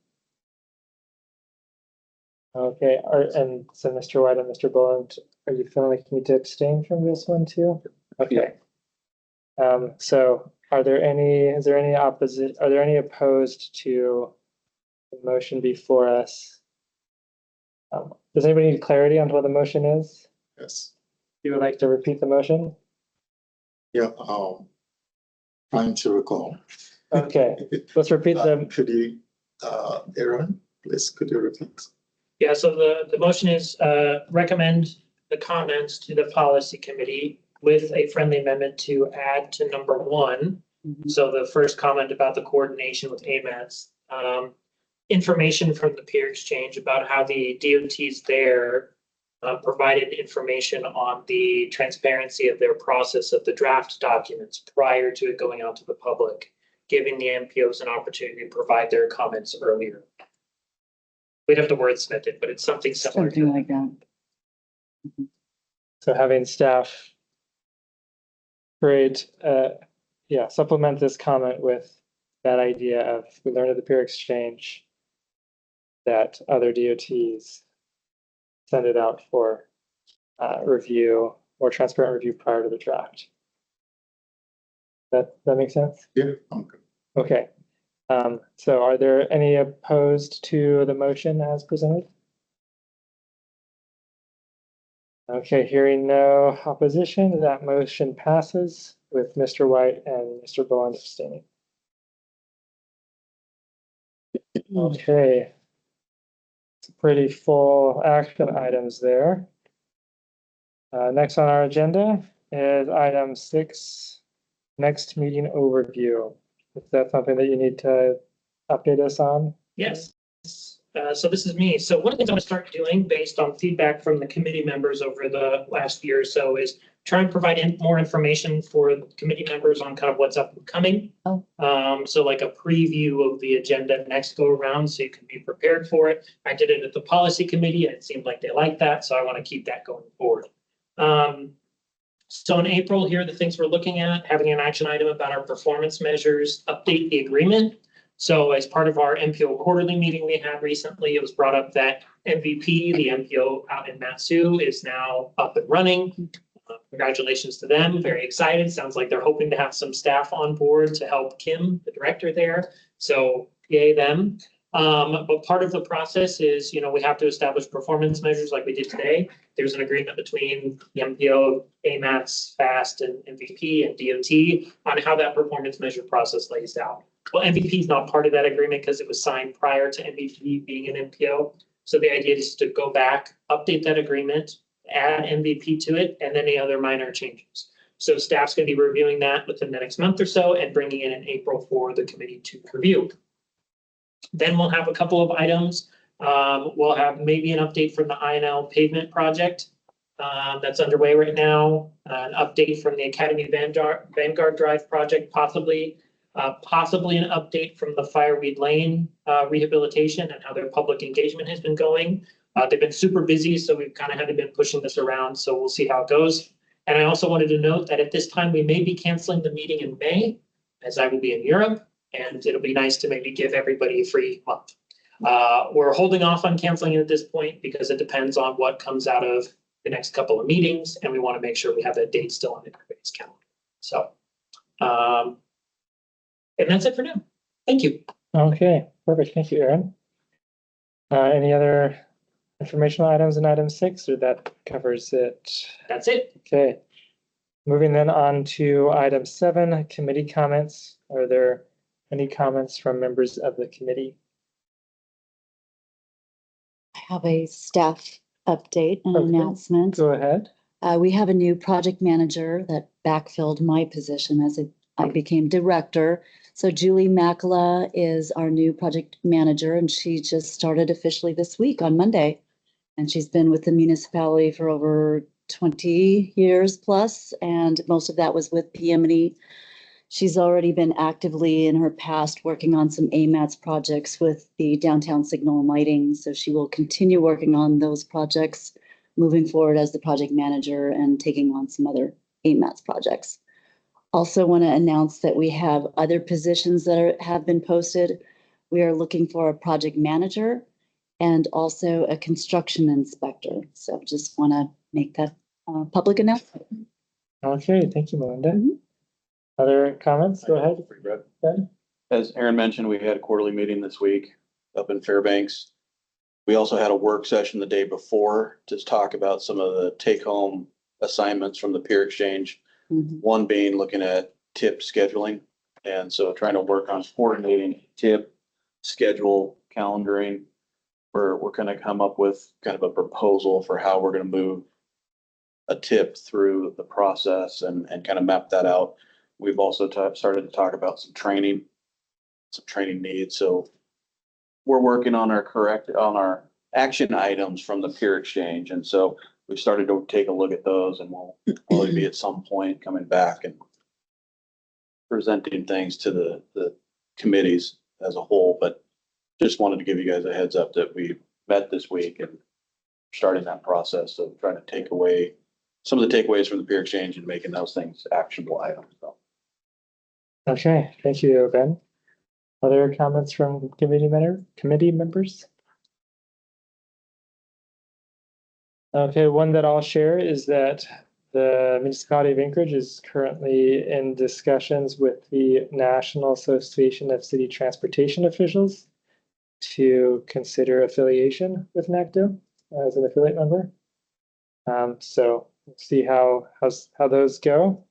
Okay, and so Mr. White and Mr. Boland, are you feeling like you need to abstain from this one too? Okay. So is there any opposed to the motion before us? Does anybody need clarity on what the motion is? Yes. You would like to repeat the motion? Yeah, trying to recall. Okay, let's repeat the, Could you, Aaron, please, could you repeat? Yeah, so the motion is recommend the comments to the policy committee with a friendly amendment to add to number 1. Mhm. So the first comment about the coordination with AMATs, information from the peer exchange about how the DOTs there provided information on the transparency of their process of the draft documents prior to it going out to the public, giving the MPOs an opportunity to provide their comments earlier. We'd have to wordsmith it, but it's something similar to Something that. like that. so having staff create, supplement this comment with that idea of, we learned at the peer exchange that other DOTs send it out for review or transparent review prior to the draft. That makes sense? Yeah, okay. Okay. So are there any opposed to the motion as presented? Okay, hearing no opposition, that motion passes with Mr. White and Mr. Boland abstaining. Okay. It's pretty full action items there. Next on our agenda is item 6, next meeting overview. Is that something that you need to update us on? Yes. So this is me. So one of the things I'm going to start doing based on feedback from the committee members over the last year or so is try and provide more information for the committee members on kind of what's up and coming. Oh. So like a preview of the agenda next go around so you can be prepared for it. I did it at the policy committee and it seemed like they liked that. So I want to keep that going forward. So in April, here are the things we're looking at, having an action item about our performance measures, update the agreement. So as part of our MPO quarterly meeting we had recently, it was brought up that MVP, the MPO out in Matsu, is now up and running. Congratulations to them. Very excited. Sounds like they're hoping to have some staff on board to help Kim, the director there. So yay them. But part of the process is, we have to establish performance measures like we did today. There's an agreement between the MPO, AMATs, FAST, and MVP and DOT on how that performance measure process lays out. Well, MVP is not part of that agreement because it was signed prior to MVP being an MPO. So the idea is to go back, update that agreement, add MVP to it, and any other minor changes. So staff's going to be reviewing that within the next month or so and bringing it in April for the committee to review. Then we'll have a couple of items. We'll have maybe an update from the INL pavement project. that's underway right now. An update from the Academy Vanguard Drive project, possibly an update from the Fireweed Lane rehabilitation and how their public engagement has been going. They've been super busy, so we've kind of had to been pushing this around, so we'll see how it goes. And I also wanted to note that at this time, we may be canceling the meeting in May, as I will be in Europe, and it'll be nice to maybe give everybody a free month. We're holding off on canceling it at this point because it depends on what comes out of the next couple of meetings, and we want to make sure we have that date still on everybody's calendar. So, and that's it for now. Thank you. Okay, perfect. Thank you, Aaron. Any other informational items in item 6, or that covers it? That's it. Okay. Moving then on to item 7, committee comments. Are there any comments from members of the committee? I have a staff update and Okay. announcement. Go ahead. We have a new project manager that backfilled my position as I became director. So Julie Makala is our new project manager, and she just started officially this week on Monday. And she's been with the municipality for over 20 years plus, and most of that was with PM&E. She's already been actively in her past working on some AMATS projects with the downtown signal and lighting. So she will continue working on those projects moving forward as the project manager and taking on some other AMATS projects. Also want to announce that we have other positions that have been posted. We are looking for a project manager and also a construction inspector. So just want to make that public announcement. Okay, thank you, Melinda. Other comments? Go ahead. Ben? As Aaron mentioned, we had a quarterly meeting this week up in Fairbanks. We also had a work session the day before to talk about some of the take-home assignments from the peer exchange. One being looking at TIP scheduling. And so trying to work on coordinating TIP, schedule, calendaring. We're going to come up with kind of a proposal for how we're going to move a TIP through the process and kind of map that out. We've also started to talk about some training needs. So we're working on our action items from the peer exchange. And so we started to take a look at those, and we'll probably be at some point coming back and presenting things to the committees as a whole. But just wanted to give you guys a heads up that we met this week and starting that process of trying to take away some of the takeaways from the peer exchange and making those things actionable items. So. Okay, thank you, Ben. Other comments from committee members? Okay, one that I'll share is that the municipality of Anchorage is currently in discussions with the National Association of City Transportation Officials to consider affiliation with NACDO as an affiliate member. So we'll see how those go.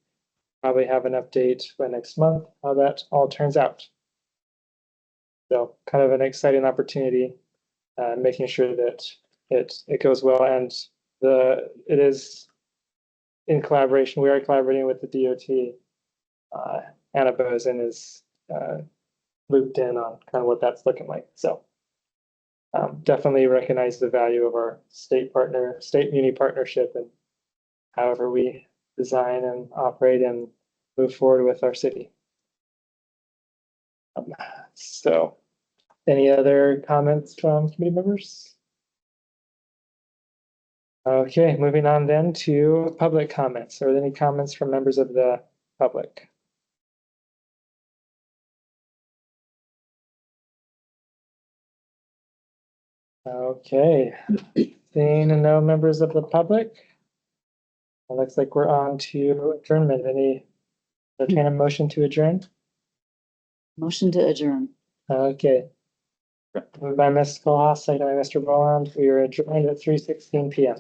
Probably have an update by next month, how that all turns out. So kind of an exciting opportunity, making sure that it goes well, and it is in collaboration. We are collaborating with the DOT. Anna Bozen is looped in on kind of what that's looking like. So definitely recognize the value of our state muni partnership, and however we design and operate and move forward with our city. So any other comments from committee members? Okay, moving on then to public comments. Are there any comments from members of the public? Okay, seeing no members of the public, it looks like we're on to adjournment. Entertain a motion to adjourn? Motion to adjourn. Okay. Moved by Ms. Kohlhaas, second by Mr. Boland. We are adjourned at 3:16 p.m.